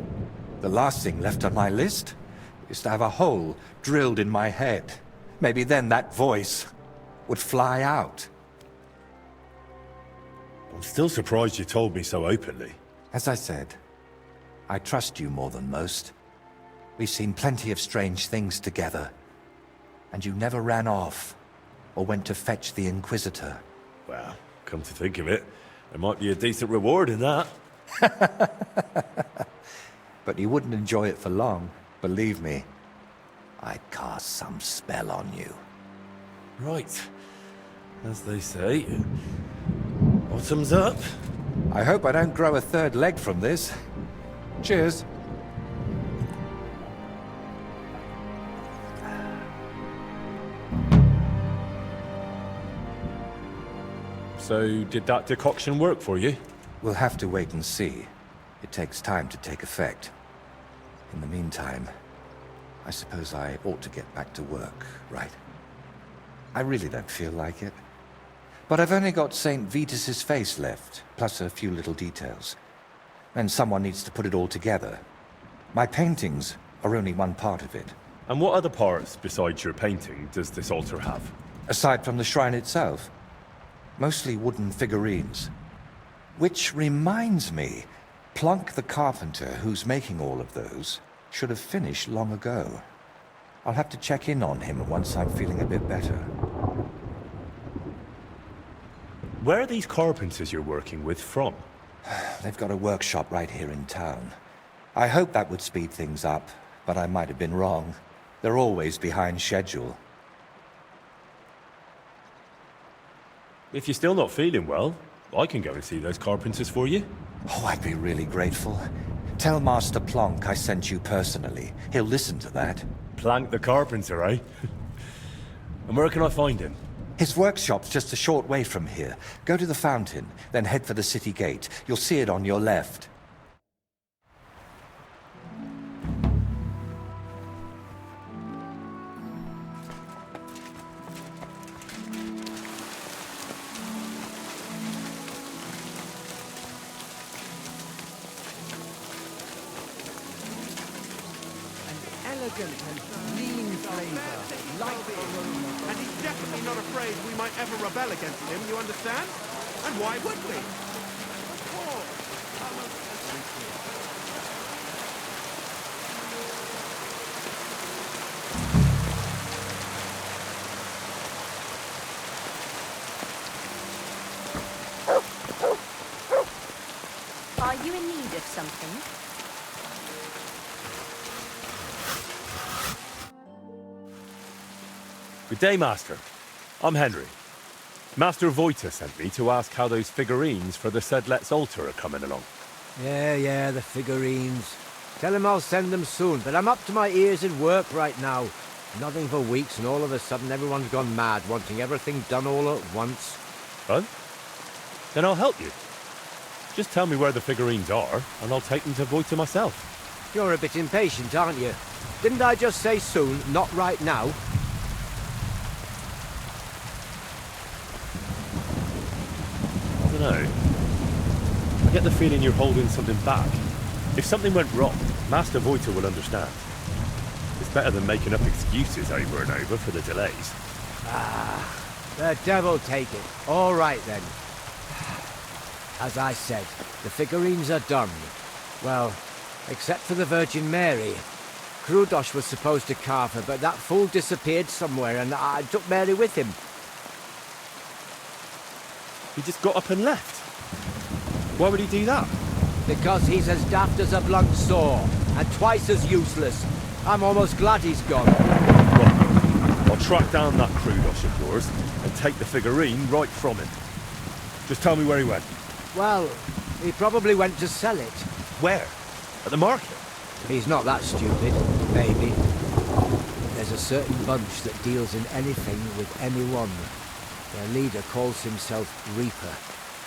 The last thing left on my list is to have a hole drilled in my head. Maybe then that voice would fly out.
I'm still surprised you told me so openly.
As I said, I trust you more than most. We've seen plenty of strange things together. And you never ran off or went to fetch the Inquisitor.
Well, come to think of it, there might be a decent reward in that.
But you wouldn't enjoy it for long, believe me. I'd cast some spell on you.
Right. As they say, bottoms up.
I hope I don't grow a third leg from this. Cheers.
So, did that decoction work for you?
We'll have to wait and see. It takes time to take effect. In the meantime, I suppose I ought to get back to work, right? I really don't feel like it. But I've only got St. Vitus's face left, plus a few little details. And someone needs to put it all together. My paintings are only one part of it.
And what other parts, besides your painting, does this altar have?
Aside from the shrine itself, mostly wooden figurines. Which reminds me, Plunk the carpenter who's making all of those should have finished long ago. I'll have to check in on him once I'm feeling a bit better.
Where are these carpenters you're working with from?
They've got a workshop right here in town. I hope that would speed things up, but I might have been wrong. They're always behind schedule.
If you're still not feeling well, I can go and see those carpenters for you.
Oh, I'd be really grateful. Tell Master Plonk I sent you personally. He'll listen to that.
Plank the carpenter, eh? And where can I find him?
His workshop's just a short way from here. Go to the fountain, then head for the city gate. You'll see it on your left.
Elegant and clean flavor, light aroma. And he's definitely not afraid we might ever rebel against him, you understand? And why would we? Of course.
Are you in need
if something.
Good day, Master. I'm Henry. Master Voita sent me to ask how those figurines for the Sedlet's altar are coming along.
Yeah, the figurines. Tell him I'll send them soon, but I'm up to my ears in work right now. Nothing for weeks, and all of a sudden everyone's gone mad, wanting everything done all at once.
Oh? Then I'll help you. Just tell me where the figurines are, and I'll take them to Voita myself.
You're a bit impatient, aren't you? Didn't I just say soon, not right now?
I don't know. I get the feeling you're holding something back. If something went wrong, Master Voita will understand. It's better than making up excuses over and over for the delays.
The devil take it. All right, then. As I said, the figurines are done. Well, except for the Virgin Mary. Krudosh was supposed to carve her, but that fool disappeared somewhere, and I took Mary with him.
He just got up and left? Why would he do that?
Because he's as daft as a blunt saw, and twice as useless. I'm almost glad he's gone.
Well, I'll track down that Krudosh of yours and take the figurine right from him. Just tell me where he went.
Well, he probably went to sell it.
Where? At the market?
He's not that stupid, maybe. There's a certain bunch that deals in anything with anyone. Their leader calls himself Reaper.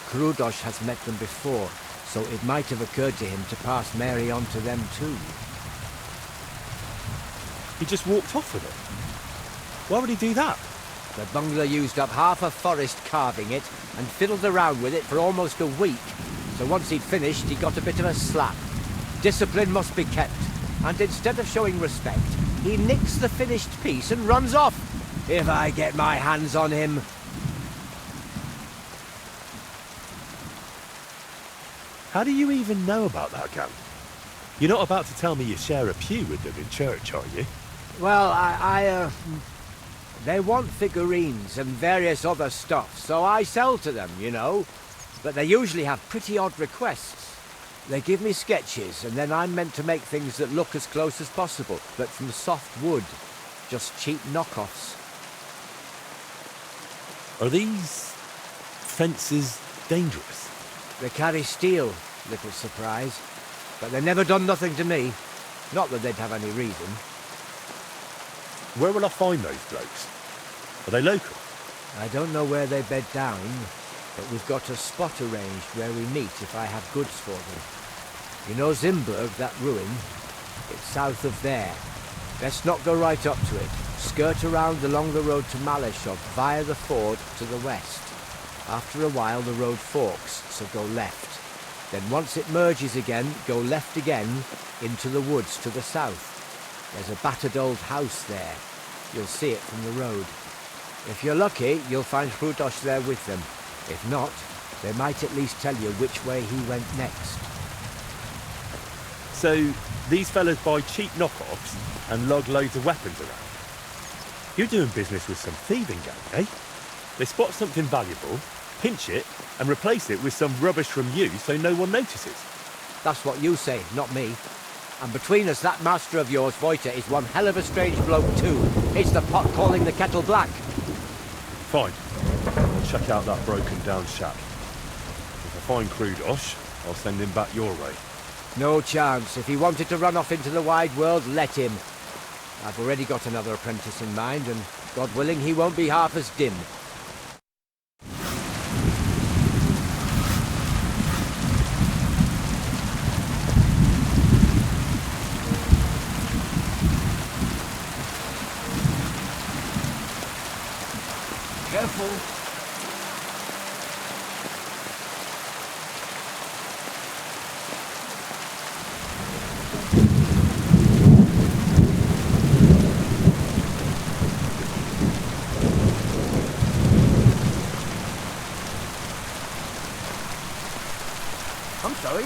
Krudosh has met them before, so it might have occurred to him to pass Mary on to them too.
He just walked off with it? Why would he do that?
The bungler used up half a forest carving it and fiddled around with it for almost a week. So once he'd finished, he got a bit of a slap. Discipline must be kept, and instead of showing respect, he nicks the finished piece and runs off. If I get my hands on him...
How do you even know about that gang? You're not about to tell me you share a pew with them in church, are you?
Well, they want figurines and various other stuff, so I sell to them, you know. But they usually have pretty odd requests. They give me sketches, and then I'm meant to make things that look as close as possible, but from soft wood. Just cheap knockoffs.
Are these fences dangerous?
They carry steel, little surprise. But they've never done nothing to me. Not that they'd have any reason.
Where will I find those blokes? Are they local?
I don't know where they bed down, but we've got a spot arranged where we meet if I have goods for them. You know Zimberg, that ruin? It's south of there. Let's not go right up to it. Skirt around along the road to Malashov via the ford to the west. After a while the road forks, so go left. Then once it merges again, go left again into the woods to the south. There's a battered old house there. You'll see it from the road. If you're lucky, you'll find Krudosh there with them. If not, they might at least tell you which way he went next.
So, these fellas buy cheap knockoffs and lug loads of weapons around. You're doing business with some thieving gang, eh? They spot something valuable, pinch it, and replace it with some rubbish from you so no one notices.
That's what you say, not me. And between us, that master of yours, Voita, is one hell of a strange bloke too. It's the pot calling the kettle black.
Fine. I'll check out that broken down shack. If I find Krudosh, I'll send him back your way.
No chance. If he wanted to run off into the wide world, let him. I've already got another apprentice in mind, and God willing, he won't be half as dim.
Careful.
I'm sorry.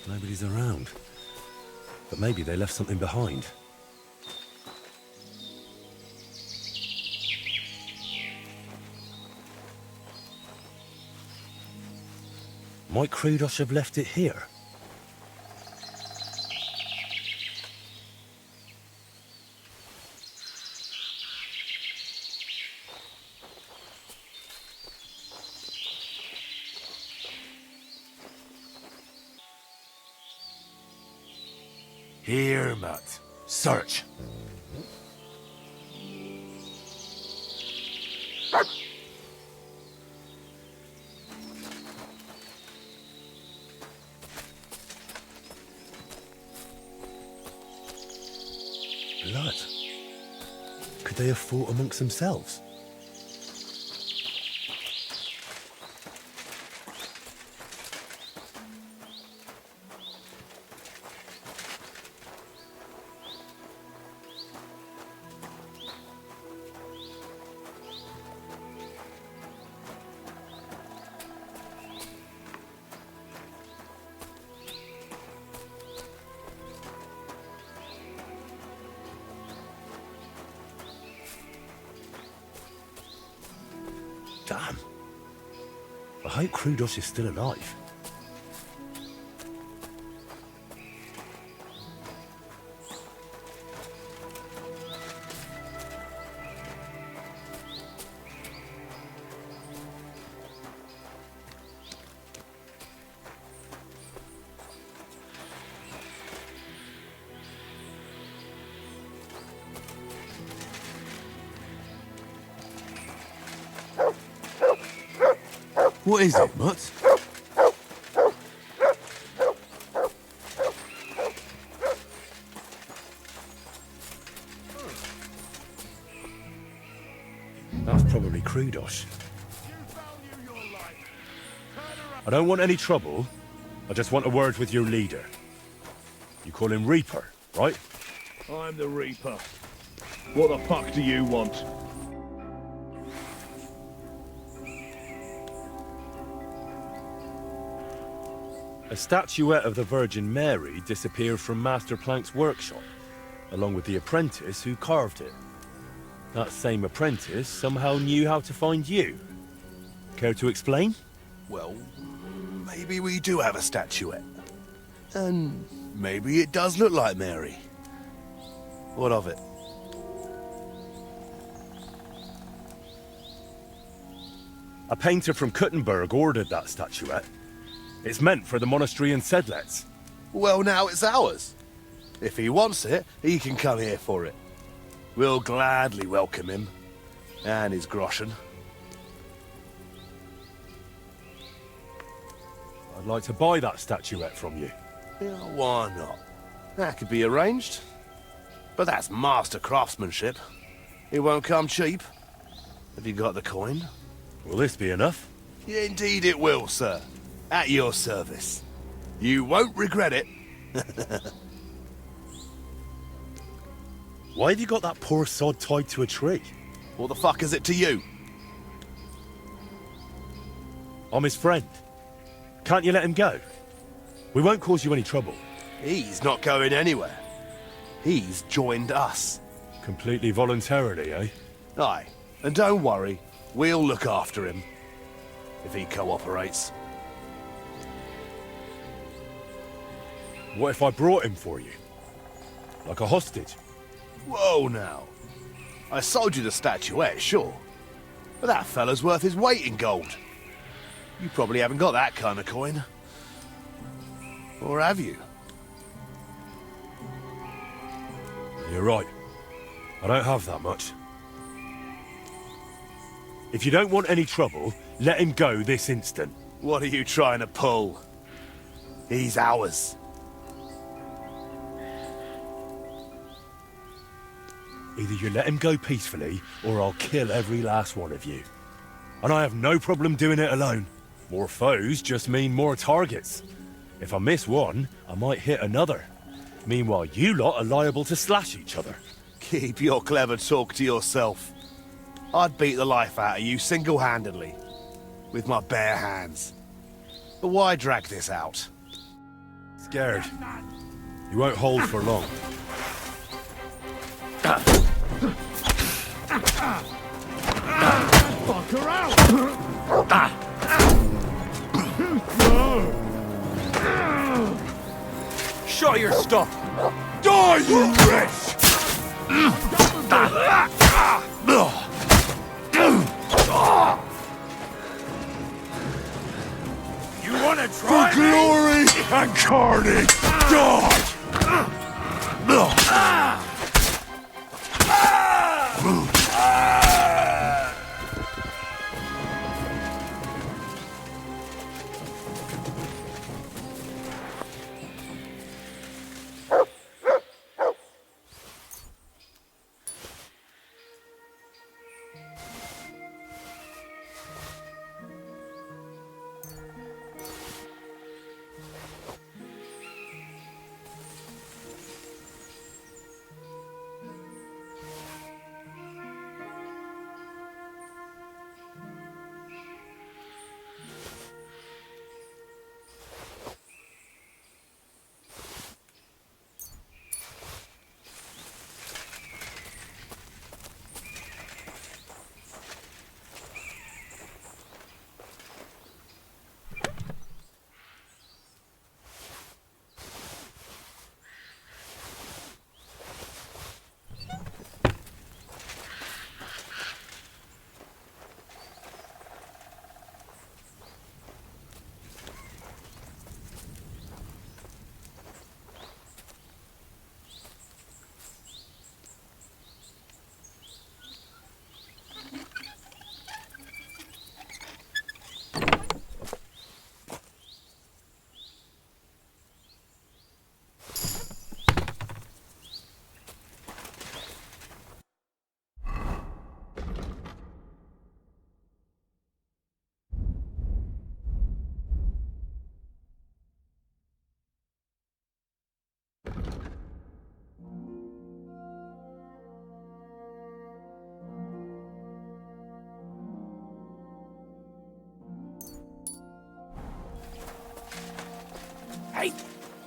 Nobody's around. But maybe they left something behind. Might Krudos have left it here?
Here, Matt. Search.
Blood. Could they have fought amongst themselves? Damn. I hope Krudos is still alive.
What is it, Mutt?
That's probably Krudosh. I don't want any trouble. I just want a word with your leader. You call him Reaper, right?
I'm the Reaper. What the fuck do you want?
A statuette of the Virgin Mary disappeared from Master Plank's workshop, along with the apprentice who carved it. That same apprentice somehow knew how to find you. Care to explain?
Well, maybe we do have a statuette. And maybe it does look like Mary. What of it?
A painter from Kuttenberg ordered that statuette. It's meant for the monastery in Sedlets.
Well, now it's ours. If he wants it, he can come here for it. We'll gladly welcome him. And his groschen.
I'd like to buy that statuette from you.
Yeah, why not? That could be arranged. But that's master craftsmanship. It won't come cheap. Have you got the coin?
Will this be enough?
Yeah, indeed it will, sir. At your service. You won't regret it.
Why have you got that poor sod tied to a tree?
What the fuck is it to you?
I'm his friend. Can't you let him go? We won't cause you any trouble.
He's not going anywhere. He's joined us.
Completely voluntarily, eh?
Aye. And don't worry, we'll look after him. If he cooperates.
What if I brought him for you? Like a hostage?
Whoa now. I sold you the statuette, sure. But that fella's worth his weight in gold. You probably haven't got that kind of coin. Or have you?
You're right. I don't have that much. If you don't want any trouble, let him go this instant.
What are you trying to pull? He's ours.
Either you let him go peacefully, or I'll kill every last one of you. And I have no problem doing it alone. More foes just mean more targets. If I miss one, I might hit another. Meanwhile, you lot are liable to slash each other.
Keep your clever talk to yourself. I'd beat the life out of you single-handedly. With my bare hands. But why drag this out?
Scared. You won't hold for long.
Fuck her out!
Show your stuff!
Die, you wretch!
You wanna try
For glory and carnage, die!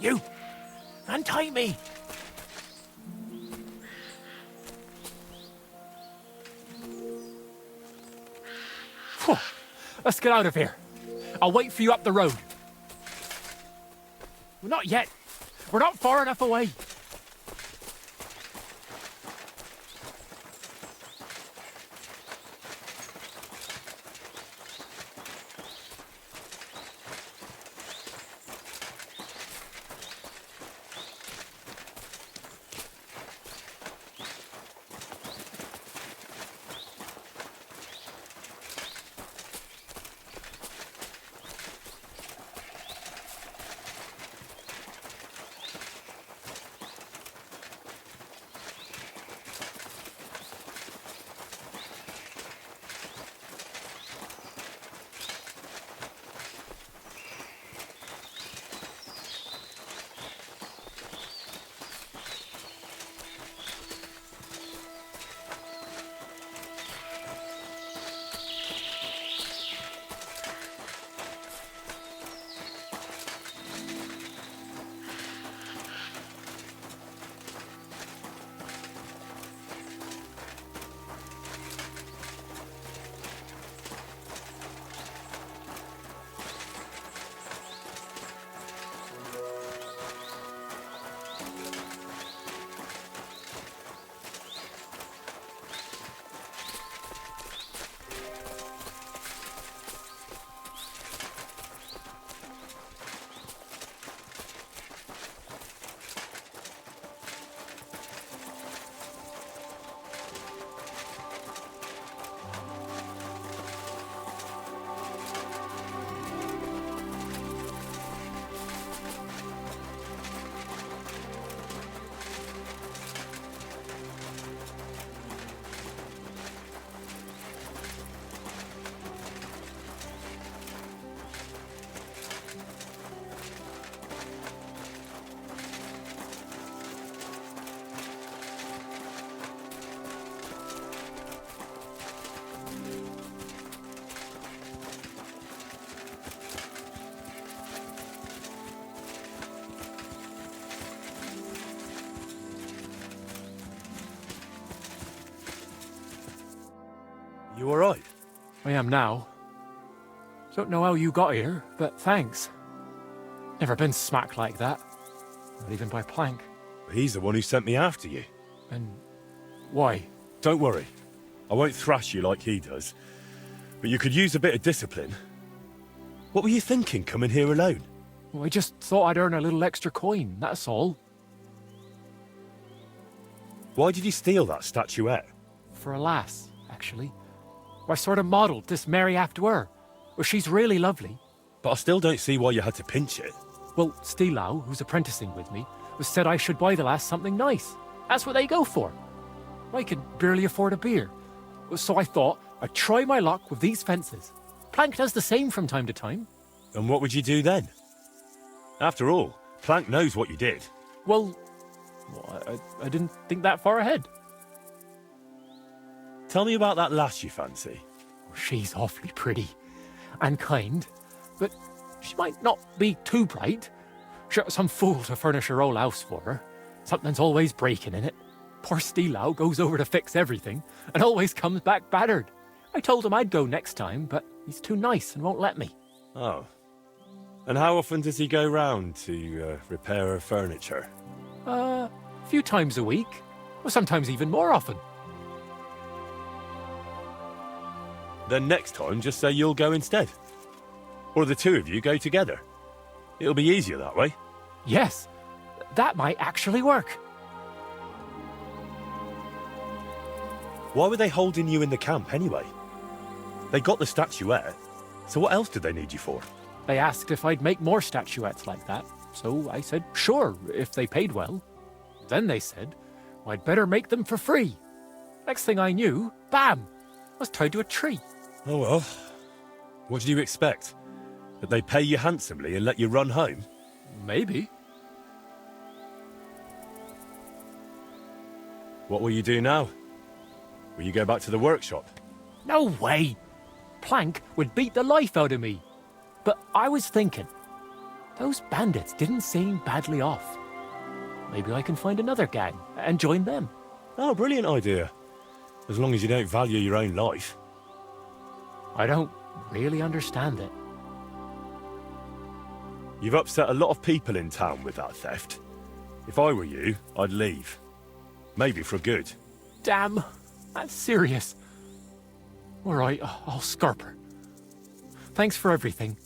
You! Untie me! Phew. Let's get out of here. I'll wait for you up the road. Well, not yet. We're not far enough away.
You alright?
I am now. Don't know how you got here, but thanks. Never been smacked like that. Not even by Plank.
He's the one who sent me after you.
And why?
Don't worry. I won't thrash you like he does. But you could use a bit of discipline. What were you thinking, coming here alone?
Well, I just thought I'd earn a little extra coin, that's all.
Why did you steal that statuette?
For a lass, actually. I sort of modelled this Mary after her. Well, she's really lovely.
But I still don't see why you had to pinch it.
Well, Steelow, who's apprenticing with me, was said I should buy the lass something nice. That's what they go for. I could barely afford a beer. So I thought I'd try my luck with these fences. Plank does the same from time to time.
And what would you do then? After all, Plank knows what you did.
Well, I didn't think that far ahead.
Tell me about that lass you fancy.
She's awfully pretty and kind, but she might not be too bright. She got some fool to furnish her old house for her. Something's always breaking in it. Poor Steelow goes over to fix everything and always comes back battered. I told him I'd go next time, but he's too nice and won't let me.
Oh. And how often does he go round to repair her furniture?
A few times a week, or sometimes even more often.
Then next time, just say you'll go instead. Or the two of you go together. It'll be easier that way.
Yes, that might actually work.
Why were they holding you in the camp anyway? They got the statuette, so what else did they need you for?
They asked if I'd make more statuettes like that, so I said sure, if they paid well. Then they said I'd better make them for free. Next thing I knew, bam, I was tied to a tree.
Oh well. What did you expect? That they pay you handsomely and let you run home?
Maybe.
What will you do now? Will you go back to the workshop?
No way! Plank would beat the life out of me. But I was thinking, Those bandits didn't seem badly off. Maybe I can find another gang and join them.
Oh, brilliant idea. As long as you don't value your own life.
I don't really understand it.
You've upset a lot of people in town with that theft. If I were you, I'd leave. Maybe for good.
Damn, that's serious. All right, I'll scarp her. Thanks for everything.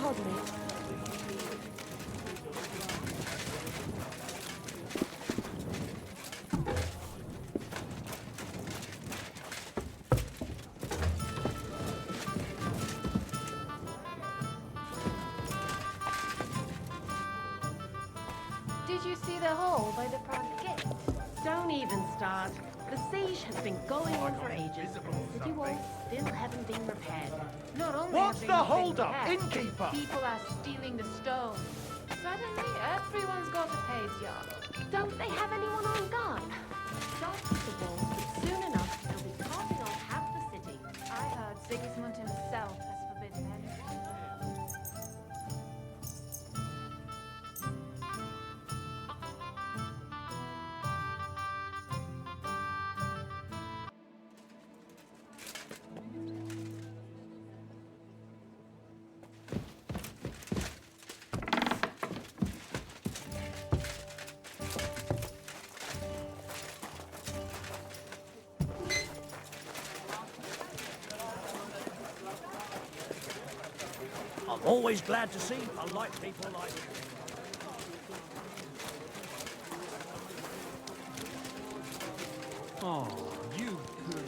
Pardon me.
Did you see the hole by the front gate?
Don't even start. The siege has been going on for ages, and the city walls still haven't been repaired.
Not only
What's
have
the
they not been
hold-up,
repaired,
innkeeper?
People are stealing the stone. Suddenly, everyone's got a paved yard.
Don't they have anyone on guard?
Stop with the walls, but soon enough, they'll be carting off half the city. I heard Sigismund himself has forbidden entry.
I'm always glad to see polite people like you. Oh, you good.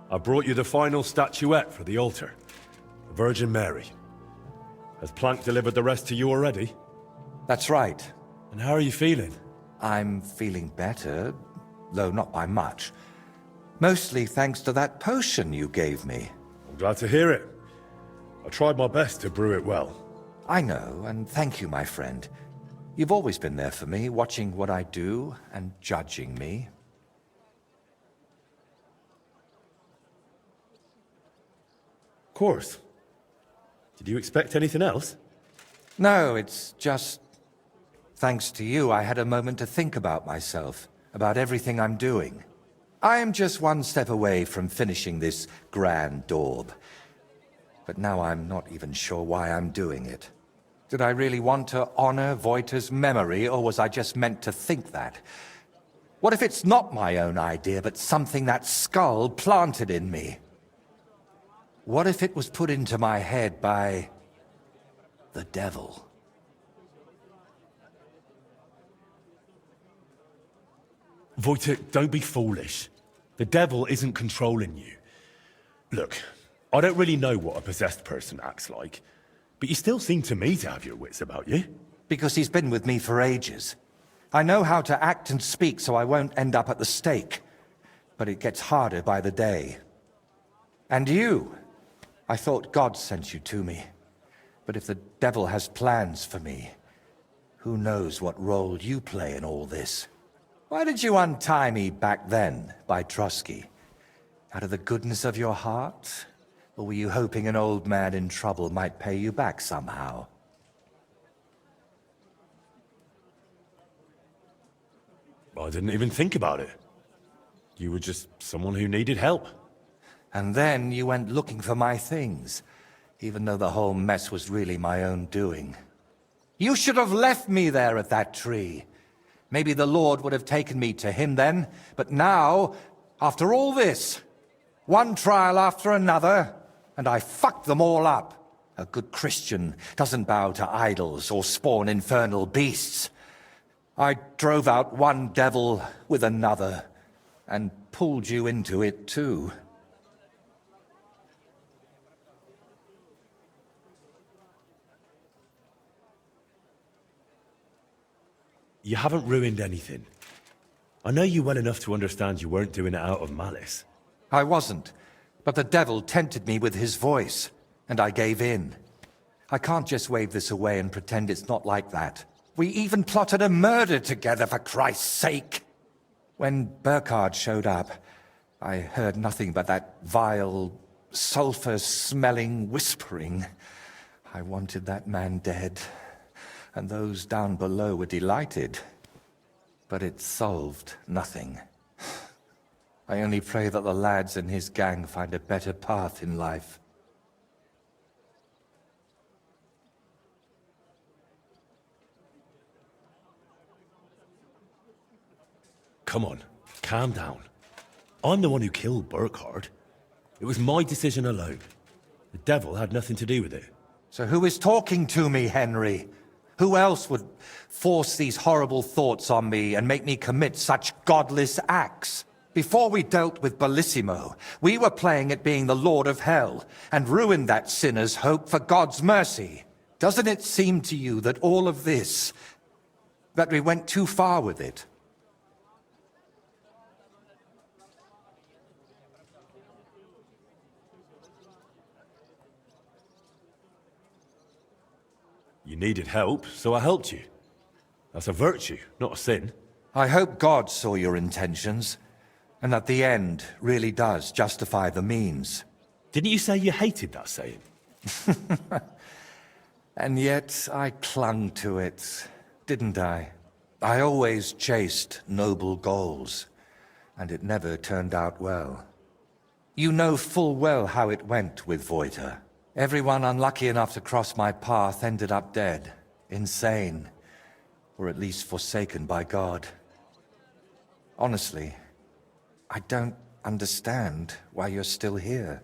I brought you the final statuette for the altar. The Virgin Mary. Has Plank delivered the rest to you already?
That's right.
And how are you feeling?
I'm feeling better, though not by much. Mostly thanks to that potion you gave me.
I'm glad to hear it. I tried my best to brew it well.
I know, and thank you, my friend. You've always been there for me, watching what I do and judging me.
Of course. Did you expect anything else?
No, it's just... Thanks to you, I had a moment to think about myself, about everything I'm doing. I am just one step away from finishing this grand daub. But now I'm not even sure why I'm doing it. Did I really want to honor Voita's memory, or was I just meant to think that? What if it's not my own idea, but something that skull planted in me? What if it was put into my head by... the devil?
Voita, don't be foolish. The devil isn't controlling you. Look, I don't really know what a possessed person acts like, but you still seem to me to have your wits about you.
Because he's been with me for ages. I know how to act and speak so I won't end up at the stake. But it gets harder by the day. And you... I thought God sent you to me. But if the devil has plans for me, who knows what role you play in all this? Why did you untie me back then by Trusky? Out of the goodness of your heart? Or were you hoping an old man in trouble might pay you back somehow?
I didn't even think about it. You were just someone who needed help.
And then you went looking for my things, even though the whole mess was really my own doing. You should have left me there at that tree. Maybe the Lord would have taken me to him then, but now, after all this, one trial after another, and I fucked them all up. A good Christian doesn't bow to idols or spawn infernal beasts. I drove out one devil with another, and pulled you into it too.
You haven't ruined anything. I know you well enough to understand you weren't doing it out of malice.
I wasn't, but the devil tempted me with his voice, and I gave in. I can't just wave this away and pretend it's not like that. We even plotted a murder together, for Christ's sake! When Burkhard showed up, I heard nothing but that vile, sulfur-smelling whispering. I wanted that man dead, and those down below were delighted. But it solved nothing. I only pray that the lads and his gang find a better path in life.
Come on, calm down. I'm the one who killed Burkhard. It was my decision alone. The devil had nothing to do with it.
So who is talking to me, Henry? Who else would force these horrible thoughts on me and make me commit such godless acts? Before we dealt with Bellissimo, we were playing at being the Lord of Hell and ruined that sinner's hope for God's mercy. Doesn't it seem to you that all of this, that we went too far with it?
You needed help, so I helped you. That's a virtue, not a sin.
I hope God saw your intentions. And that the end really does justify the means.
Didn't you say you hated that saying?
And yet I clung to it, didn't I? I always chased noble goals, and it never turned out well. You know full well how it went with Voita. Everyone unlucky enough to cross my path ended up dead, insane, or at least forsaken by God. Honestly, I don't understand why you're still here.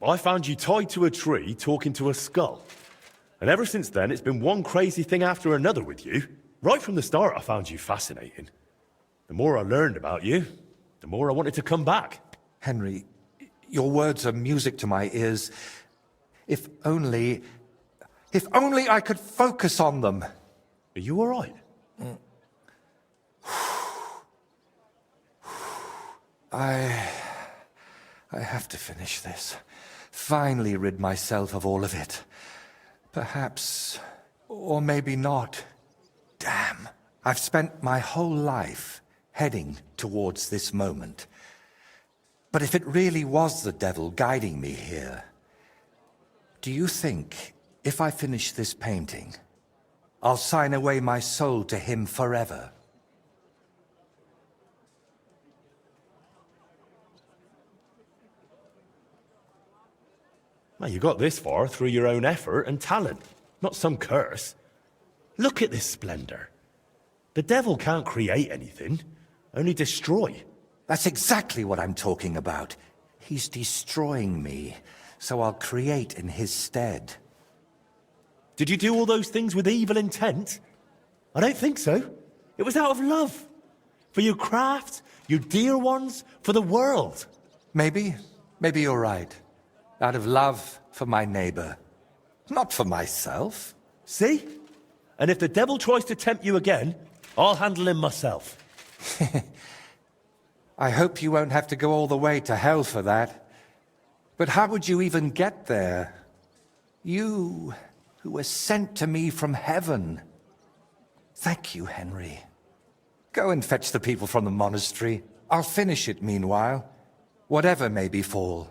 I found you tied to a tree talking to a skull. And ever since then, it's been one crazy thing after another with you. Right from the start, I found you fascinating. The more I learned about you, the more I wanted to come back.
Henry, your words are music to my ears. If only I could focus on them.
Are you all right?
I have to finish this. Finally rid myself of all of it. Perhaps, or maybe not. Damn. I've spent my whole life heading towards this moment. But if it really was the devil guiding me here, do you think, if I finish this painting, I'll sign away my soul to him forever?
Well, you got this far through your own effort and talent, not some curse. Look at this splendor. The devil can't create anything, only destroy.
That's exactly what I'm talking about. He's destroying me, so I'll create in his stead.
Did you do all those things with evil intent? I don't think so. It was out of love. For your craft, your dear ones, for the world.
Maybe you're right. Out of love for my neighbor. Not for myself.
See? And if the devil tries to tempt you again, I'll handle him myself.
I hope you won't have to go all the way to hell for that. But how would you even get there? You, who were sent to me from heaven. Thank you, Henry. Go and fetch the people from the monastery. I'll finish it meanwhile, whatever may befall.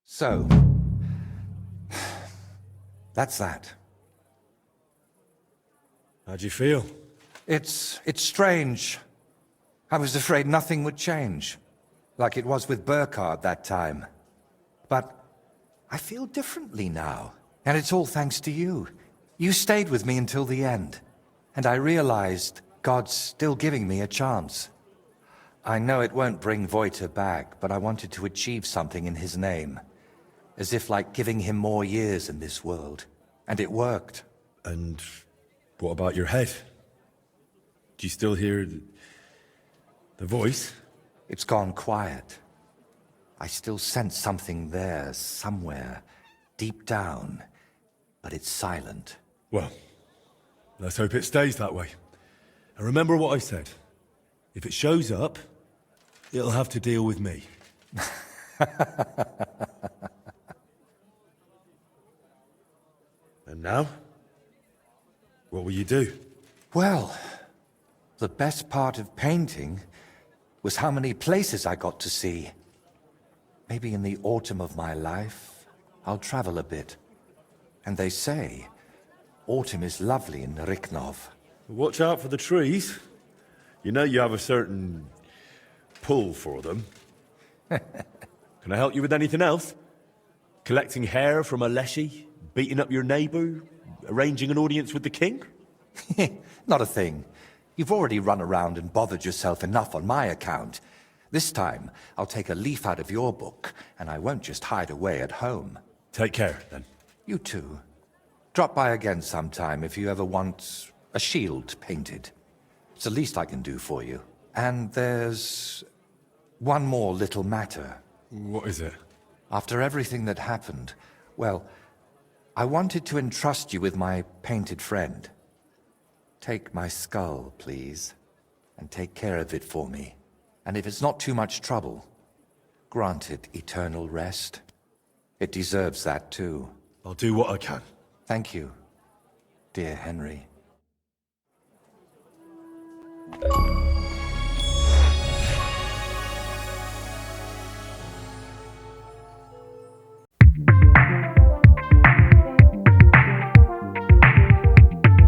So, that's that.
How'd you feel?
It's strange. I was afraid nothing would change, like it was with Burkhard that time. But I feel differently now, and it's all thanks to you. You stayed with me until the end, and I realized God's still giving me a chance. I know it won't bring Voita back, but I wanted to achieve something in his name. As if like giving him more years in this world. And it worked.
And what about your head? Do you still hear the voice?
It's gone quiet. I still sense something there, somewhere, deep down, but it's silent.
Well, let's hope it stays that way. And remember what I said. If it shows up, it'll have to deal with me. And now? What will you do?
Well, the best part of painting was how many places I got to see. Maybe in the autumn of my life, I'll travel a bit. And they say, autumn is lovely in Riknov.
Watch out for the trees. You know you have a certain pull for them. Can I help you with anything else? Collecting hair from a leshy? Beating up your neighbour? Arranging an audience with the king?
Not a thing. You've already run around and bothered yourself enough on my account. This time, I'll take a leaf out of your book, and I won't just hide away at home.
Take care, then.
You too. Drop by again sometime if you ever want a shield painted. It's the least I can do for you. And there's one more little matter.
What is it?
After everything that happened, well, I wanted to entrust you with my painted friend. Take my skull, please, and take care of it for me. And if it's not too much trouble, grant it eternal rest. It deserves that too.
I'll do what I can.
Thank you, dear Henry.